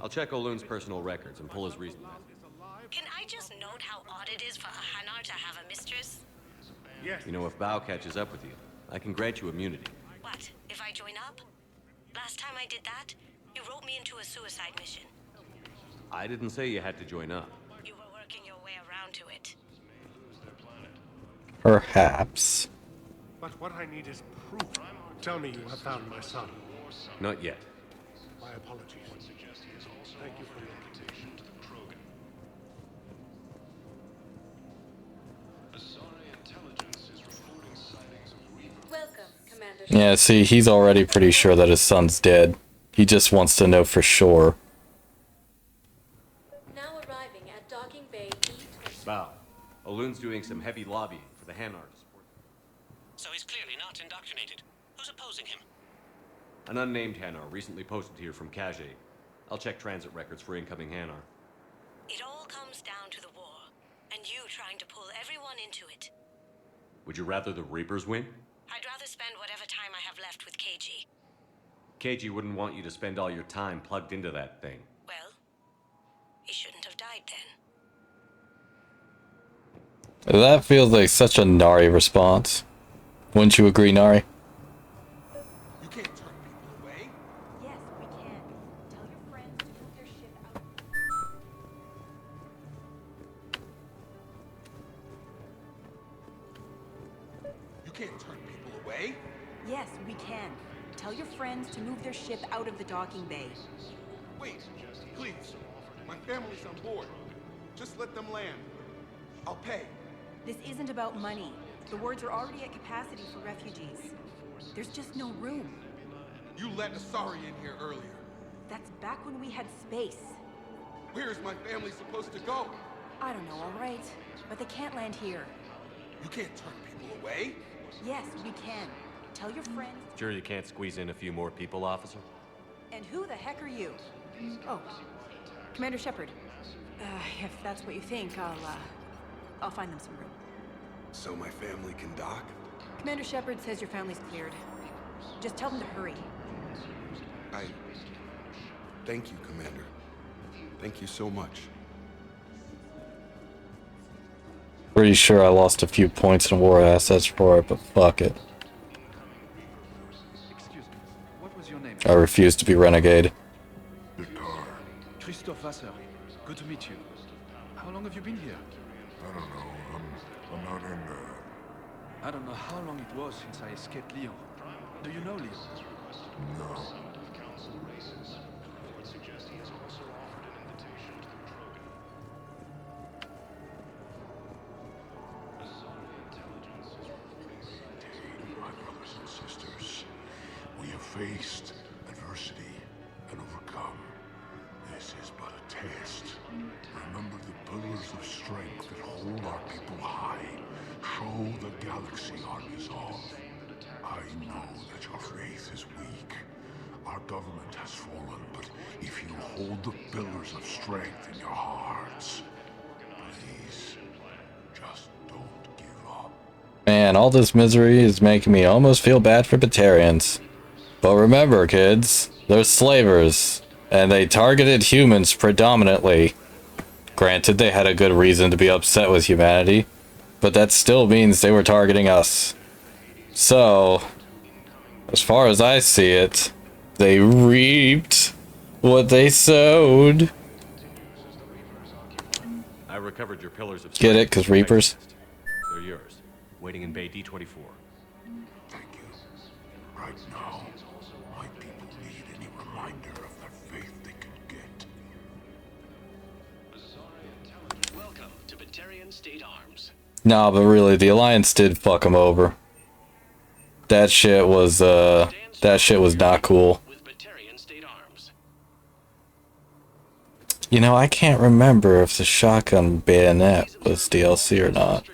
I'll check Olun's personal records and pull his reason. Can I just note how odd it is for a Hanar to have a mistress? You know, if Bao catches up with you, I can grant you immunity. What, if I join up? Last time I did that, you wrote me into a suicide mission. I didn't say you had to join up. You were working your way around to it. Perhaps. But what I need is proof. Tell me you have found my son. Not yet. My apologies. Thank you for your invitation. Welcome, Commander. Yeah, see, he's already pretty sure that his son's dead. He just wants to know for sure. Now arriving at Docking Bay E20. Bao, Olun's doing some heavy lobbying for the Hanar to support. So he's clearly not indoctrinated. Who's opposing him? An unnamed Hanar recently posted here from Kage. I'll check transit records for incoming Hanar. It all comes down to the war, and you trying to pull everyone into it. Would you rather the Reapers win? I'd rather spend whatever time I have left with KG. KG wouldn't want you to spend all your time plugged into that thing. Well, he shouldn't have died then. That feels like such a Nari response. Wouldn't you agree, Nari? You can't turn people away. Yes, we can. Tell your friends to move their ship out. You can't turn people away. Yes, we can. Tell your friends to move their ship out of the docking bay. Wait, please. My family's on board. Just let them land. I'll pay. This isn't about money. The wards are already at capacity for refugees. There's just no room. You let Asari in here earlier. That's back when we had space. Where is my family supposed to go? I don't know, all right. But they can't land here. You can't turn people away. Yes, we can. Tell your friends. Sure you can't squeeze in a few more people, officer? And who the heck are you? Oh, Commander Shepard. If that's what you think, I'll find them some room. So my family can dock? Commander Shepard says your family's cleared. Just tell them to hurry. Thank you, Commander. Thank you so much. Pretty sure I lost a few points in war assets for it, but fuck it. Excuse me, what was your name? I refuse to be renegade. Christophe Wasser. Good to meet you. How long have you been here? I don't know. I'm not in I don't know how long it was since I escaped Lyon. Do you know Lyon? No. My brothers and sisters, we have faced adversity and overcome. This is but a test. Remember the pillars of strength that hold our people high. Show the galaxy our resolve. I know that your faith is weak. Our government has fallen, but if you hold the pillars of strength in your hearts, please, just don't give up. Man, all this misery is making me almost feel bad for Batarians. But remember, kids, they're slavers, and they targeted humans predominantly. Granted, they had a good reason to be upset with humanity, but that still means they were targeting us. So, as far as I see it, they reaped what they sowed. I recovered your pillars of Get it? 'Cause Reapers? They're yours. Waiting in Bay D24. Thank you. Right now, my people need any reminder of the faith they can get. Welcome to Batarian State Arms. Nah, but really, the Alliance did fuck them over. That shit was not cool. You know, I can't remember if the shotgun bayonet was DLC or not.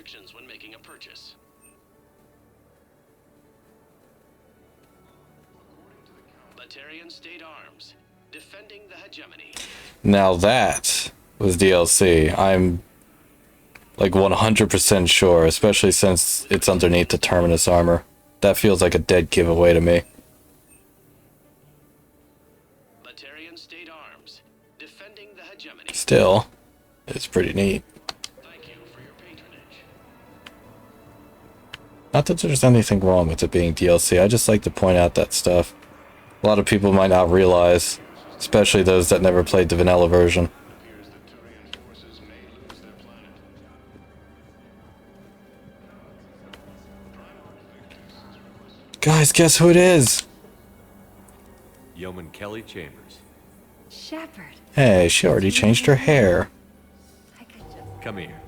Batarian State Arms, defending the hegemony. Now that was DLC. I'm like 100% sure, especially since it's underneath the Terminus armor. That feels like a dead giveaway to me. Batarian State Arms, defending the hegemony. Still, it's pretty neat. Thank you for your patronage. Not that there's anything wrong with it being DLC, I just like to point out that stuff. A lot of people might not realize, especially those that never played the vanilla version. Guys, guess who it is? Yeoman Kelly Chambers. Shepard. Hey, she already changed her hair. Come here.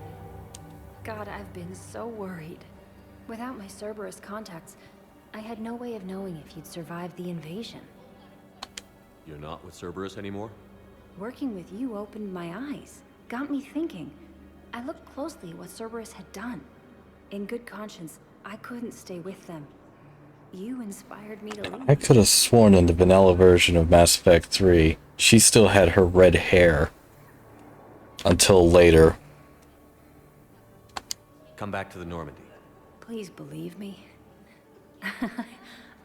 God, I've been so worried. Without my Cerberus contacts, I had no way of knowing if you'd survived the invasion. You're not with Cerberus anymore? Working with you opened my eyes, got me thinking. I looked closely at what Cerberus had done. In good conscience, I couldn't stay with them. You inspired me to leave. I could have sworn in the vanilla version of Mass Effect 3, she still had her red hair. Until later. Come back to the Normandy. Please believe me.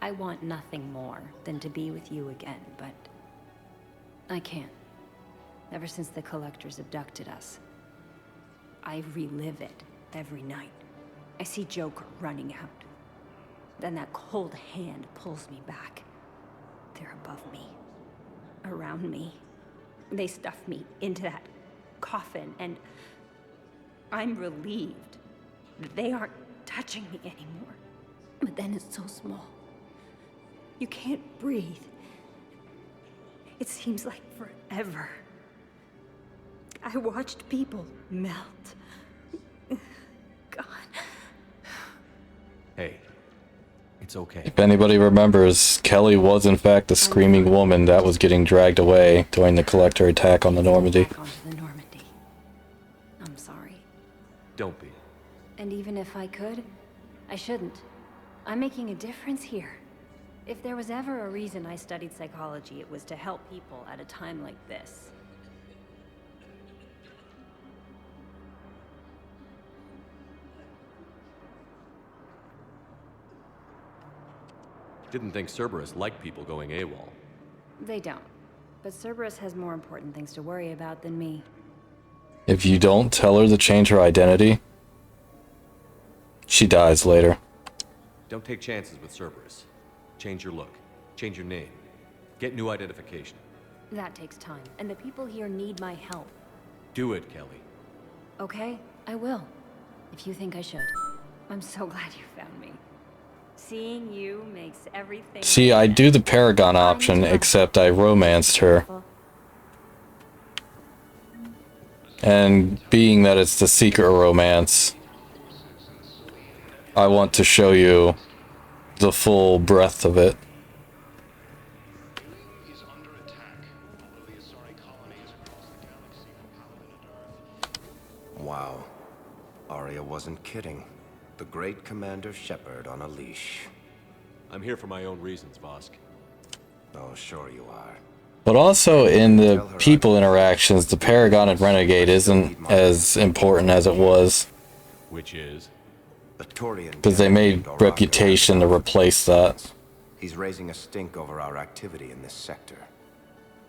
I want nothing more than to be with you again, but I can't. Ever since the Collectors abducted us, I relive it every night. I see Joker running out. Then that cold hand pulls me back. They're above me, around me. They stuff me into that coffin, and I'm relieved that they aren't touching me anymore. But then it's so small. You can't breathe. It seems like forever. I watched people melt. God. Hey. It's okay. If anybody remembers, Kelly was in fact the screaming woman that was getting dragged away during the Collector attack on the Normandy. I'm sorry. Don't be. And even if I could, I shouldn't. I'm making a difference here. If there was ever a reason I studied psychology, it was to help people at a time like this. Didn't think Cerberus liked people going AWOL. They don't. But Cerberus has more important things to worry about than me. If you don't tell her to change her identity, she dies later. Don't take chances with Cerberus. Change your look. Change your name. Get new identification. That takes time, and the people here need my help. Do it, Kelly. Okay, I will. If you think I should. I'm so glad you found me. Seeing you makes everything... See, I do the Paragon option, except I romanced her. And being that it's the secret romance, I want to show you the full breadth of it. Wow. Arya wasn't kidding. The great Commander Shepard on a leash. I'm here for my own reasons, Vosk. Oh, sure you are. But also in the people interactions, the Paragon and Renegade isn't as important as it was. Which is? Because they made Reputation to replace that. He's raising a stink over our activity in this sector.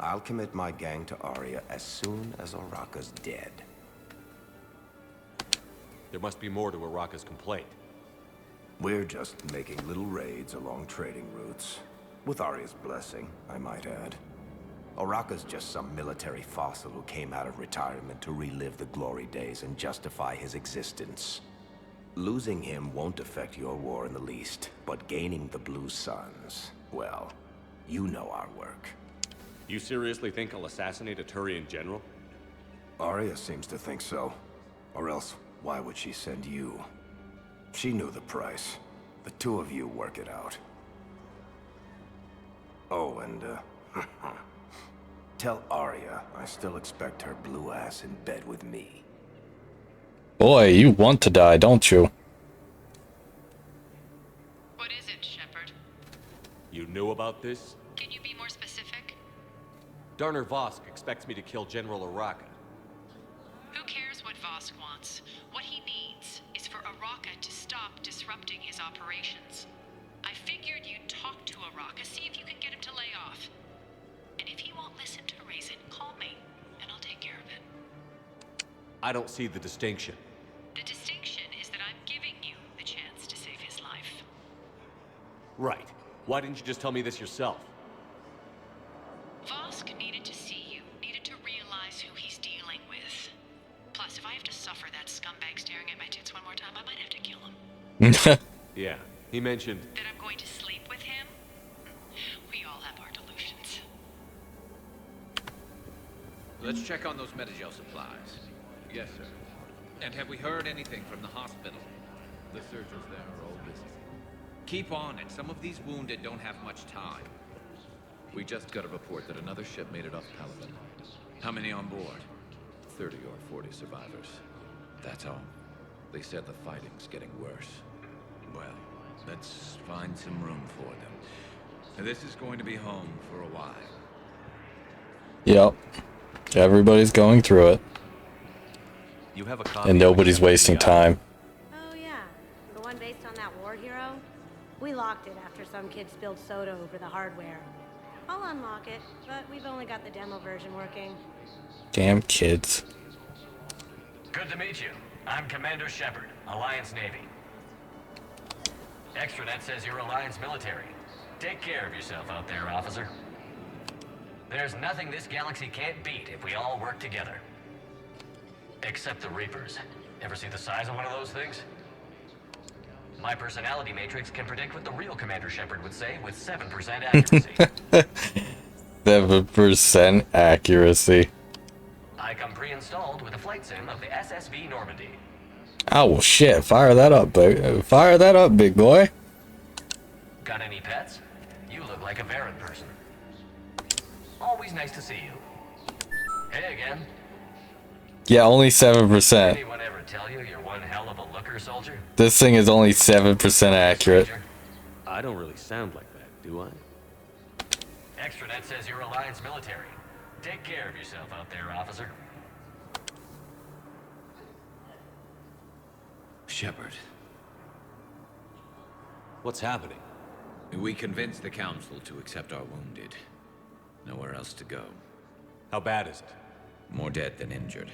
I'll commit my gang to Arya as soon as Araka's dead. There must be more to Araka's complaint. We're just making little raids along trading routes. With Arya's blessing, I might add. Araka's just some military fossil who came out of retirement to relive the glory days and justify his existence. Losing him won't affect your war in the least, but gaining the Blue Suns, well, you know our work. You seriously think I'll assassinate a Turian general? Arya seems to think so. Or else, why would she send you? She knew the price. The two of you work it out. Oh, and, tell Arya I still expect her blue ass in bed with me. Boy, you want to die, don't you? What is it, Shepard? You knew about this? Can you be more specific? Darner Vosk expects me to kill General Araka. Who cares what Vosk wants? What he needs is for Araka to stop disrupting his operations. I figured you'd talk to Araka, see if you can get him to lay off. And if he won't listen to reason, call me, and I'll take care of it. I don't see the distinction. The distinction is that I'm giving you the chance to save his life. Right. Why didn't you just tell me this yourself? Vosk needed to see you, needed to realize who he's dealing with. Plus, if I have to suffer that scumbag staring at my tits one more time, I might have to kill him. Yeah, he mentioned... That I'm going to sleep with him? We all have our delusions. Let's check on those Medigel supplies. Yes, sir. And have we heard anything from the hospital? The surgeons there are all busy. Keep on it. Some of these wounded don't have much time. We just got a report that another ship made it off Palaven. How many on board? 30 or 40 survivors. That's all. They said the fighting's getting worse. Well, let's find some room for them. Now, this is going to be home for a while. Yep. Everybody's going through it. You have a copy And nobody's wasting time. Oh yeah, the one based on that war hero? We locked it after some kid spilled soda over the hardware. I'll unlock it, but we've only got the demo version working. Damn kids. Good to meet you. I'm Commander Shepard, Alliance Navy. Extranet says you're Alliance military. Take care of yourself out there, officer. There's nothing this galaxy can't beat if we all work together. Except the Reapers. Ever see the size of one of those things? My personality matrix can predict what the real Commander Shepard would say with 7% accuracy. 7% accuracy. I come pre-installed with a flight sim of the SSV Normandy. Oh well, shit! Fire that up, fire that up, big boy. Got any pets? You look like a Varen person. Always nice to see you. Hey again. Yeah, only 7%. Anyone ever tell you you're one hell of a looker, soldier? This thing is only 7% accurate. I don't really sound like that, do I? Extranet says you're Alliance military. Take care of yourself out there, officer. Shepard. What's happening? We convinced the Council to accept our wounded. Nowhere else to go. How bad is it? More dead than injured.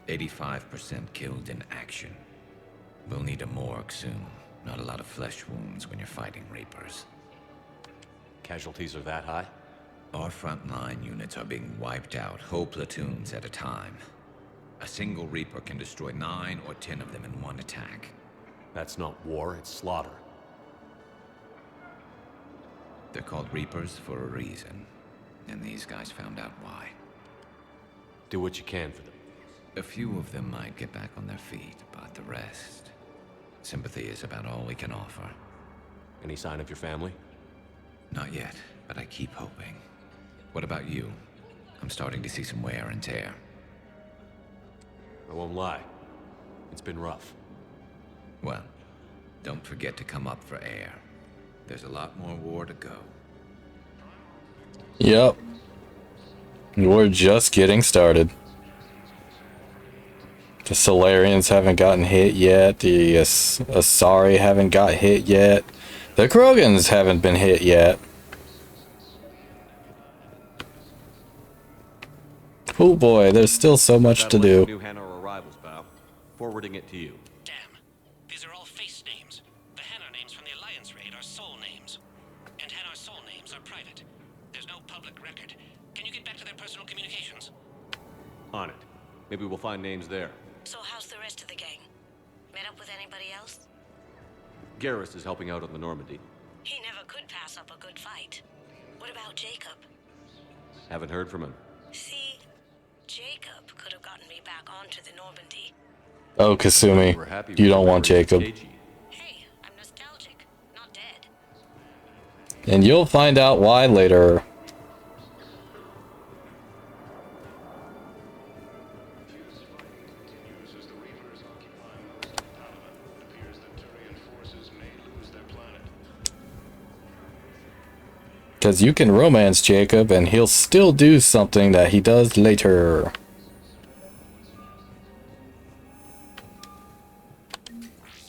85% killed in action. We'll need a morgue soon. Not a lot of flesh wounds when you're fighting Reapers. Casualties are that high? Our frontline units are being wiped out, whole platoons at a time. A single Reaper can destroy 9 or 10 of them in one attack. That's not war, it's slaughter. They're called Reapers for a reason. And these guys found out why. Do what you can for them. A few of them might get back on their feet, but the rest... Sympathy is about all we can offer. Any sign of your family? Not yet, but I keep hoping. What about you? I'm starting to see some wear and tear. I won't lie. It's been rough. Well, don't forget to come up for air. There's a lot more war to go. Yep. We're just getting started. The Solarians haven't gotten hit yet. The Asari haven't got hit yet. The Krogans haven't been hit yet. Oh boy, there's still so much to do. New Hanar arrivals, Bao. Forwarding it to you. Damn. These are all face names. The Hanar names from the Alliance raid are soul names. And Hanar soul names are private. There's no public record. Can you get back to their personal communications? On it. Maybe we'll find names there. So how's the rest of the gang? Met up with anybody else? Garrus is helping out on the Normandy. He never could pass up a good fight. What about Jacob? Haven't heard from him. See, Jacob could have gotten me back onto the Normandy. Oh, Kasumi, you don't want Jacob. Hey, I'm nostalgic, not dead. And you'll find out why later. Because you can romance Jacob and he'll still do something that he does later.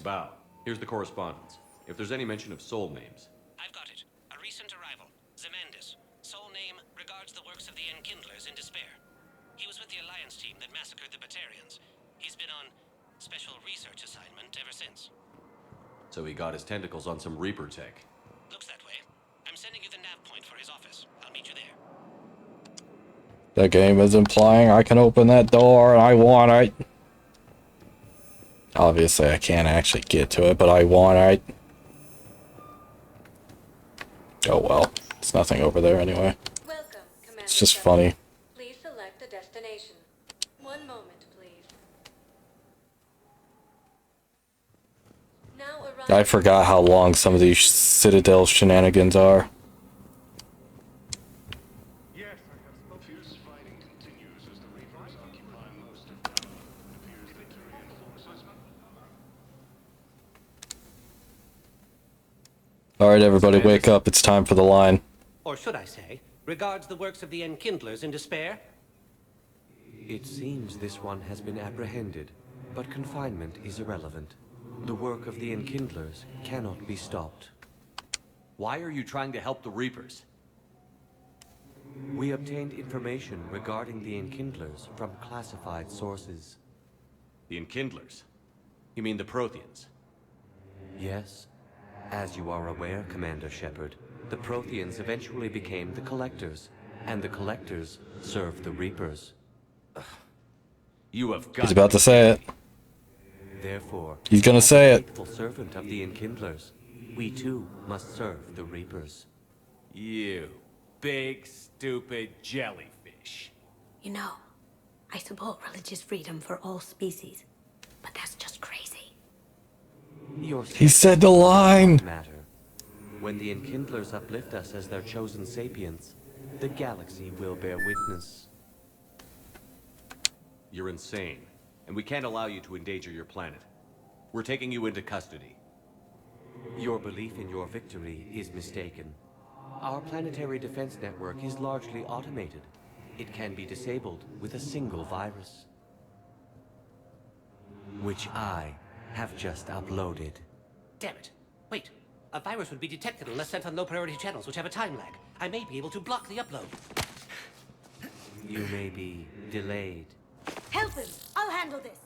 Bao, here's the correspondence. If there's any mention of soul names. I've got it. A recent arrival. Zemandis. Soul name regards the works of the Enkindlers in despair. He was with the Alliance team that massacred the Batarians. He's been on special research assignment ever since. So he got his tentacles on some Reaper tech. Looks that way. I'm sending you the nav point for his office. I'll meet you there. The game is implying I can open that door and I want it. Obviously, I can't actually get to it, but I want it. Oh well, there's nothing over there anyway. Welcome, Commander It's just Shepard. funny. Please select a destination. One moment, please. Now arrive. I forgot how long some of these Citadel shenanigans are. Fierce fighting continues as the Reapers occupy most of Dallas. It appears that Turian forces. Alright, everybody, wake up. It's time for the line. Or should I say, regards the works of the Enkindlers in despair? It seems this one has been apprehended, but confinement is irrelevant. The work of the Enkindlers cannot be stopped. Why are you trying to help the Reapers? We obtained information regarding the Enkindlers from classified sources. The Enkindlers? You mean the Protheans? Yes. As you are aware, Commander Shepard, the Protheans eventually became the Collectors, and the Collectors served the Reapers. You have got. He's about to say it. Therefore, He's gonna say as a it. faithful servant of the Enkindlers, we too must serve the Reapers. You big, stupid jellyfish. You know, I support religious freedom for all species, but that's just crazy. He said the line. Matter. When the Enkindlers uplift us as their chosen sapients, the galaxy will bear witness. You're insane, and we can't allow you to endanger your planet. We're taking you into custody. Your belief in your victory is mistaken. Our planetary defense network is largely automated. It can be disabled with a single virus, which I have just uploaded. Damn it. Wait. A virus would be detected unless sent on low priority channels, which have a time lag. I may be able to block the upload. You may be delayed. Help him! I'll handle this!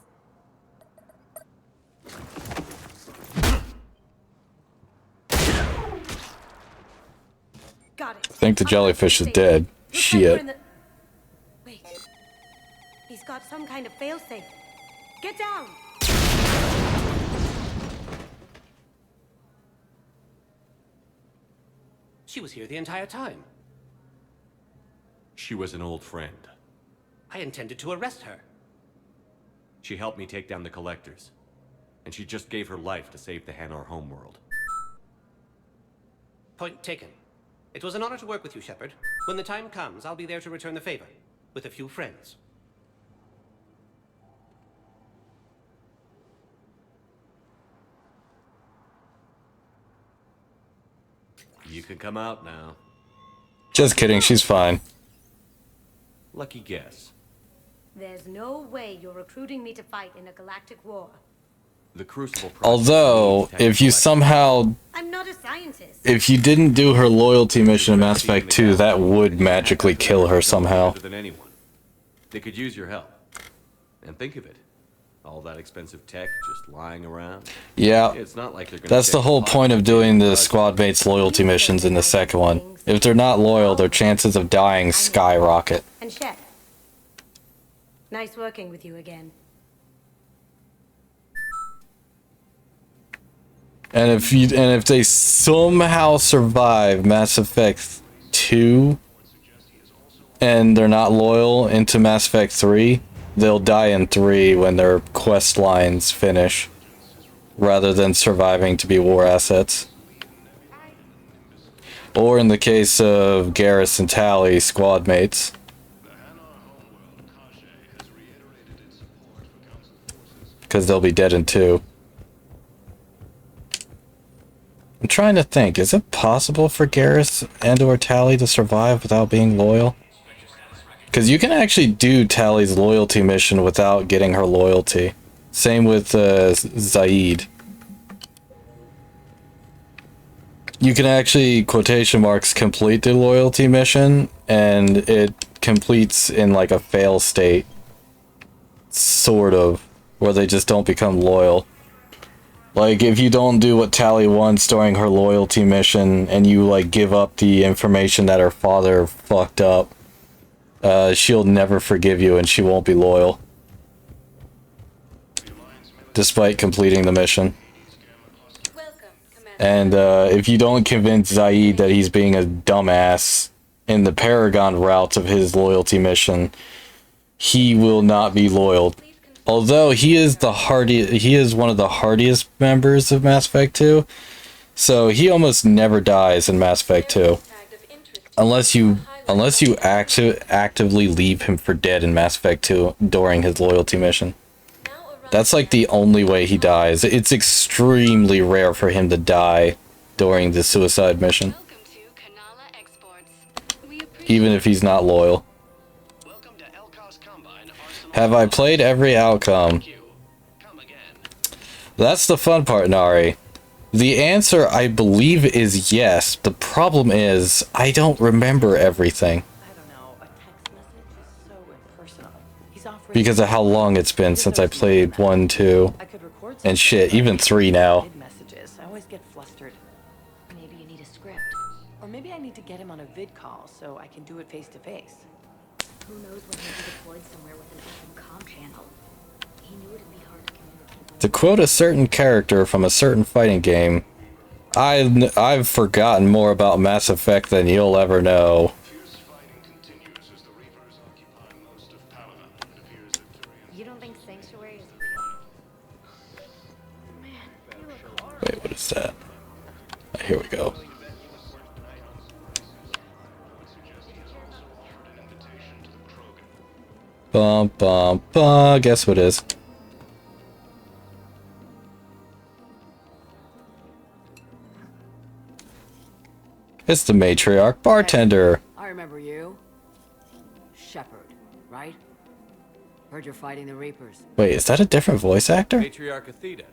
Got it. I think the jellyfish is dead. Shit. Wait. He's got some kind of failsafe. Get down! She was here the entire time. She was an old friend. I intended to arrest her. She helped me take down the Collectors. And she just gave her life to save the Hanar homeworld. Point taken. It was an honor to work with you, Shepard. When the time comes, I'll be there to return the favor. With a few friends. You can come out now. Just kidding, she's fine. Lucky guess. There's no way you're recruiting me to fight in a galactic war. The Crucible process Although, needs if you technical somehow, I'm not a scientist. if you didn't do her loyalty mission in Mass Effect 2, that would magically kill her somehow. better than anyone. They could use your help. And think of it. All that expensive tech just lying around. Yeah, It's not like they're gonna that's the check whole boxes point of and doing the drugs. squad mates loyalty missions in the second one. If they're not loyal, their chances of dying skyrocket. And Shep. Nice working with you again. And if they somehow survive Mass Effect 2 and they're not loyal into Mass Effect 3, they'll die in 3 when their quest lines finish, rather than surviving to be war assets. Or in the case of Garrus and Tali, squad mates. Because they'll be dead in 2. I'm trying to think, is it possible for Garrus and or Tali to survive without being loyal? Because you can actually do Tali's loyalty mission without getting her loyalty. Same with Zaid. You can actually, quotation marks, complete the loyalty mission, and it completes in like a fail state. Sort of. Where they just don't become loyal. Like, if you don't do what Tali wants during her loyalty mission, and you, like, give up the information that her father fucked up, she'll never forgive you and she won't be loyal. Despite completing the mission. And, if you don't convince Zaid that he's being a dumbass in the Paragon route of his loyalty mission, he will not be loyal. Although he is one of the hardiest members of Mass Effect 2, so he almost never dies in Mass Effect 2, unless you actively leave him for dead in Mass Effect 2 during his loyalty mission. That's like the only way he dies. It's extremely rare for him to die during the suicide mission, even if he's not loyal. Have I played every outcome? That's the fun part, Nari. The answer, I believe, is yes. The problem is, I don't remember everything. Because of how long it's been since I played 1, 2, and shit, even 3 now. Messages. I always get flustered. Maybe you need a script. Or maybe I need to get him on a vid call so I can do it face to face. Who knows when he'll be deployed somewhere with an open comm channel. He knew it'd be hard to communicate. To quote a certain character from a certain fighting game, I've forgotten more about Mass Effect than you'll ever know. You don't think Sanctuary is real? Wait, what is that? Here we go. Bum bum bum. Guess what it is? It's the matriarch bartender. I remember you. Shepard, right? Heard you're fighting the Reapers. Wait, is that a different voice actor? Matriarch Athena.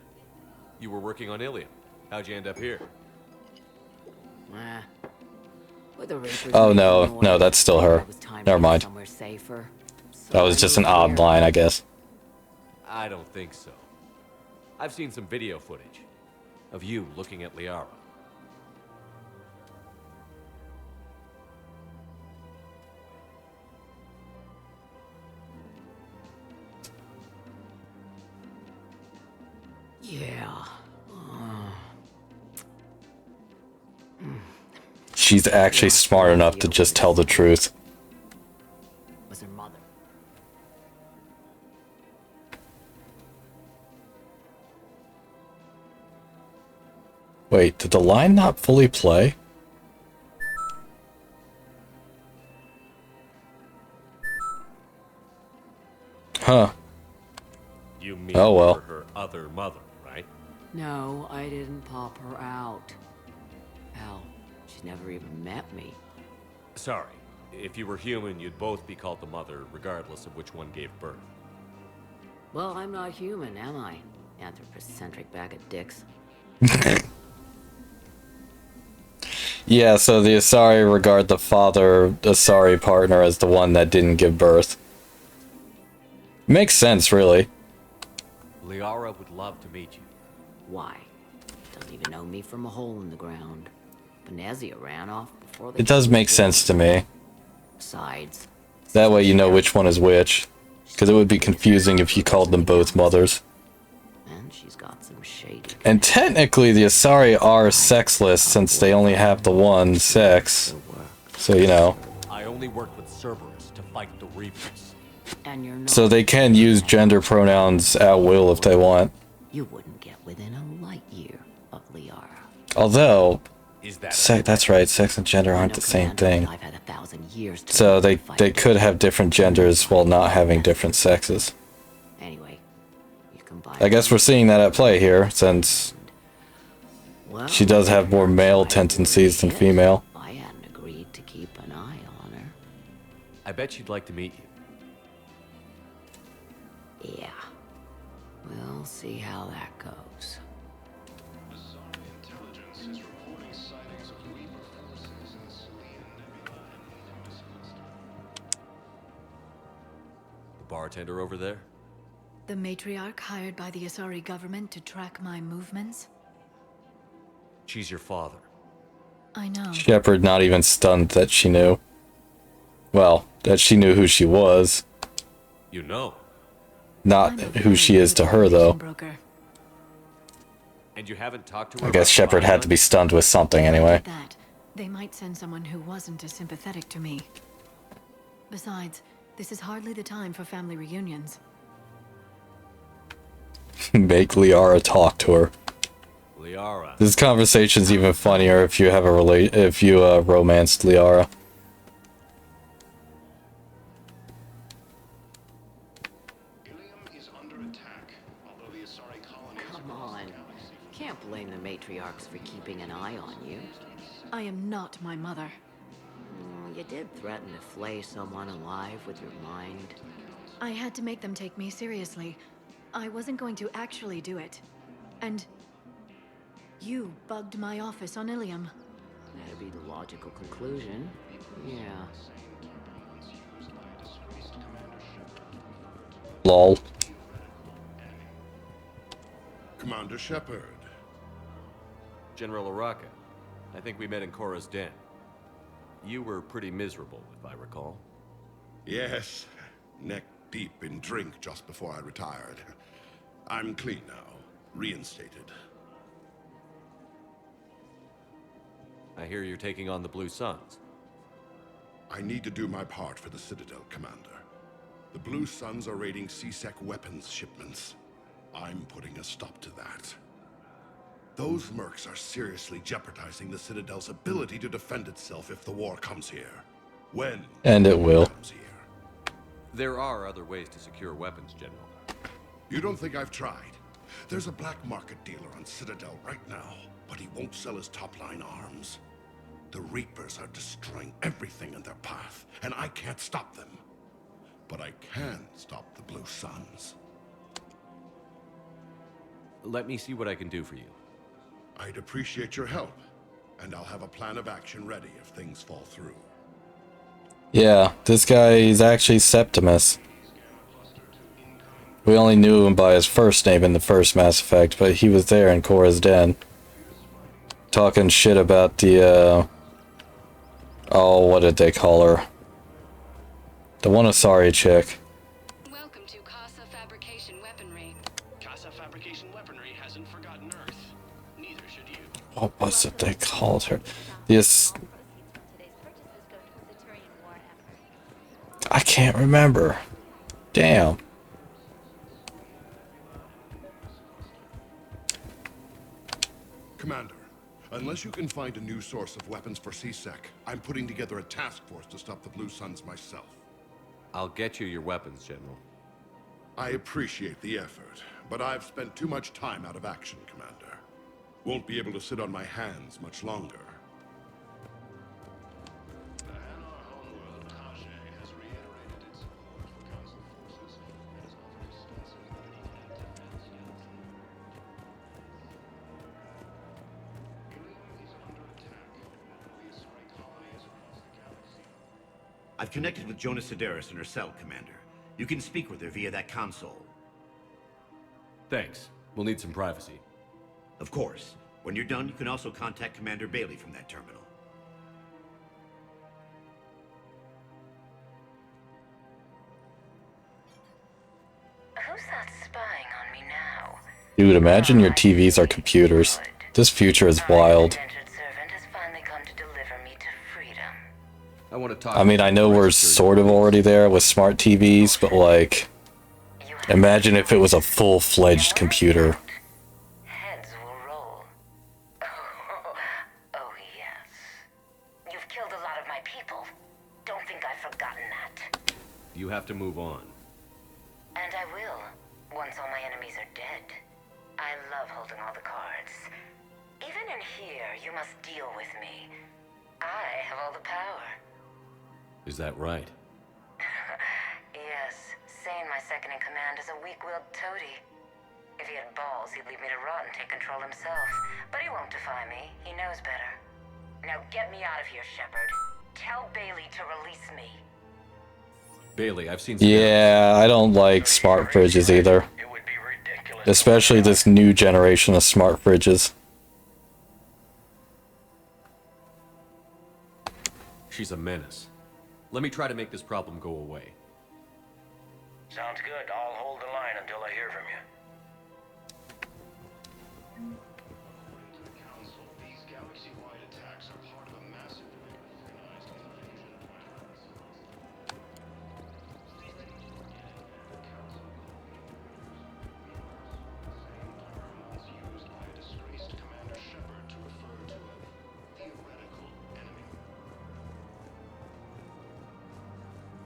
You were working on Ilium. How'd you end up here? With the Reapers, Oh no, that's still her. Never mind. somewhere safer. That was just an odd line, I guess. I don't think so. I've seen some video footage of you looking at Liara. Yeah. She's actually smart enough to just tell the truth. Was her mother. Wait, did the line not fully play? Huh. You mean Oh, well. for her other mother, right? No, I didn't pop her out. Hell, she's never even met me. Sorry. If you were human, you'd both be called the mother, regardless of which one gave birth. Well, I'm not human, am I? Anthropocentric bag of dicks. Yeah, so the Asari regard the father Asari partner as the one that didn't give birth. Makes sense, really. Liara would love to meet you. Why? Doesn't even know me from a hole in the ground. Venezia ran off before they... It does make sense to me. Besides... That way you know which one is which. Because it would be confusing if you called them both mothers. And she's got some shady... And technically the Asari are sexless since they only have the one sex. So, you know. I only work with Cerberus to fight the Reapers. And you're not... So they can use gender pronouns at will if they want. You wouldn't get within a light year of Liara. Although, that's right, sex and gender aren't the same thing. So they could have different genders while not having different sexes. Anyway, you combine... I guess we're seeing that at play here, since she does have more male tendencies than female. I hadn't agreed to keep an eye on her. I bet she'd like to meet you. Yeah. We'll see how that goes. The bartender over there? The matriarch hired by the Asari government to track my movements? She's your father. I know. Shepard not even stunned that she knew. Well, that she knew who she was. You know. Not who she is to her, though. And you haven't talked to her? I guess Shepard had to be stunned with something anyway. That they might send someone who wasn't as sympathetic to me. Besides, this is hardly the time for family reunions. Make Liara talk to her. Liara. This conversation's even funnier if you have a romanced Liara. Come on. Can't blame the matriarchs for keeping an eye on you. I am not my mother. You did threaten to flay someone alive with your mind. I had to make them take me seriously. I wasn't going to actually do it. And you bugged my office on Ilium. That'd be the logical conclusion. Yeah. Lol. Commander Shepard. General Araka. I think we met in Korra's den. You were pretty miserable, if I recall. Yes. Neck deep in drink just before I retired. I'm clean now. Reinstated. I hear you're taking on the Blue Suns. I need to do my part for the Citadel, Commander. The Blue Suns are raiding C-Sec weapons shipments. I'm putting a stop to that. Those mercs are seriously jeopardizing the Citadel's ability to defend itself if the war comes here. When? And it will. There are other ways to secure weapons, General. You don't think I've tried? There's a black market dealer on Citadel right now, but he won't sell his top-line arms. The Reapers are destroying everything in their path, and I can't stop them. But I can stop the Blue Suns. Let me see what I can do for you. I'd appreciate your help, and I'll have a plan of action ready if things fall through. Yeah, this guy is actually Septimus. We only knew him by his first name in the first Mass Effect, but he was there in Korra's den. Talking shit about the, oh, what did they call her? The one Asari chick. Welcome to Casa Fabrication Weaponry. Casa Fabrication Weaponry hasn't forgotten Earth. Neither should you. What was it they called her? This... I can't remember. Damn. Commander, unless you can find a new source of weapons for C-Sec, I'm putting together a task force to stop the Blue Suns myself. I'll get you your weapons, General. I appreciate the effort, but I've spent too much time out of action, Commander. Won't be able to sit on my hands much longer. I've connected with Jonas Sedaris in her cell, Commander. You can speak with her via that console. Thanks. We'll need some privacy. Of course. When you're done, you can also contact Commander Bailey from that terminal. Who's that spying on me now? Dude, imagine your TVs are computers. This future is wild. I want to talk. I mean, I know we're sort of already there with smart TVs, but like, imagine if it was a full-fledged computer. Heads will roll. Oh, yes. You've killed a lot of my people. Don't think I've forgotten that. You have to move on. And I will, once all my enemies are dead. I love holding all the cards. Even in here, you must deal with me. I have all the power. Is that right? Yes, Sane, my second-in-command, is a weak-willed toady. If he had balls, he'd leave me to rot and take control himself. But he won't defy me. He knows better. Now get me out of here, Shepard. Tell Bailey to release me. Bailey, I've seen... Yeah, I don't like smart fridges either. Especially this new generation of smart fridges. She's a menace. Let me try to make this problem go away. Sounds good. I'll hold the line until I hear from you. These galaxy-wide attacks are part of a massive organized invasion plan. Used by a disgraced Commander Shepard to refer to a theoretical enemy.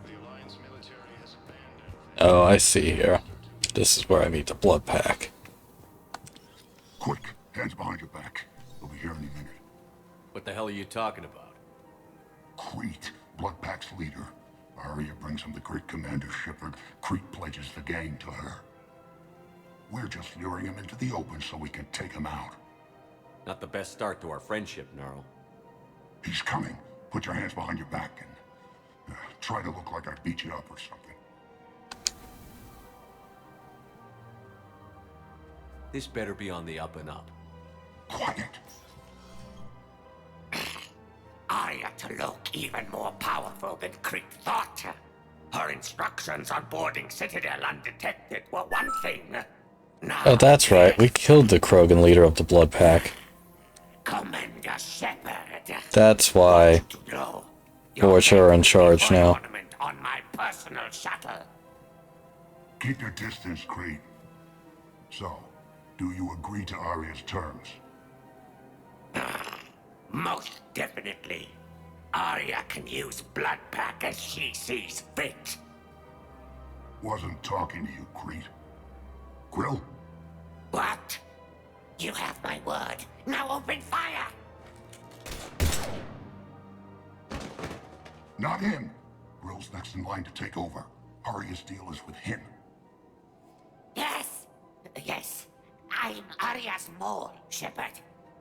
The Alliance military has abandoned. Oh, I see here. This is where I meet the blood pack. Quick, hands behind your back. We'll be here any minute. What the hell are you talking about? Crete, blood pack's leader. Arya brings him the great Commander Shepard. Crete pledges the gang to her. We're just luring him into the open so we can take him out. Not the best start to our friendship, Gnarl. He's coming. Put your hands behind your back and try to look like I beat you up or something. This better be on the up and up. Quiet. Arya to look even more powerful than Crete thought. Her instructions on boarding Citadel undetected were one thing. Now Oh, that's right. We killed the Krogan leader of the blood pack. Commander Shepard. That's why Forge are in charge now. On my personal shuttle. Keep your distance, Crete. So, do you agree to Arya's terms? Most definitely. Arya can use blood pack as she sees fit. Wasn't talking to you, Crete. Grill? What? You have my word. Now open fire! Not him. Grill's next in line to take over. Arya's deal is with him. Yes. Yes. I'm Arya's mole, Shepard.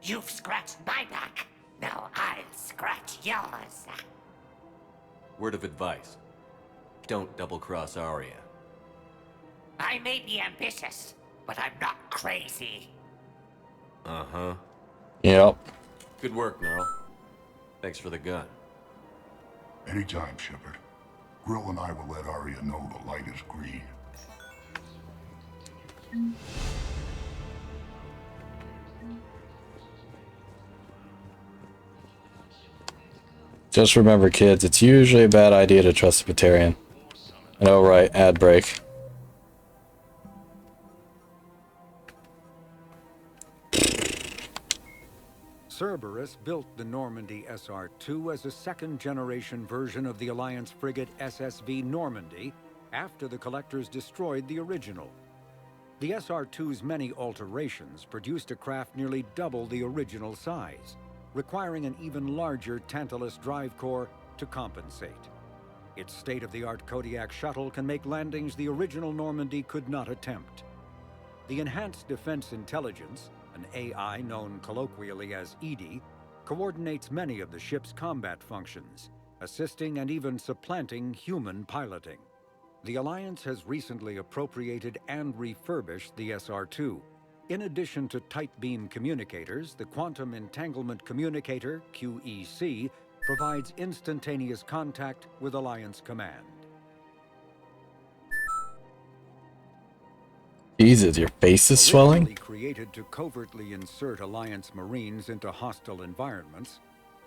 You've scratched my back. Now I'll scratch yours. Word of advice. Don't double-cross Arya. I may be ambitious, but I'm not crazy. Uh-huh. Yep. Good work, Gnarl. Thanks for the gun. Anytime, Shepard. Grill and I will let Arya know the light is green. Just remember, kids, it's usually a bad idea to trust a Batarian. And oh right, ad break. Cerberus built the Normandy SR-2 as a second-generation version of the Alliance frigate SSV Normandy after the Collectors destroyed the original. The SR-2's many alterations produced a craft nearly double the original size, requiring an even larger Tantalus drive core to compensate. Its state-of-the-art Kodiak shuttle can make landings the original Normandy could not attempt. The Enhanced Defense Intelligence, an AI known colloquially as EDI, coordinates many of the ship's combat functions, assisting and even supplanting human piloting. The Alliance has recently appropriated and refurbished the SR-2. In addition to tight beam communicators, the Quantum Entanglement Communicator, QEC, provides instantaneous contact with Alliance Command. Jesus, your face is swelling? Originally created to covertly insert Alliance Marines into hostile environments,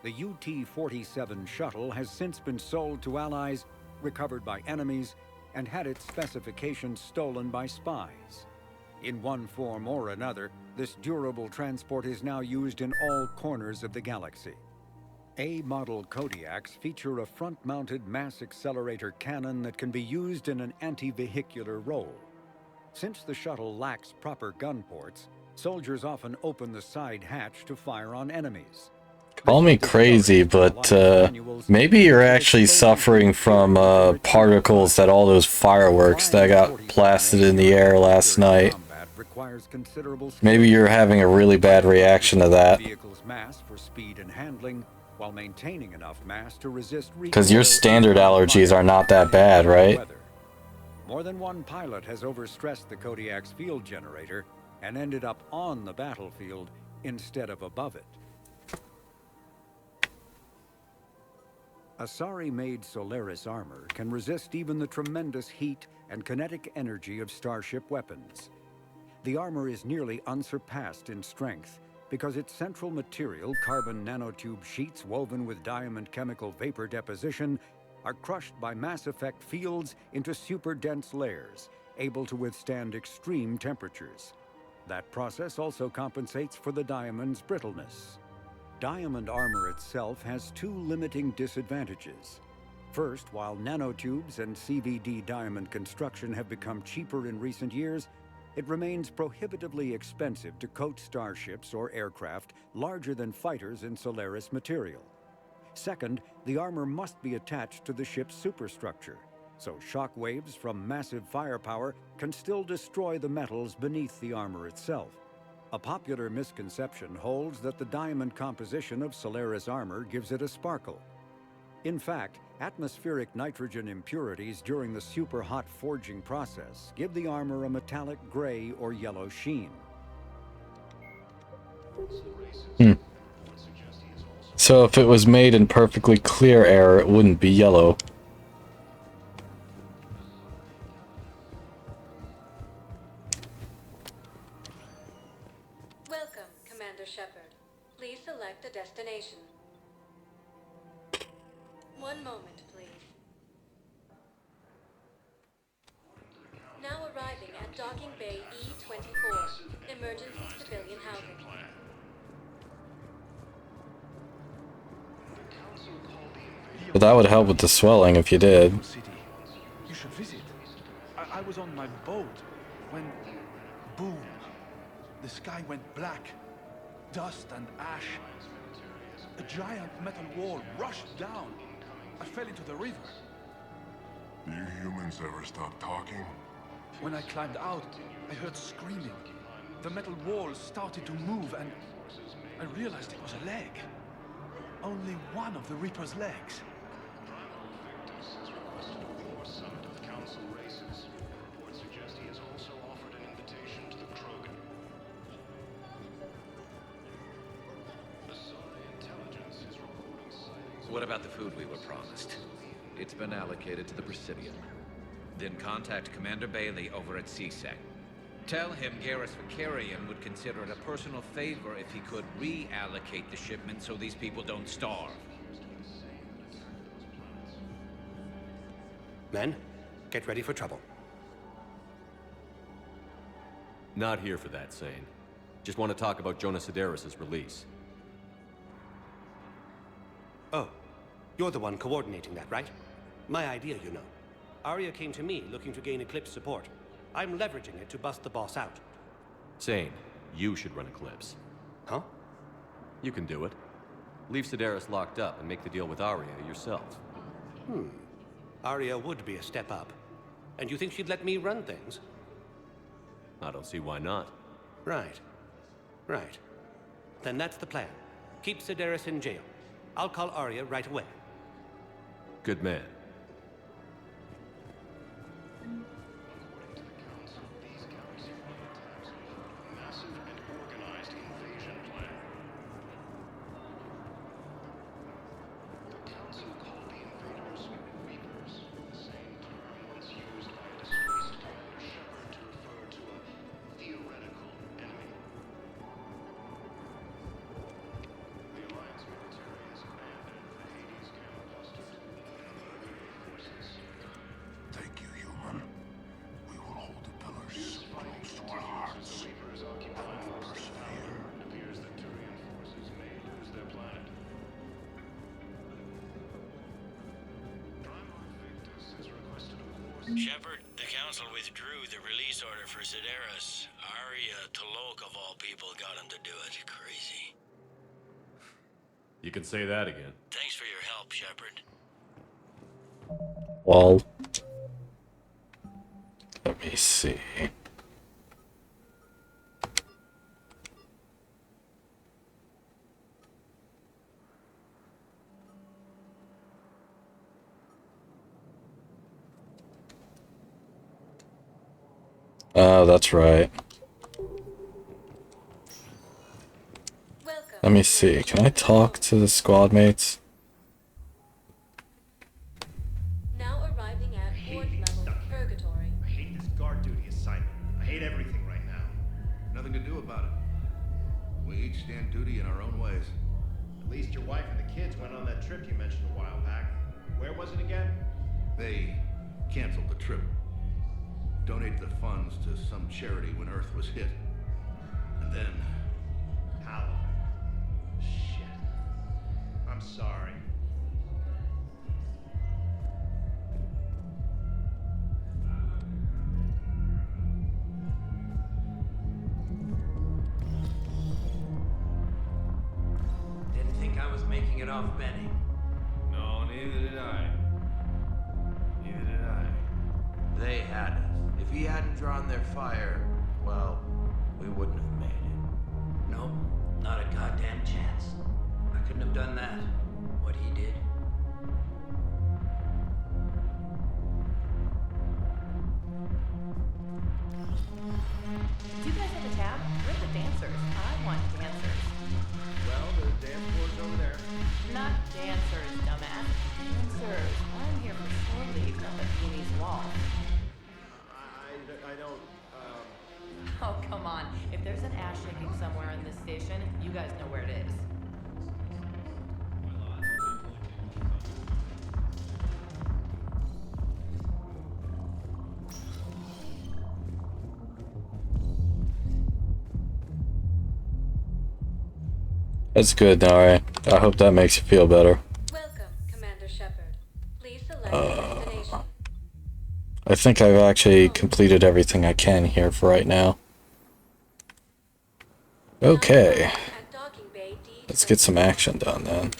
the UT-47 shuttle has since been sold to allies, recovered by enemies, and had its specifications stolen by spies. In one form or another, this durable transport is now used in all corners of the galaxy. A-model Kodiaks feature a front-mounted mass accelerator cannon that can be used in an anti-vehicular role. Since the shuttle lacks proper gun ports, soldiers often open the side hatch to fire on enemies. Call me crazy, but maybe you're actually suffering from particles that all those fireworks that got blasted in the air last night. Maybe you're having a really bad reaction to that. Because your standard allergies are not that bad, right? More than one pilot has overstressed the Kodiak's field generator and ended up on the battlefield instead of above it. Asari-made Solaris armor can resist even the tremendous heat and kinetic energy of starship weapons. The armor is nearly unsurpassed in strength because its central material, carbon nanotube sheets woven with diamond chemical vapor deposition, are crushed by mass effect fields into super-dense layers, able to withstand extreme temperatures. That process also compensates for the diamond's brittleness. Diamond armor itself has two limiting disadvantages. First, while nanotubes and CVD diamond construction have become cheaper in recent years, it remains prohibitively expensive to coat starships or aircraft larger than fighters in Solaris material. Second, the armor must be attached to the ship's superstructure, so shock waves from massive firepower can still destroy the metals beneath the armor itself. A popular misconception holds that the diamond composition of Solaris armor gives it a sparkle. In fact, atmospheric nitrogen impurities during the super-hot forging process give the armor a metallic gray or yellow sheen. So if it was made in perfectly clear air, it wouldn't be yellow. Welcome, Commander Shepard. Please select a destination. One moment, please. Now arriving at Docking Bay E-24, emergency civilian housing. But that would help with the swelling if you did. You should visit. I was on my boat when, boom, the sky went black. Dust and ash. A giant metal wall rushed down. I fell into the river. Do you humans ever stop talking? When I climbed out, I heard screaming. The metal wall started to move and I realized it was a leg. Only one of the Reaper's legs. What about the food we were promised? It's been allocated to the Presidium. Then contact Commander Bailey over at CSEC. Tell him Garrus Vakarian would consider it a personal favor if he could reallocate the shipment so these people don't starve. Men, get ready for trouble. Not here for that, Sane. Just want to talk about Jonas Sedaris' release. Oh, you're the one coordinating that, right? My idea, you know. Arya came to me looking to gain Eclipse support. I'm leveraging it to bust the boss out. Sane, you should run Eclipse. Huh? You can do it. Leave Sedaris locked up and make the deal with Arya yourself. Arya would be a step up. And you think she'd let me run things? I don't see why not. Right. Right. Then that's the plan. Keep Sedaris in jail. I'll call Arya right away. Good man. Massive and organized invasion plan. The Council called the invaders Reapers, the same term once used by a disgraced Commander Shepard to refer to a theoretical enemy. The Alliance military has abandoned the Hades camp clusters forces. Thank you, human. We will hold the pillars close to our hearts. The Reapers occupy most of the power. It appears that Turian forces may lose their planet. Primarch Victus has requested a course. Shepard, the Council withdrew the release order for Sedaris. Arya Talok, of all people, got him to do it. Crazy. You can say that again. Thanks for your help, Shepard. Well, let me see. Oh, that's right. Let me see. Can I talk to the squad mates? Now arriving at board level purgatory. I hate this guard duty assignment. I hate everything right now. Nothing to do about it. We each stand duty in our own ways. At least your wife and the kids went on that trip you mentioned a while back. Where was it again? They canceled the trip. Donated the funds to some charity when Earth was hit. And then... How? Shit. I'm sorry. Didn't think I was making it off Benny. No, neither did I. Neither did I. They had us. If he hadn't drawn their fire, well, we wouldn't have made it. Nope, not a goddamn chance. I couldn't have done that. What he did. Do you guys have a tab? We're the dancers. I want dancers. Well, the dance floor's over there. Not dancers, dumbass. Dancers. I'm here for shore leave, not the Beanie's wall. I don't, Oh, come on. If there's an ass shaking somewhere in this station, you guys know where it is. That's good, Nari. I hope that makes you feel better. Welcome, Commander Shepard. Please select your destination. I think I've actually completed everything I can here for right now. Okay. Let's get some action done then.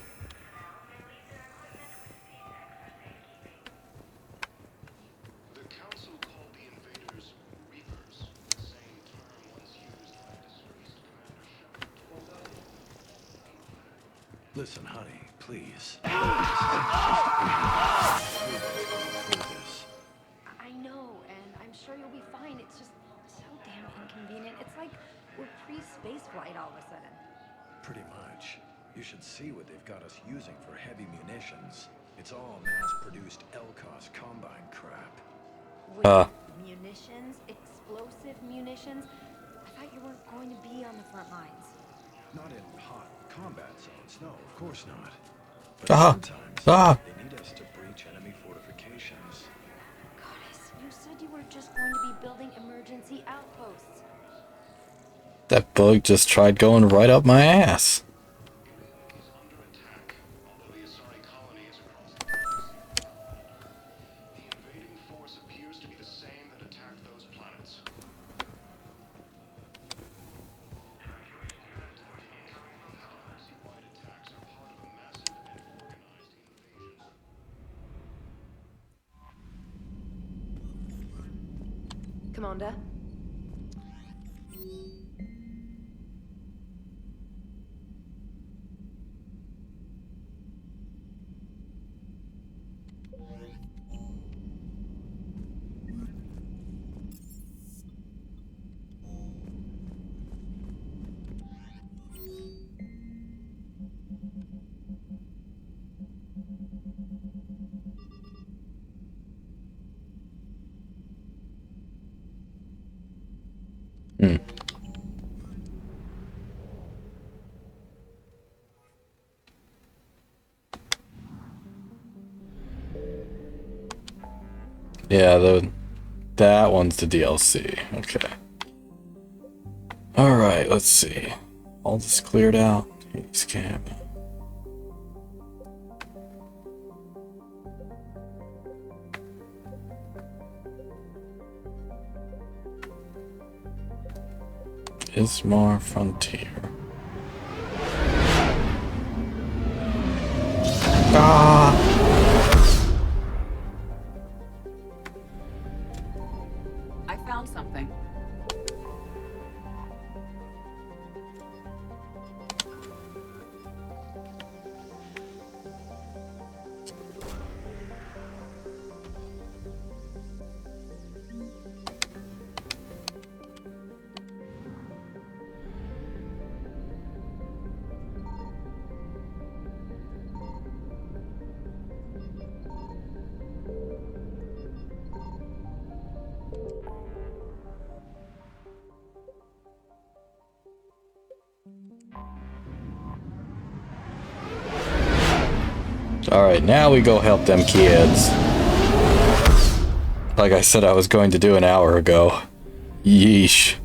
The Council called the invaders Reapers, the same term once used by a disgraced Commander Shepard. Listen, honey, please. I know, and I'm sure you'll be fine. It's just so damn inconvenient. It's like we're pre-space flight all of a sudden. Pretty much. You should see what they've got us using for heavy munitions. It's all mass-produced LCOS Combine crap. Wait, munitions? Explosive munitions? I thought you weren't going to be on the front lines. Not in hot combat zones, no, of course not. But sometimes they need us to breach enemy fortifications. Goddess, you said you were just going to be building emergency outposts. That bug just tried going right up my ass. The invading force appears to be the same that attacked those planets. Galaxy-wide attacks are part of a massive and organized invasion. Commander? Yeah, that one's the DLC. Okay. Alright, let's see. All this cleared out. Scam. Ismar Frontier. Ah! I found something. Alright, now we go help them kids. Like I said I was going to do an hour ago. Yeesh.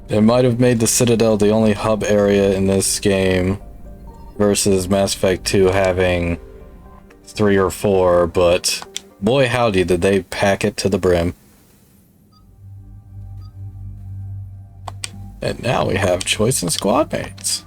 They might have made the Citadel the only hub area in this game versus Mass Effect 2 having 3 or 4, but boy howdy did they pack it to the brim. And now we have choice in squad mates.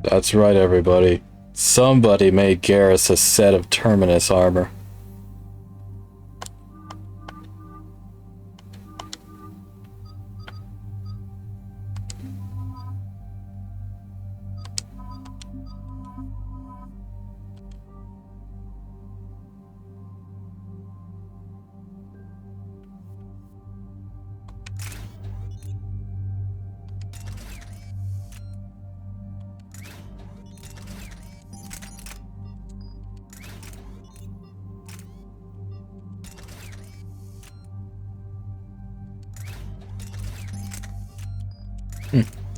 That's right, everybody. Somebody made Garrus a set of Terminus armor.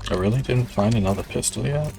I really didn't find another pistol yet.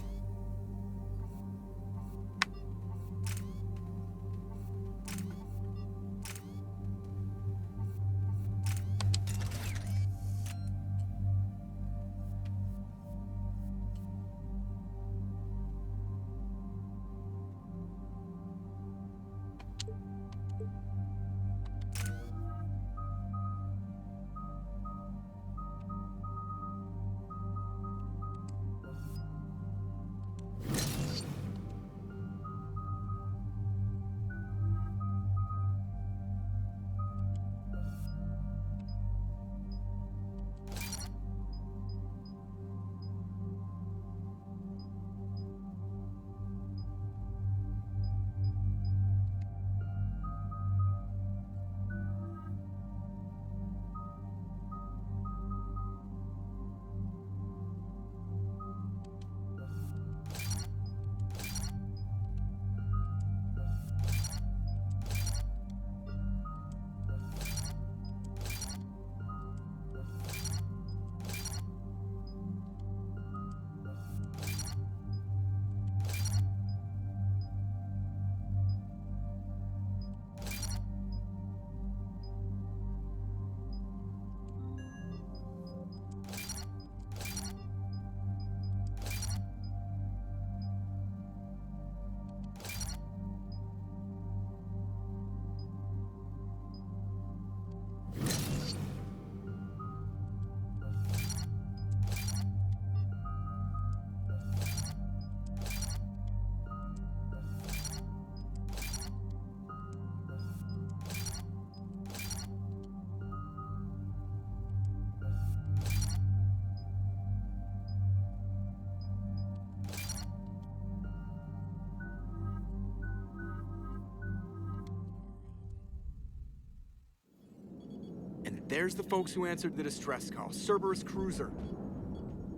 There's the folks who answered the distress call. Cerberus cruiser.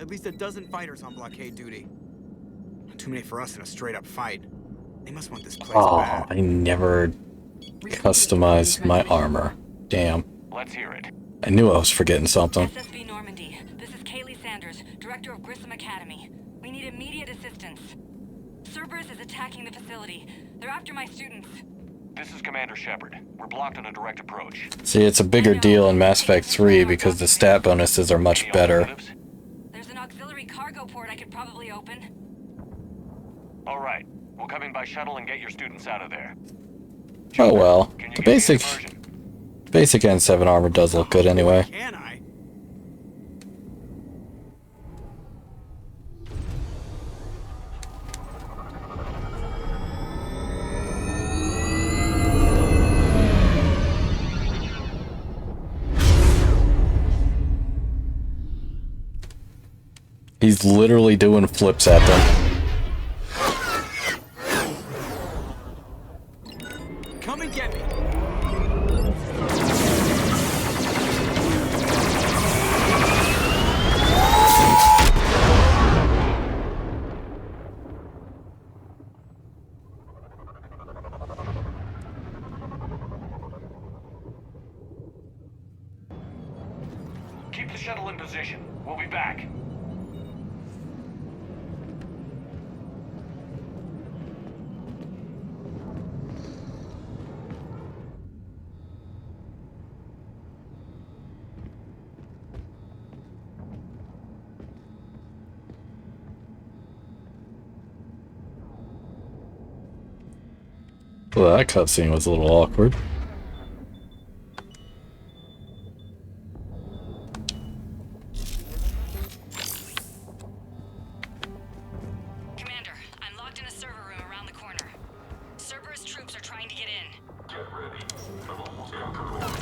At least a dozen fighters on blockade duty. Not too many for us in a straight-up fight. They must want this place bad. I never customized my armor. Damn. Let's hear it. I knew I was forgetting something. SSV Normandy. This is Kaylee Sanders, director of Grissom Academy. We need immediate assistance. Cerberus is attacking the facility. They're after my students. This is Commander Shepard. We're blocked on a direct approach. See, it's a bigger deal in Mass Effect 3 because the stat bonuses are much better. There's an auxiliary cargo port I could probably open. All right. We'll come in by shuttle and get your students out of there. Oh well. The basic N7 armor does look good anyway. Can I? He's literally doing flips at them. Come and get me. Keep the shuttle in position. We'll be back. Well, that cutscene was a little awkward. Commander, I'm locked in a server room around the corner. Cerberus troops are trying to get in. Get ready. I'm almost out the door.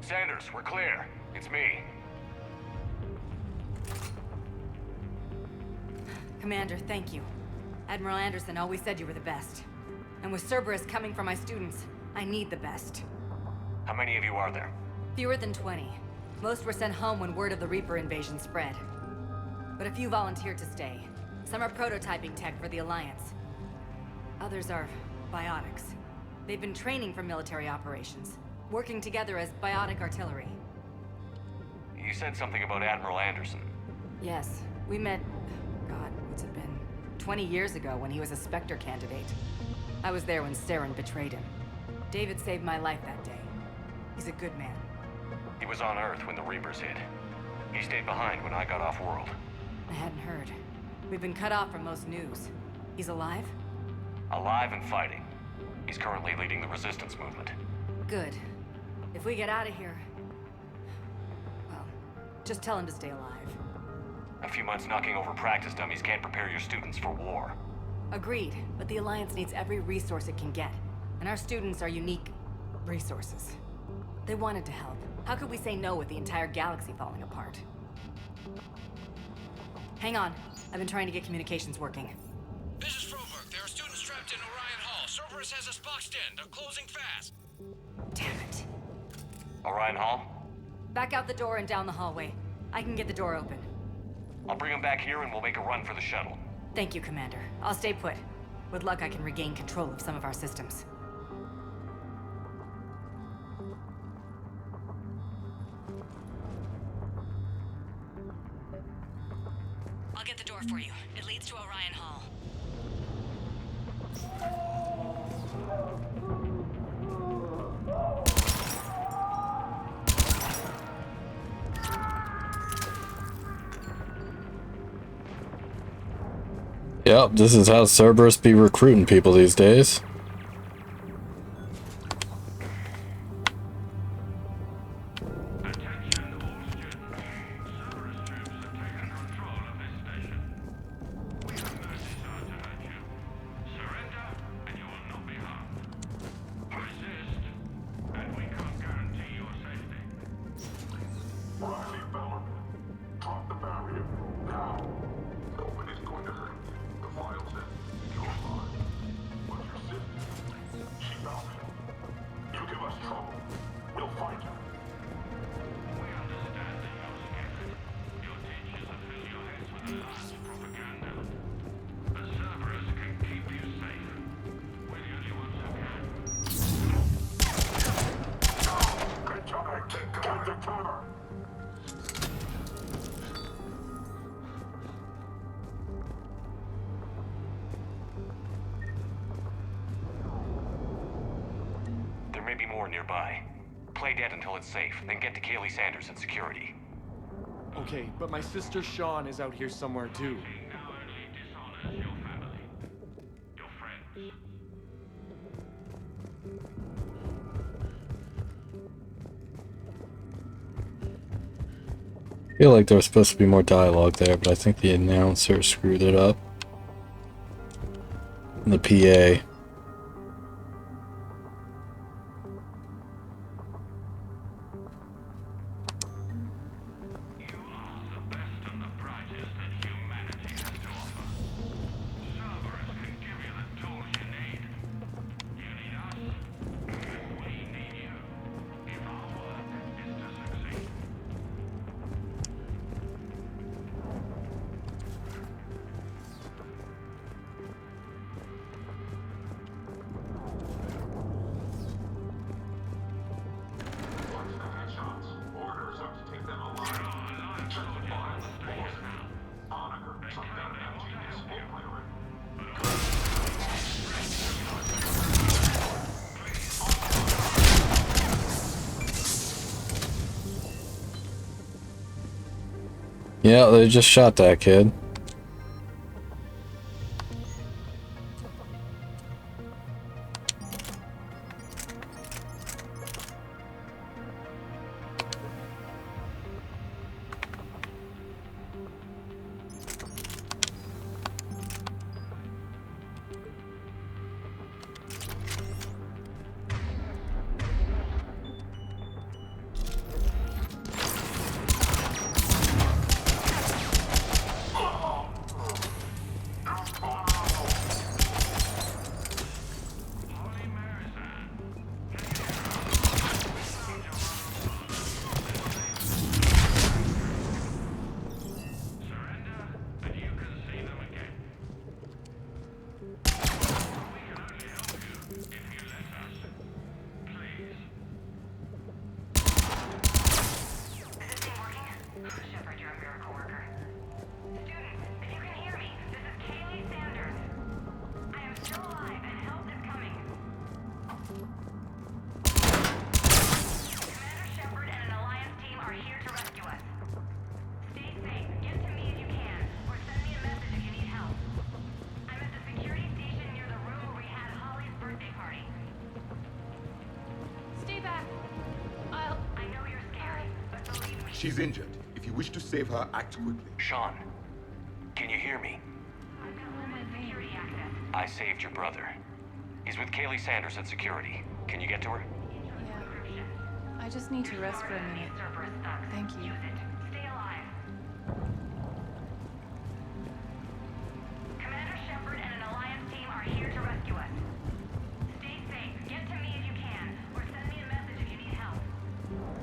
Sanders, we're clear. It's me. Commander, thank you. Admiral Anderson always said you were the best. And with Cerberus coming for my students, I need the best. How many of you are there? Fewer than 20. Most were sent home when word of the Reaper invasion spread. But a few volunteered to stay. Some are prototyping tech for the Alliance. Others are biotics. They've been training for military operations, working together as biotic artillery. You said something about Admiral Anderson. Yes, we met, God, what's it been? 20 years ago when he was a Spectre candidate. I was there when Saren betrayed him. David saved my life that day. He's a good man. He was on Earth when the Reapers hit. He stayed behind when I got off-world. I hadn't heard. We've been cut off from most news. He's alive? Alive and fighting. He's currently leading the resistance movement. Good. If we get out of here... well, just tell him to stay alive. A few months knocking over practice dummies can't prepare your students for war. Agreed, but the Alliance needs every resource it can get. And our students are unique resources. They wanted to help. How could we say no with the entire galaxy falling apart? Hang on. I've been trying to get communications working. This is Froberg. There are students trapped in Orion Hall. Cerberus has us boxed in. They're closing fast. Damn it. Orion Hall? Back out the door and down the hallway. I can get the door open. I'll bring them back here and we'll make a run for the shuttle. Thank you, Commander. I'll stay put. With luck, I can regain control of some of our systems. I'll get the door for you. It leads to Orion Hall. Yep, this is how Cerberus be recruiting people these days. Riley Ballard files and you're fine. But your sister, she's out there. You give us trouble, we'll find her. We understand that you're skeptic. Your teachers have filled your heads with a lot of propaganda. But Cerberus can keep you safe. We're the only ones who can. Get to cover! There may be more nearby. Play dead until it's safe, then get to Kaylee Sanders at security. Okay, but my sister Sean is out here somewhere too. Now only dishonors your family. Your friends. I feel like there was supposed to be more dialogue there, but I think the announcer screwed it up. And the PA. Yeah, they just shot that kid. She's injured. If you wish to save her, act quickly. Sean, can you hear me? I saved your brother. He's with Kaylee Sanders at security. Can you get to her? Yeah. I just need to rest for a minute. Thank you. Commander Shepard and an Alliance team are here to rescue us. Stay safe. Get to me if you can, or send me a message if you need help.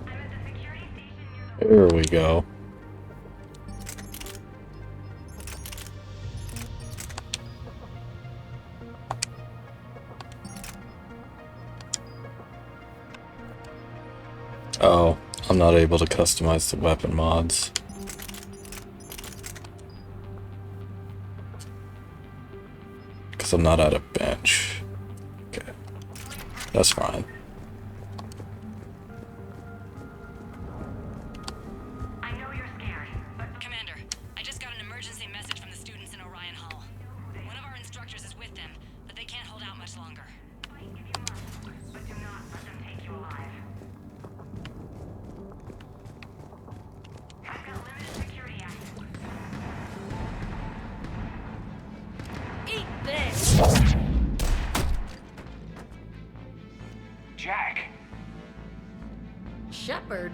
I'm at the security station near the... There we go. Oh, I'm not able to customize the weapon mods. Because I'm not at a bench. Okay, that's fine. I know you're scared, but... Commander, I just got an emergency message from the students in Orion Hall. One of our instructors is with them, but they can't hold out much longer. Fight if you must, but do not let them take you alive. I've got limited security access. Eat this! Jack! Shepard?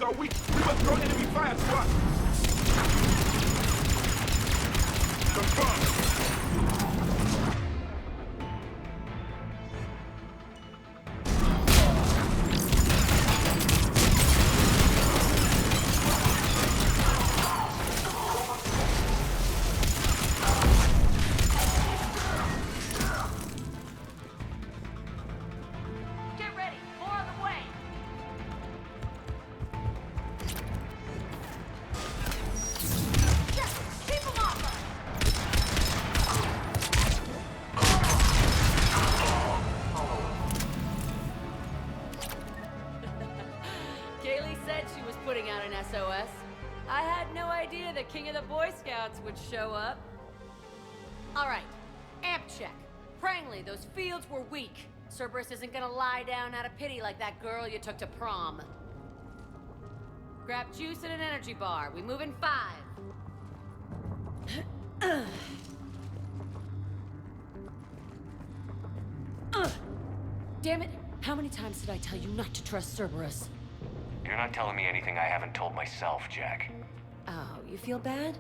are weak. We must draw enemy fire to us. Confirmed. Get ready. More on the way. Yes, keep them off us. Kaylee said she was putting out an SOS. I had no idea the king of the Boy Scouts would show up. All right, amp check. Prangley, those fields were weak. Cerberus isn't gonna lie down out of pity like that girl you took to prom. Grab juice and an energy bar. We move in 5. Damn it! How many times did I tell you not to trust Cerberus? You're not telling me anything I haven't told myself, Jack. Oh, you feel bad?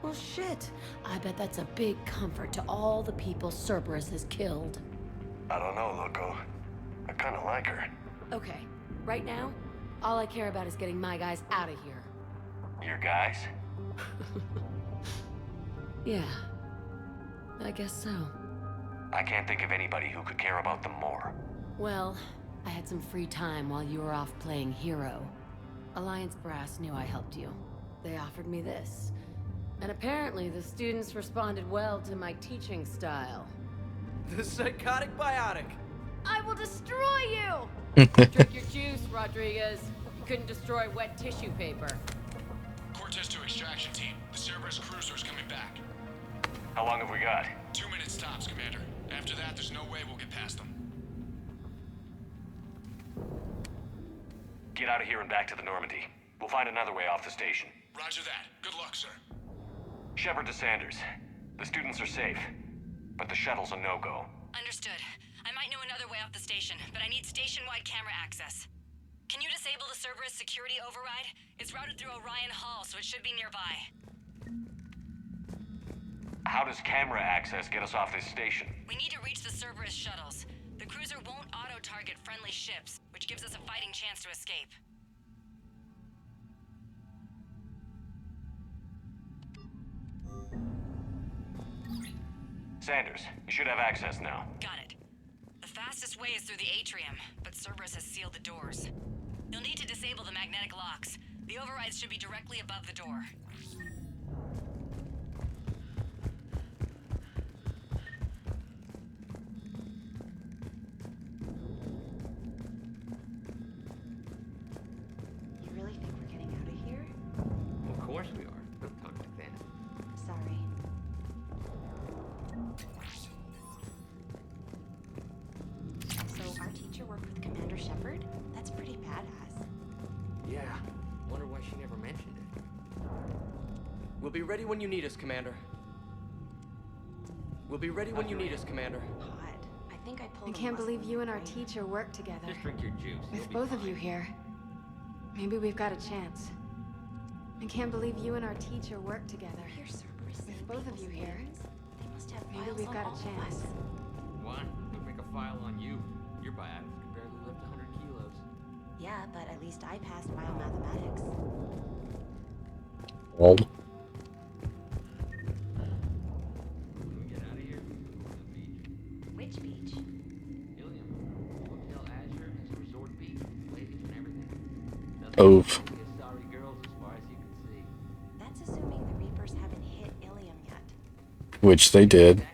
Well, shit. I bet that's a big comfort to all the people Cerberus has killed. I don't know, Loco. I kinda like her. Okay, right now, all I care about is getting my guys out of here. Your guys? Yeah, I guess so. I can't think of anybody who could care about them more. Well, I had some free time while you were off playing hero. Alliance Brass knew I helped you. They offered me this. And apparently the students responded well to my teaching style. The psychotic biotic. I will destroy you! Drink your juice, Rodriguez. You couldn't destroy wet tissue paper. Cortez to extraction team. The Cerberus cruiser is coming back. How long have we got? 2 minutes tops, Commander. After that, there's no way we'll get past them. Get out of here and back to the Normandy. We'll find another way off the station. Roger that. Good luck, sir. Shepard to Sanders. The students are safe, but the shuttle's a no-go. Understood. I might know another way off the station, but I need station-wide camera access. Can you disable the Cerberus security override? It's routed through Orion Hall, so it should be nearby. How does camera access get us off this station? We need to reach the Cerberus shuttles. The cruiser won't auto-target friendly ships, which gives us a fighting chance to escape. Sanders, you should have access now. Got it. The fastest way is through the atrium, but Cerberus has sealed the doors. You'll need to disable the magnetic locks. The overrides should be directly above the door. You really think we're getting out of here? Of course we are. Don't talk like that. Sorry. So our teacher worked with Commander Shepard? That's pretty badass. Yeah. Wonder why she never mentioned it. We'll be ready when you need us, Commander. We'll be ready when you need us, Commander. I think I pulled I can't believe you and our teacher work together. Just drink your juice. With both of you here, maybe we've got a chance. I can't believe you and our teacher work together. With both of you here, They must have maybe files we've on got all a of chance. us. What? We'll make a file on you. Your biotics can barely lift 100 kilos. Yeah, but at least I passed biomathematics. Old. When we get out of here, we can go to the beach. Which beach? Ilium. Hotel Azure has a resort beach, ladies and everything. Oof. Nothing but sorry girls as far as you can see. That's assuming the Reapers haven't hit Ilium yet. Which they did.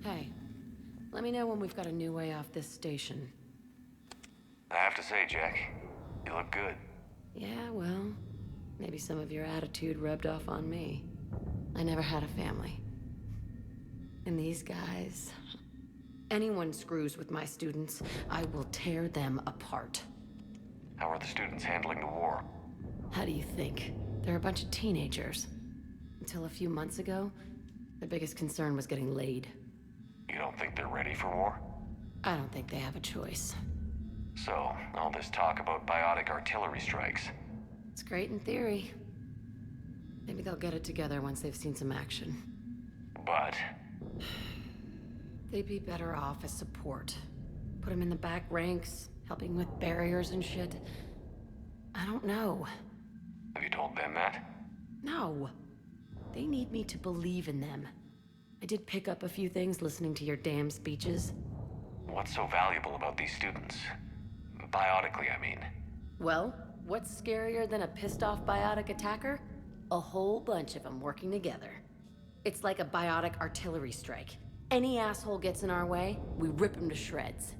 Hey, let me know when we've got a new way off this station. I have to say, Jack, you look good. Yeah, well, maybe some of your attitude rubbed off on me. I never had a family. And these guys... Anyone screws with my students, I will tear them apart. How are the students handling the war? How do you think? They're a bunch of teenagers. Until a few months ago, Their biggest concern was getting laid. You don't think they're ready for war? I don't think they have a choice. So, all this talk about biotic artillery strikes. It's great in theory. Maybe they'll get it together once they've seen some action. But... They'd be better off as support. Put them in the back ranks, helping with barriers and shit. I don't know. Have you told them that? No. They need me to believe in them. I did pick up a few things listening to your damn speeches. What's so valuable about these students? Biotically, I mean. Well, what's scarier than a pissed-off biotic attacker? A whole bunch of them working together. It's like a biotic artillery strike. Any asshole gets in our way, we rip him to shreds.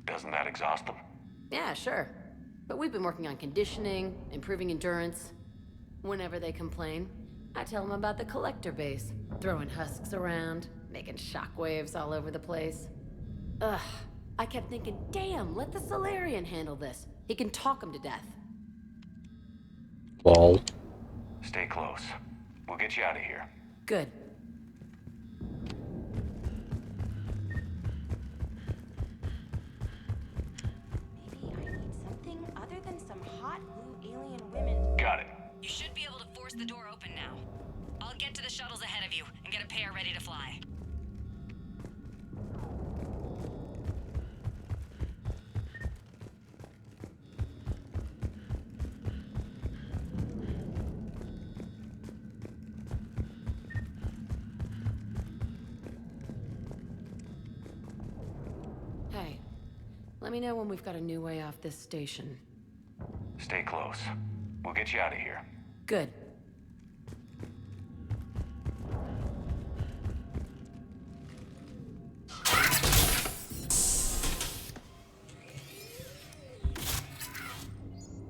Doesn't that exhaust them? Yeah, sure. But we've been working on conditioning, improving endurance. Whenever they complain, I tell them about the collector base, throwing husks around, making shockwaves all over the place. Ugh, I kept thinking, damn, let the Solarian handle this. He can talk them to death. Lol. Stay close. We'll get you out of here. Good. Maybe I need something other than some hot blue alien women. Got it. You should be able to force the door open now. I'll get to the shuttles ahead of you and get a pair ready to fly. Hey, let me know when we've got a new way off this station. Stay close. We'll get you out of here. Good.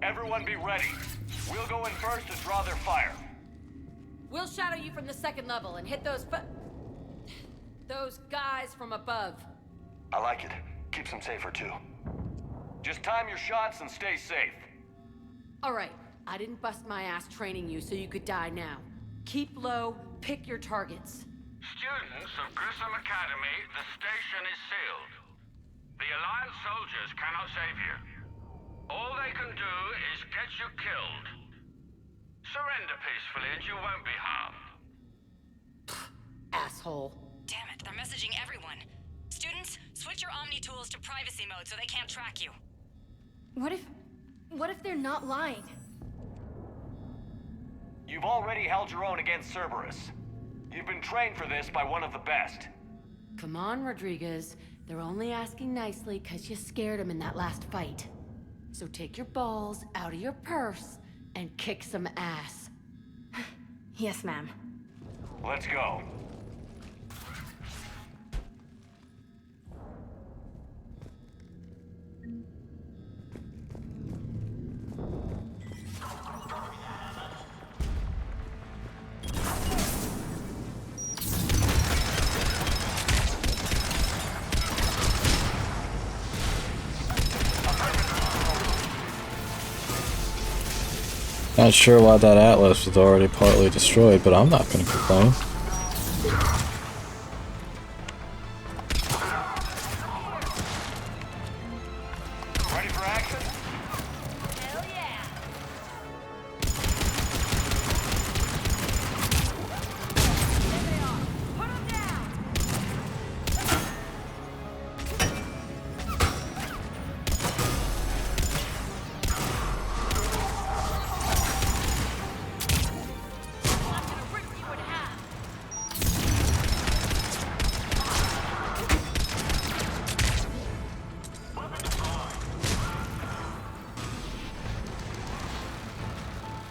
Everyone be ready. We'll go in first to draw their fire. We'll shadow you from the second level and hit those guys from above. I like it. Keeps them safer too. Just time your shots and stay safe. All right, I didn't bust my ass training you so you could die now. Keep low, pick your targets. Students of Grissom Academy, the station is sealed. The Alliance soldiers cannot save you. All they can do is get you killed. Surrender peacefully and you won't be harmed. Asshole. Damn it, they're messaging everyone. Students, switch your Omni tools to privacy mode so they can't track you. What if they're not lying? You've already held your own against Cerberus. You've been trained for this by one of the best. Come on, Rodriguez. They're only asking nicely because you scared them in that last fight. So take your balls out of your purse and kick some ass. Yes, ma'am. Let's go. Not sure why that Atlas was already partly destroyed, but I'm not gonna complain. Ready for action? Hell yeah! There they are. Put them down! I'm gonna rip you in half!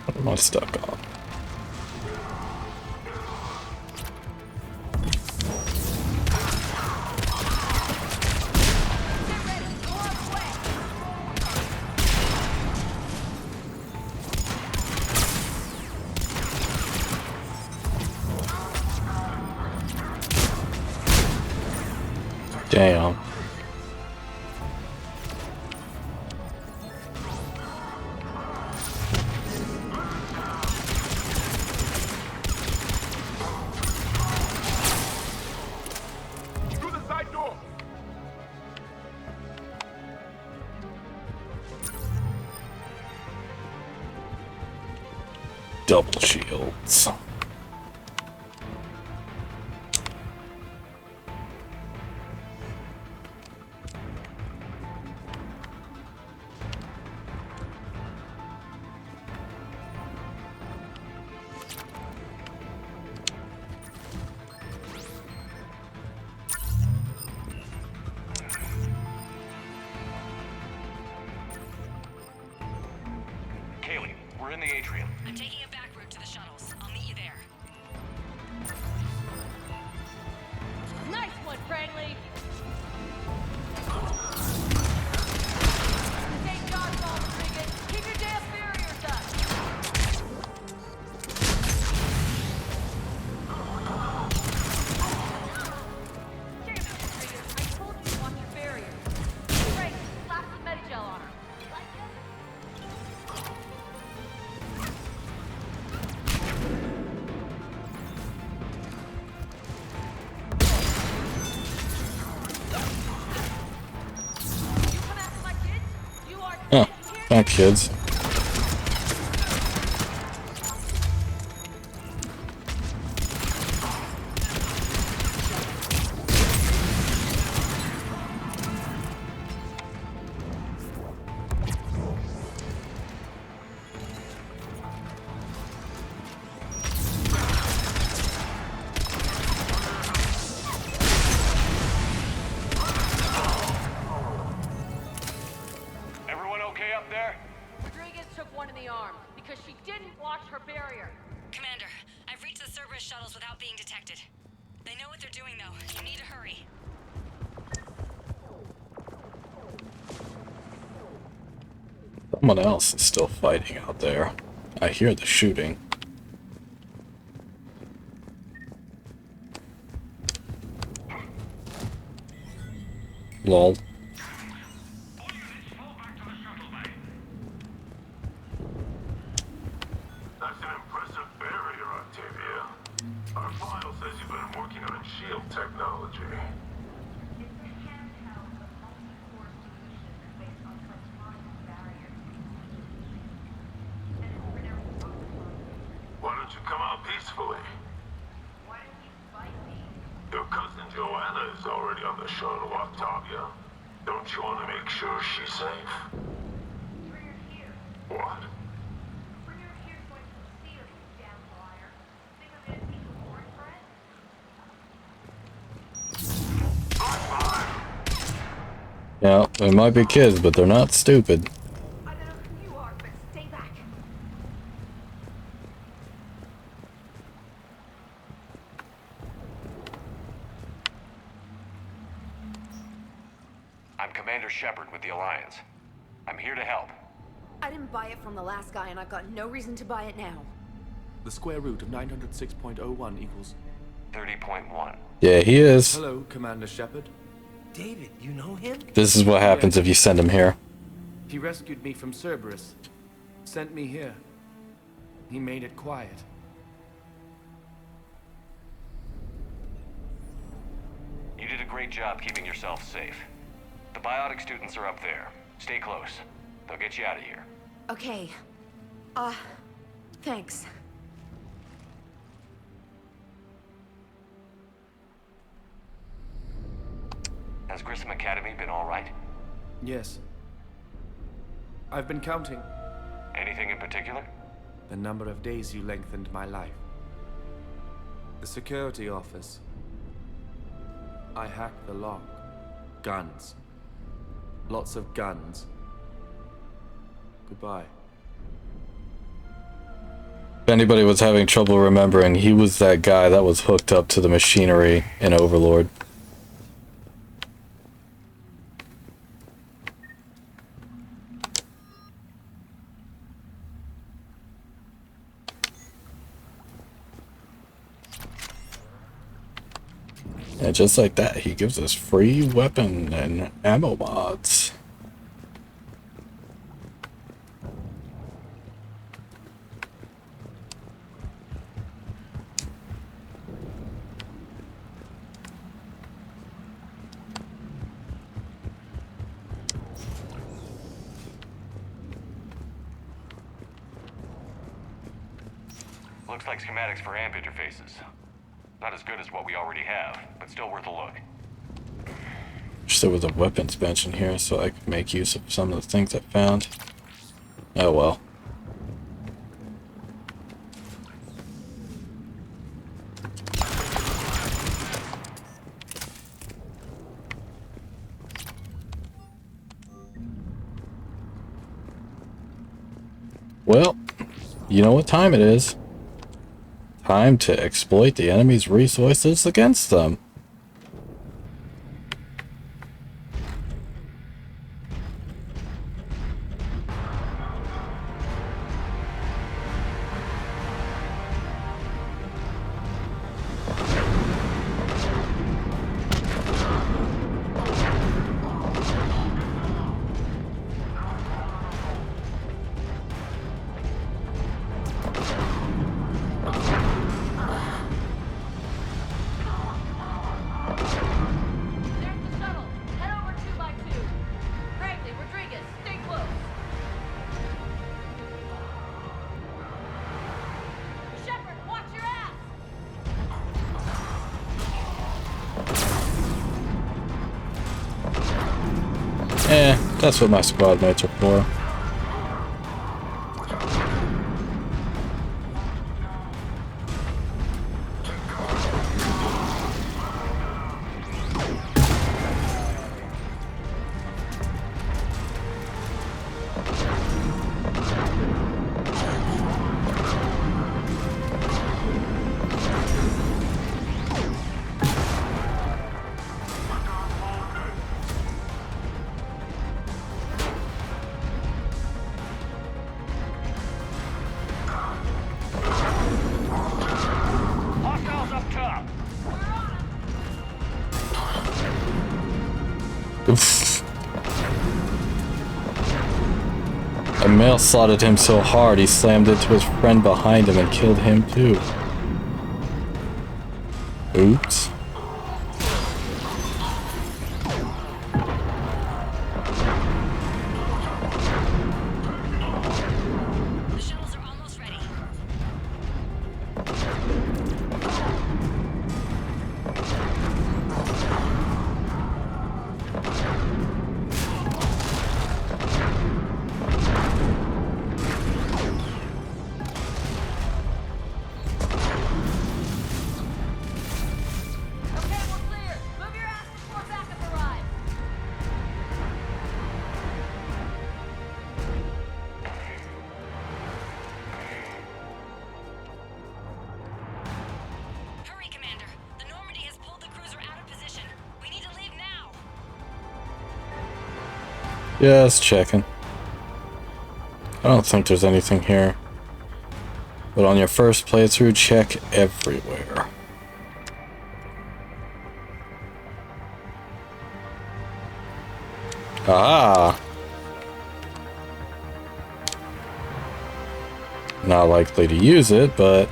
What am I stuck on? Damn. double shields. Kaylee, we're in the atrium. I'm taking a back route to the shuttles. I'll meet you there. Nice one, Franklin! This ain't God's fault, Rodriguez. Keep your damn barriers up! Damn it, Rodriguez. I told you to watch your barriers. Great, slap some Medigel on her. Oh, hi kids. Everyone okay up there? Rodriguez took one in the arm because she didn't watch her barrier. Commander, I've reached the Cerberus shuttles without being detected. They know what they're doing, though. You need to hurry. Someone else is still fighting out there. I hear the shooting. Lol. That's an impressive barrier, Octavia. Our file says you've been working on shield technology. Why don't you come out peacefully? Your cousin Joanna is already on the shuttle, Octavia. Don't you want to make sure she's safe? What? Yeah, they might be kids, but they're not stupid. I'm Commander Shepard with the Alliance. I'm here to help. I didn't buy it from the last guy, and I've got no reason to buy it now. The square root of 906.01 equals 30.1. Yeah, he is. Hello, Commander Shepard. David, you know him? This is what happens if you send him here. He rescued me from Cerberus. Sent me here. He made it quiet. You did a great job keeping yourself safe. The biotic students are up there. Stay close. They'll get you out of here. Okay. Thanks. Has Grissom Academy been all right? Yes. I've been counting. Anything in particular? The number of days you lengthened my life. The security office. I hacked the lock. Guns. Lots of guns. Goodbye. If anybody was having trouble remembering, he was that guy that was hooked up to the machinery in Overlord. And just like that, he gives us free weapon and ammo mods. Looks like schematics for amp interfaces. Not as good as what we already have, but still worth a look. Wish there was a weapons bench in here so I could make use of some of the things I found. Oh well. Well, you know what time it is. Time to exploit the enemy's resources against them. That's what my squad mates are for. A male slotted him so hard he slammed into his friend behind him and killed him too. Oops. Just checking. I don't think there's anything here. But on your first playthrough, check everywhere. Ah! Not likely to use it, but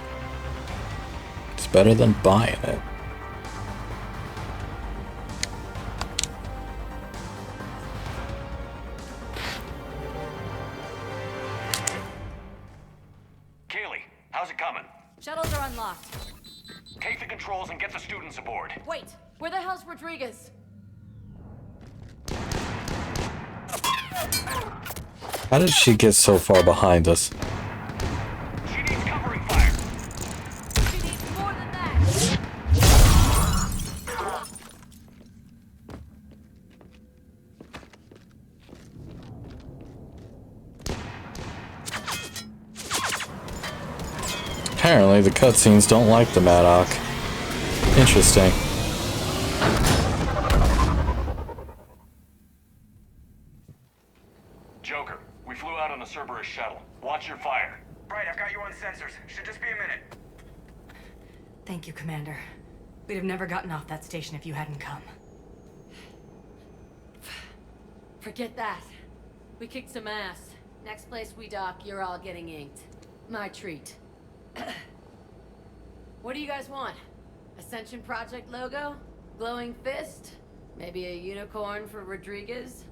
it's better than buying it. Shuttles are unlocked. Take the controls and get the students aboard. Wait, where the hell's Rodriguez? How did she get so far behind us? She needs covering fire. She needs more than that. Apparently, the cutscenes don't like the Maddock. Interesting. Joker, we flew out on a Cerberus shuttle. Watch your fire. Right, I've got you on sensors. Should just be a minute. Thank you, Commander. We'd have never gotten off that station if you hadn't come. Forget that. We kicked some ass. Next place we dock, you're all getting inked. My treat. What do you guys want? Ascension Project logo? Glowing fist? Maybe a unicorn for Rodriguez?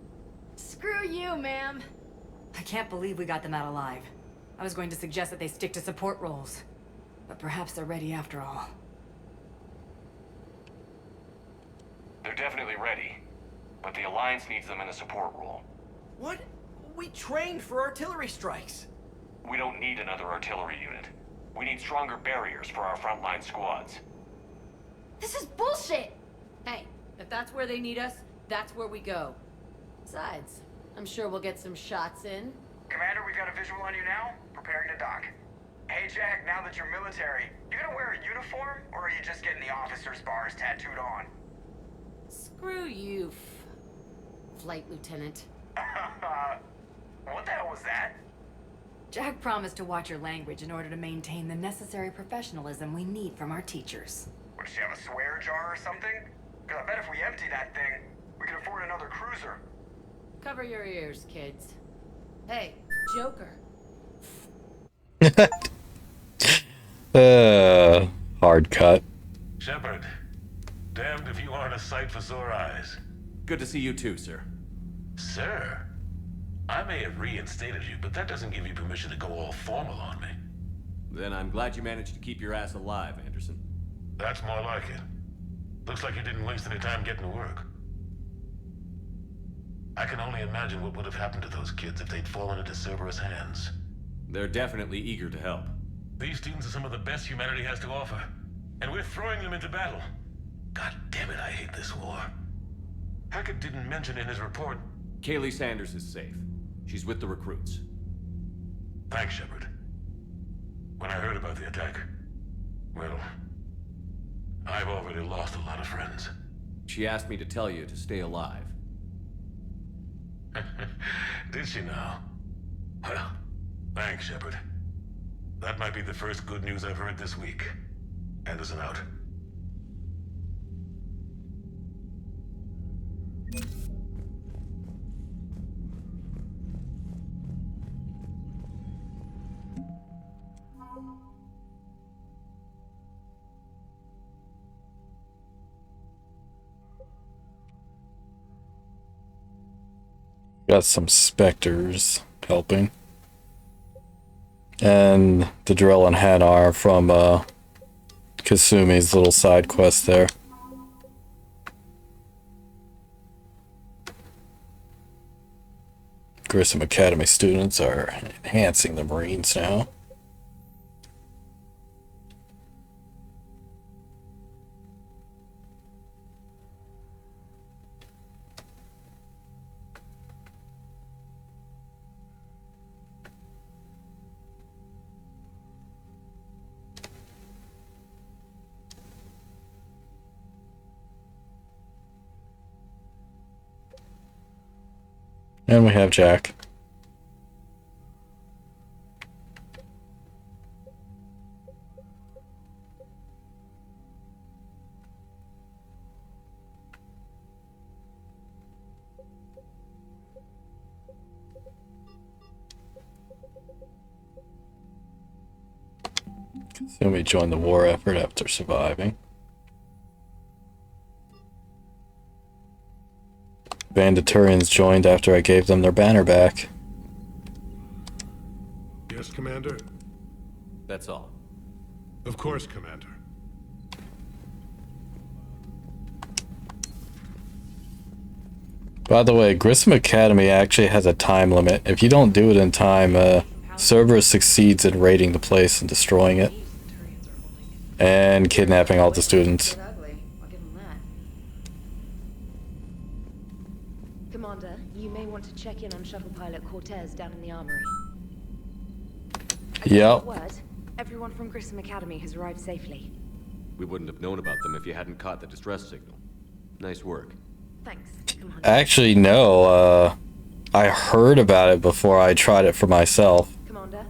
Screw you, ma'am! I can't believe we got them out alive. I was going to suggest that they stick to support roles. But perhaps they're ready after all. They're definitely ready, but the Alliance needs them in a support role. What? We trained for artillery strikes. We don't need another artillery unit. We need stronger barriers for our frontline squads. This is bullshit! Hey, if that's where they need us, that's where we go. Besides, I'm sure we'll get some shots in. Commander, we've got a visual on you now. Preparing to dock. Hey, Jack, now that you're military, you gonna wear a uniform, or are you just getting the officer's bars tattooed on? Screw you, Flight Lieutenant. What the hell was that? Jack promised to watch your language in order to maintain the necessary professionalism we need from our teachers. What, does she have a swear jar or something? Because I bet if we empty that thing, we can afford another cruiser. Cover your ears, kids. Hey, Joker. Hard cut. Shepard, damned if you aren't a sight for sore eyes. Good to see you too, sir. Sir? I may have reinstated you, but that doesn't give you permission to go all formal on me. Then I'm glad you managed to keep your ass alive, Anderson. That's more like it. Looks like you didn't waste any time getting to work. I can only imagine what would have happened to those kids if they'd fallen into Cerberus' hands. They're definitely eager to help. These students are some of the best humanity has to offer, and we're throwing them into battle. God damn it, I hate this war. Hackett didn't mention in his report... Kaylee Sanders is safe. She's with the recruits. Thanks, Shepard. When I heard about the attack, well, I've already lost a lot of friends. She asked me to tell you to stay alive. Did she now? Well, thanks, Shepard. That might be the first good news I've heard this week. Anderson out. Got some specters helping. And the Drill and Hanar from Kasumi's little side quest there. Grissom Academy students are enhancing the Marines now. And we have Jack. Kasumi joined the war effort after surviving. Banditurians joined after I gave them their banner back. Yes, Commander? That's all. Of course, Commander. By the way, Grissom Academy actually has a time limit. If you don't do it in time, Cerberus succeeds in raiding the place and destroying it. And kidnapping all the students. Commander, you may want to check in on shuttle pilot Cortez down in the armory. Yep. Word, everyone from Grissom Academy has arrived safely. We wouldn't have known about them if you hadn't caught the distress signal. Nice work. Thanks, Commander. Actually, no. I heard about it before I tried it for myself. Commander?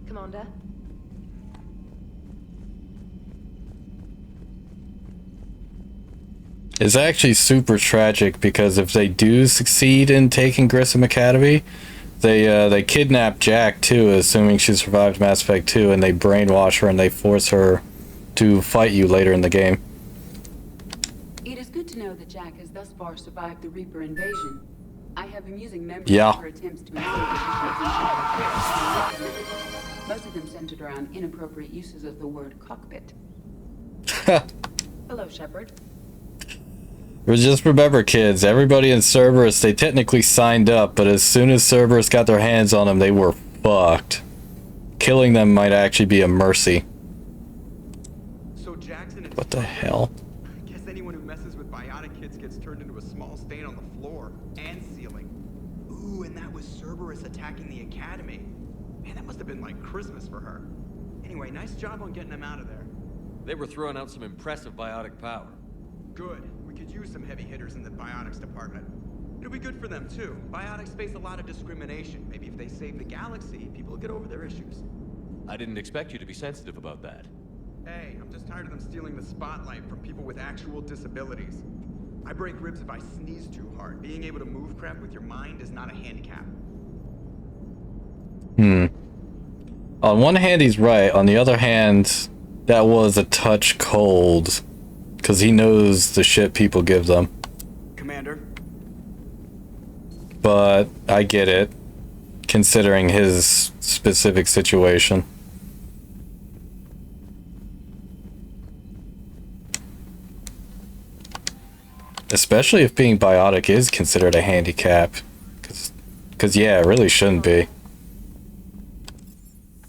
Commander? It's actually super tragic because if they do succeed in taking Grissom Academy, they kidnap Jack too, assuming she survived Mass Effect 2, and they brainwash her and they force her to fight you later in the game. It is good to know that Jack has thus far survived the Reaper invasion. I have amusing memories Yeah. of her attempts to escape. Most of them centered around inappropriate uses of the word cockpit. Hello, Shepard. Just remember, kids, everybody in Cerberus, they technically signed up, but as soon as Cerberus got their hands on them, they were fucked. Killing them might actually be a mercy. So Jackson and What the hell? I guess anyone who messes with biotic kids gets turned into a small stain on the floor and ceiling. Ooh, and that was Cerberus attacking the academy. Man, that must have been like Christmas for her. Anyway, nice job on getting them out of there. They were throwing out some impressive biotic power. Good. We could use some heavy hitters in the biotics department. It'll be good for them too. Biotics face a lot of discrimination. Maybe if they save the galaxy, people will get over their issues. I didn't expect you to be sensitive about that. Hey, I'm just tired of them stealing the spotlight from people with actual disabilities. I break ribs if I sneeze too hard. Being able to move crap with your mind is not a handicap. On one hand, he's right. On the other hand, that was a touch cold. Because he knows the shit people give them. Commander? But I get it, considering his specific situation. Especially if being biotic is considered a handicap. Because yeah, it really shouldn't be.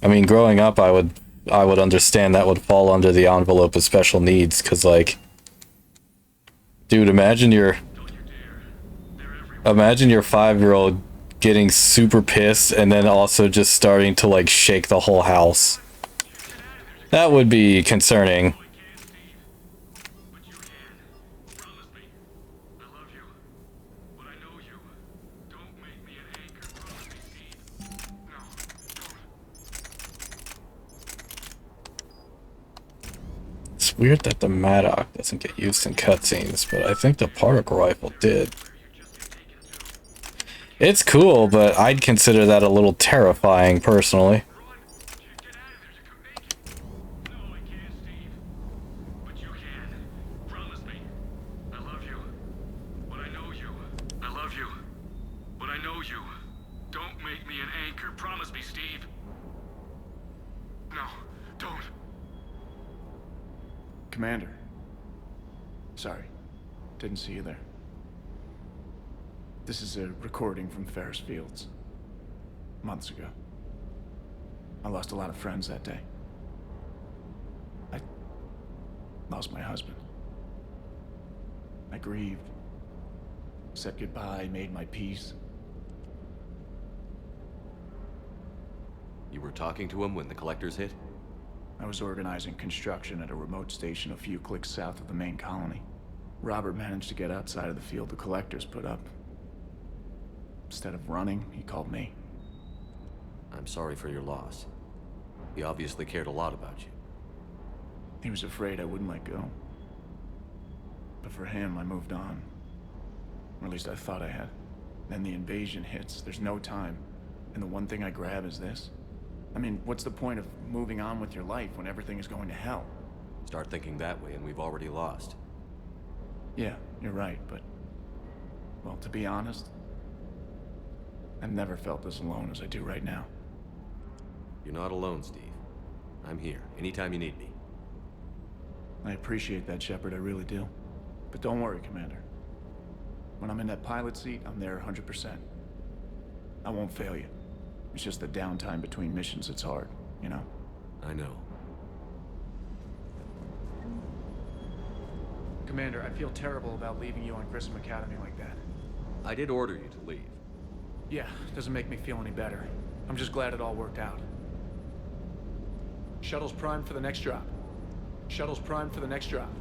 I mean, growing up, I would understand that would fall under the envelope of special needs, because, like, dude, imagine your 5-year-old getting super pissed and then also just starting to, like, shake the whole house. That would be concerning. It's weird that the Maddox doesn't get used in cutscenes, but I think the particle rifle did. It's cool, but I'd consider that a little terrifying, personally. Commander. Sorry. Didn't see you there. This is a recording from Ferris Fields. Months ago. I lost a lot of friends that day. I lost my husband. I grieved. Said goodbye, made my peace. You were talking to him when the collectors hit? I was organizing construction at a remote station a few clicks south of the main colony. Robert managed to get outside of the field the collectors put up. Instead of running, he called me. I'm sorry for your loss. He obviously cared a lot about you. He was afraid I wouldn't let go. But for him, I moved on. Or at least I thought I had. Then the invasion hits, there's no time. And the one thing I grab is this. I mean, what's the point of moving on with your life when everything is going to hell? Start thinking that way and we've already lost. Yeah, you're right, but... well, to be honest, I've never felt as alone as I do right now. You're not alone, Steve. I'm here, anytime you need me. I appreciate that, Shepard, I really do. But don't worry, Commander. When I'm in that pilot seat, I'm there 100%. I won't fail you. It's just the downtime between missions that's hard, you know? I know. Commander, I feel terrible about leaving you on Grissom Academy like that. I did order you to leave. Yeah, doesn't make me feel any better. I'm just glad it all worked out. Shuttle's primed for the next drop. Shuttle's primed for the next drop.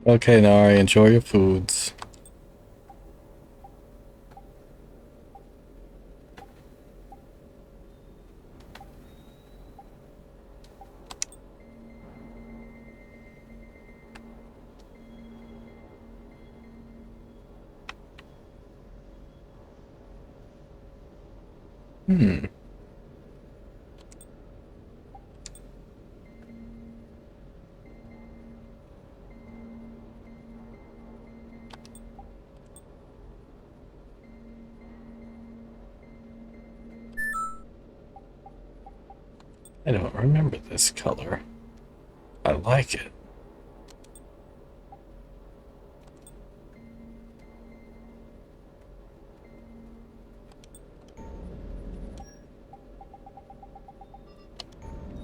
Okay, Nari, enjoy your foods. Hmm. I don't remember this color. I like it.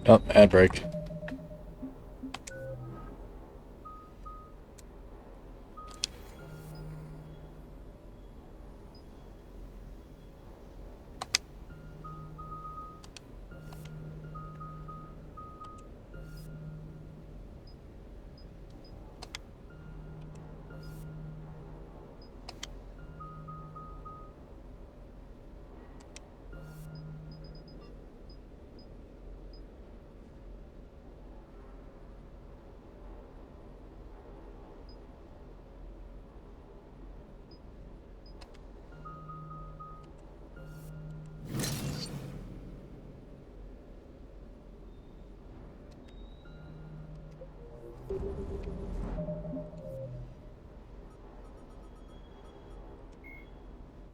Oh, ad break.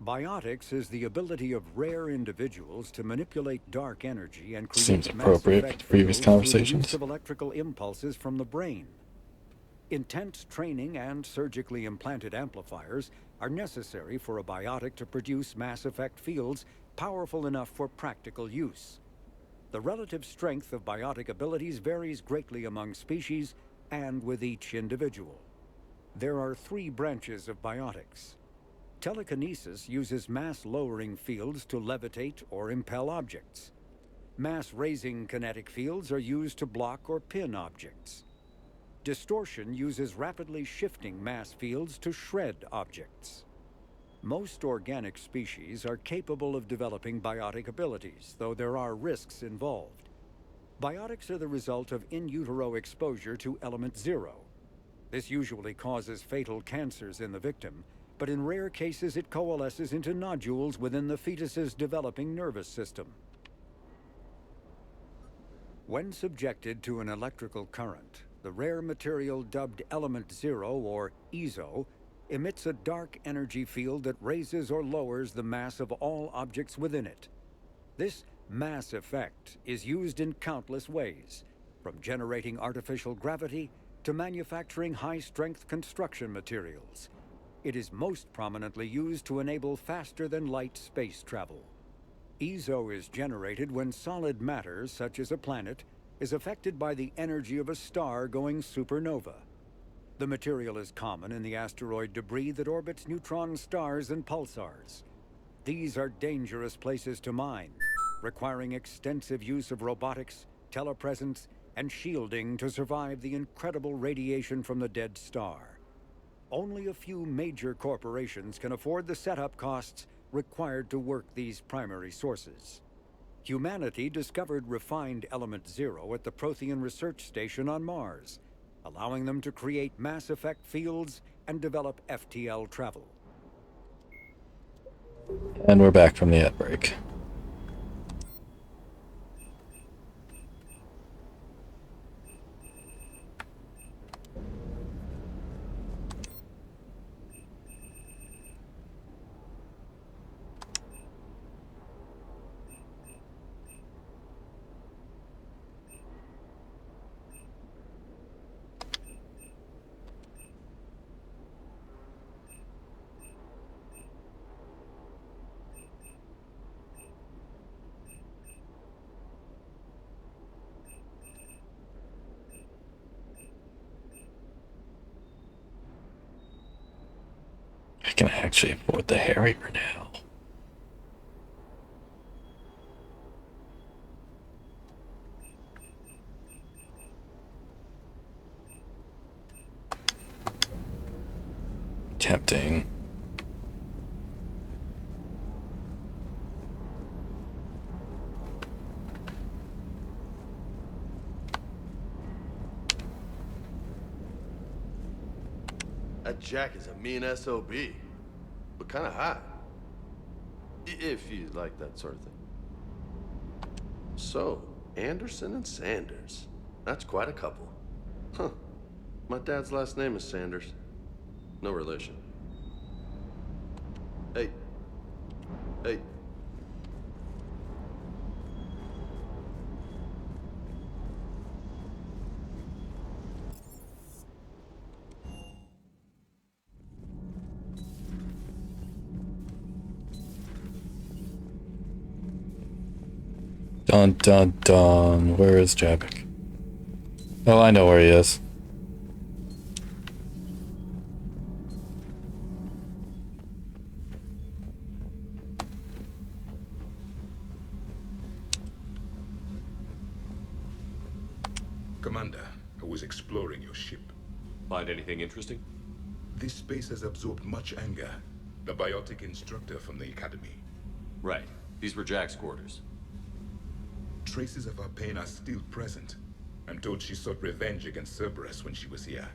Biotics is the ability of rare individuals to manipulate dark energy and create Seems mass appropriate for effect the previous fields through the use conversations. of electrical impulses from the brain. Intense training and surgically implanted amplifiers are necessary for a biotic to produce mass effect fields powerful enough for practical use. The relative strength of biotic abilities varies greatly among species and with each individual. There are 3 branches of biotics. Telekinesis uses mass-lowering fields to levitate or impel objects. Mass-raising kinetic fields are used to block or pin objects. Distortion uses rapidly shifting mass fields to shred objects. Most organic species are capable of developing biotic abilities, though there are risks involved. Biotics are the result of in utero exposure to element 0. This usually causes fatal cancers in the victim, but in rare cases it coalesces into nodules within the fetus's developing nervous system. When subjected to an electrical current, the rare material dubbed Element 0, or EZO, emits a dark energy field that raises or lowers the mass of all objects within it. This mass effect is used in countless ways, from generating artificial gravity to manufacturing high-strength construction materials. It is most prominently used to enable faster-than-light space travel. EZO is generated when solid matter, such as a planet, is affected by the energy of a star going supernova. The material is common in the asteroid debris that orbits neutron stars and pulsars. These are dangerous places to mine, requiring extensive use of robotics, telepresence, and shielding to survive the incredible radiation from the dead star. Only a few major corporations can afford the setup costs required to work these primary sources. Humanity discovered refined Element 0 at the Prothean Research Station on Mars, allowing them to create mass effect fields and develop FTL travel. And we're back from the ad break. I can actually afford the Harrier now. Tempting. That Jack is a mean SOB, but kind of hot. If you like that sort of thing. So, Anderson and Sanders. That's quite a couple. Huh. My dad's last name is Sanders. No relation. Hey. Hey. Dun dun dun. Where is Javik? Oh, I know where he is. Commander, I was exploring your ship. Find anything interesting? This space has absorbed much anger. The biotic instructor from the Academy. Right. These were Jack's quarters. Traces of her pain are still present. I'm told she sought revenge against Cerberus when she was here.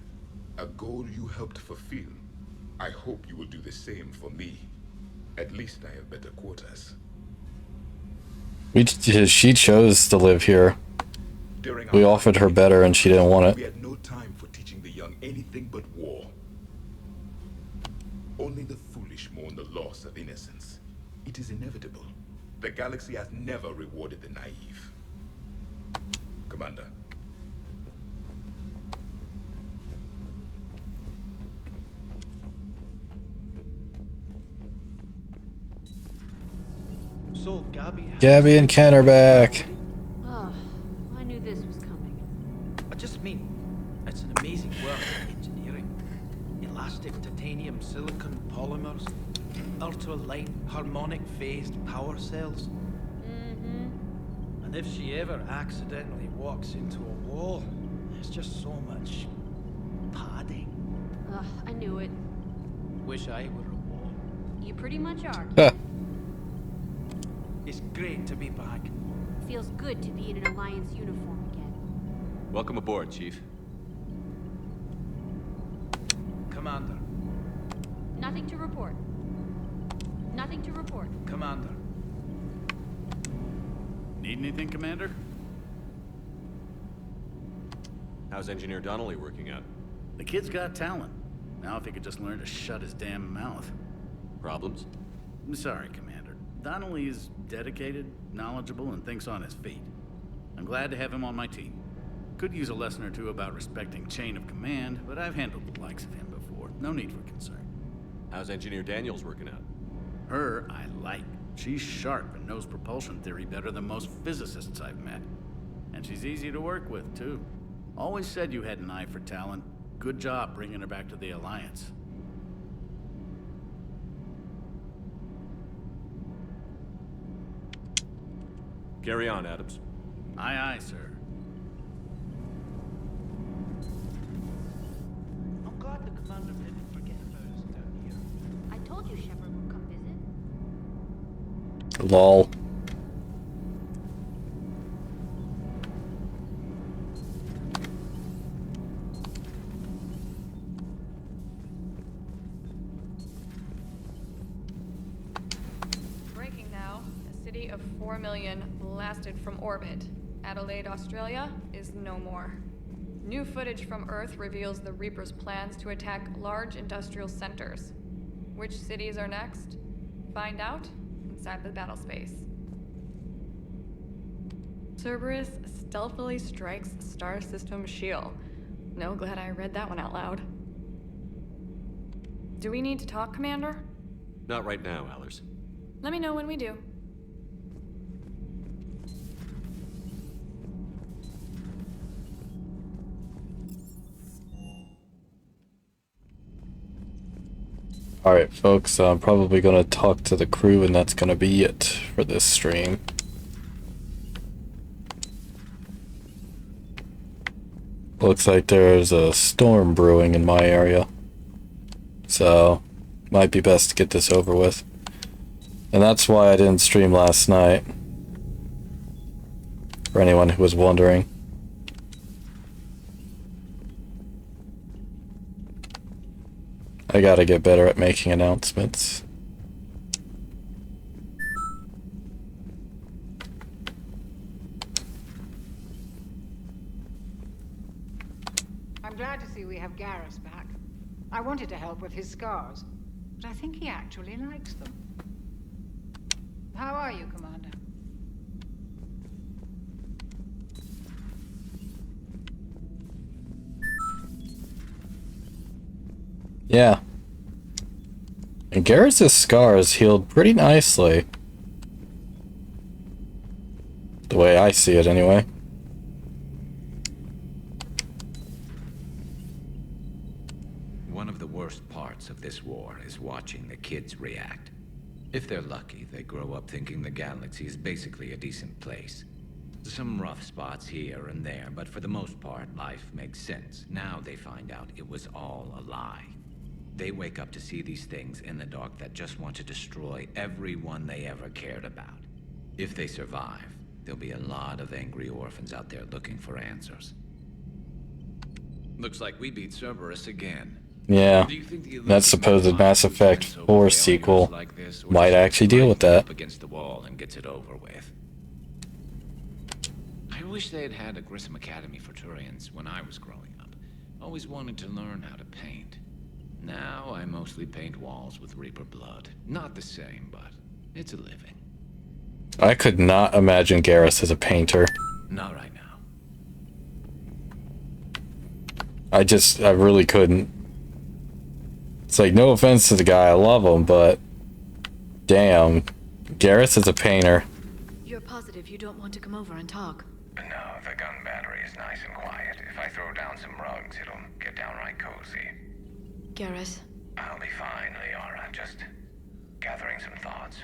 A goal you helped fulfill. I hope you will do the same for me. At least I have better quarters. She chose to live here. We offered her better and she didn't want We it. had no time for teaching the young anything but war. Only the foolish mourn the loss of innocence. It is inevitable. The galaxy has never rewarded the naive. Commander. So, Gabby... Gabby and Ken are back. Oh, I knew this was coming. I just mean, it's an amazing work of engineering. Elastic titanium silicon polymers, ultra-light harmonic phased power cells. And if she ever accidentally walks into a wall, there's just so much padding. Ugh, I knew it. Wish I were a wall. You pretty much are. It's great to be back. Feels good to be in an Alliance uniform again. Welcome aboard, Chief. Commander. Nothing to report. Nothing to report. Commander. Need anything, Commander? How's Engineer Donnelly working out? The kid's got talent. Now if he could just learn to shut his damn mouth. Problems? I'm sorry, Commander. Donnelly is dedicated, knowledgeable, and thinks on his feet. I'm glad to have him on my team. Could use a lesson or two about respecting chain of command, but I've handled the likes of him before. No need for concern. How's Engineer Daniels working out? Her, I like. She's sharp and knows propulsion theory better than most physicists I've met. And she's easy to work with, too. Always said you had an eye for talent. Good job bringing her back to the Alliance. Carry on, Adams. Aye, aye, sir. I'm glad the commander didn't forget about us down here. I told you Shepard would come visit. Lol. Breaking now. A city of 4 million blasted from orbit. Adelaide, Australia is no more. New footage from Earth reveals the Reaper's plans to attack large industrial centers. Which cities are next? Find out inside the battle space. Cerberus stealthily strikes star system shield. No, glad I read that one out loud. Do we need to talk, Commander? Not right now, Allers. Let me know when we do. Alright, folks, I'm probably going to talk to the crew, and that's going to be it for this stream. Looks like there's a storm brewing in my area. So, might be best to get this over with. And that's why I didn't stream last night. For anyone who was wondering. I gotta get better at making announcements. I'm glad to see we have Garrus back. I wanted to help with his scars, but I think he actually likes them. How are you, Commander? Yeah. And Garrus' scars healed pretty nicely. The way I see it, anyway. One of the worst parts of this war is watching the kids react. If they're lucky, they grow up thinking the galaxy is basically a decent place. Some rough spots here and there, but for the most part, life makes sense. Now they find out it was all a lie. They wake up to see these things in the dark that just want to destroy everyone they ever cared about. If they survive, there'll be a lot of angry orphans out there looking for answers. Looks like we beat Cerberus again. Yeah, that supposed Mass Effect 4 sequel might actually deal with that. Against the wall and gets it over with. I wish they had had a Grissom Academy for Turians when I was growing up. Always wanted to learn how to paint. Now I mostly paint walls with Reaper blood. Not the same, but it's a living. I could not imagine Garrus as a painter. Not right now. I really couldn't. It's like, no offense to the guy, I love him, but damn, Garrus is a painter. You're positive you don't want to come over and talk? No, the gun battery is nice and quiet. If I throw down some rugs, it'll get downright cozy. Garrus? I'll be fine, Liara. Just gathering some thoughts.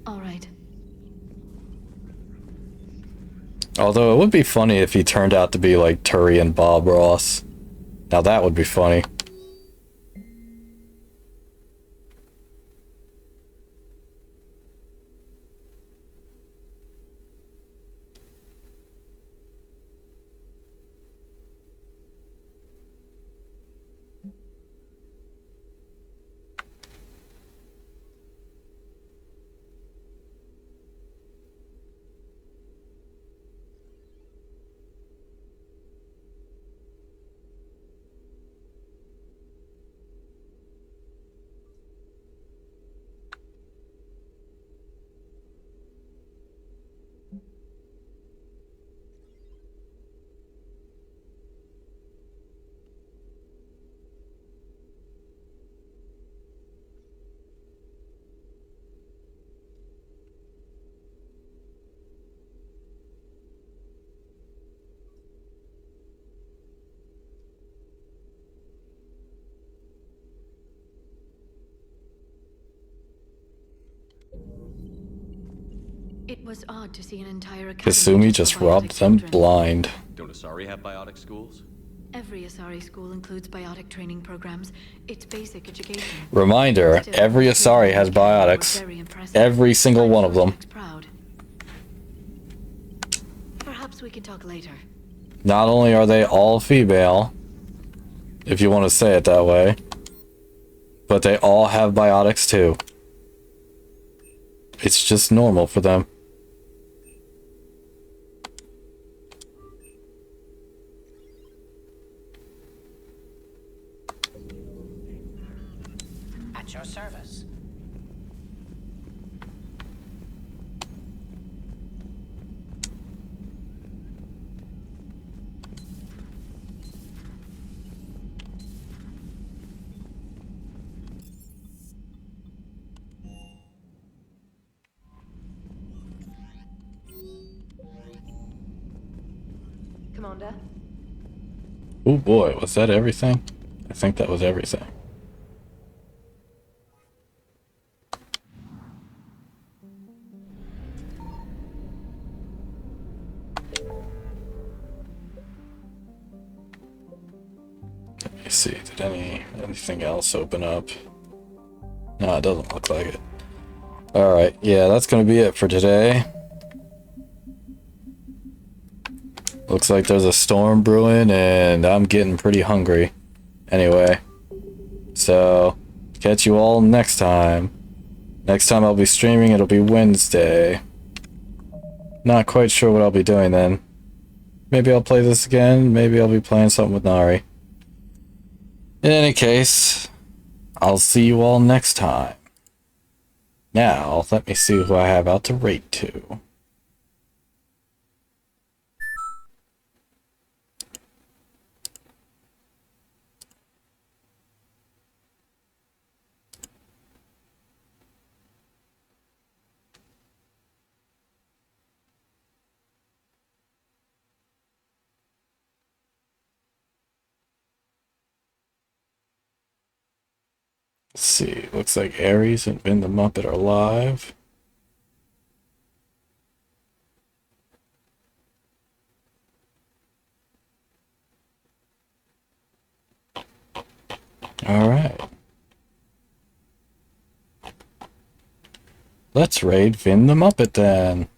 All right. Although it would be funny if he turned out to be like Turian Bob Ross. Now that would be funny. It was odd to see an entire academy. Kasumi just robbed them blind. Don't Asari have biotic schools? Every Asari school includes biotic training programs. It's basic education. Reminder, every Asari has biotics. Every single one of them. Proud. Perhaps we can talk later. Not only are they all female, if you want to say it that way, but they all have biotics too. It's just normal for them. At your service. Commander? Oh boy, was that everything? I think that was everything. me see. Did anything else open up? No, it doesn't look like it. Alright, yeah, that's gonna be it for today. Looks like there's a storm brewing and I'm getting pretty hungry. Anyway, so catch you all next time. Next time I'll be streaming, it'll be Wednesday. Not quite sure what I'll be doing then. Maybe I'll play this again, maybe I'll be playing something with Nari. In any case, I'll see you all next time. Now, let me see who I have out to rate to. Let's see, looks like Ares and Vin the Muppet are live. Alright. Let's raid Vin the Muppet then.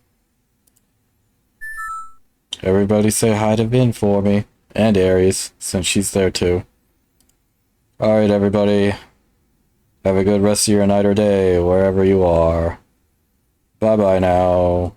Everybody say hi to Vin for me. And Ares, since she's there too. Alright everybody. Have a good rest of your night or day, wherever you are. Bye bye now.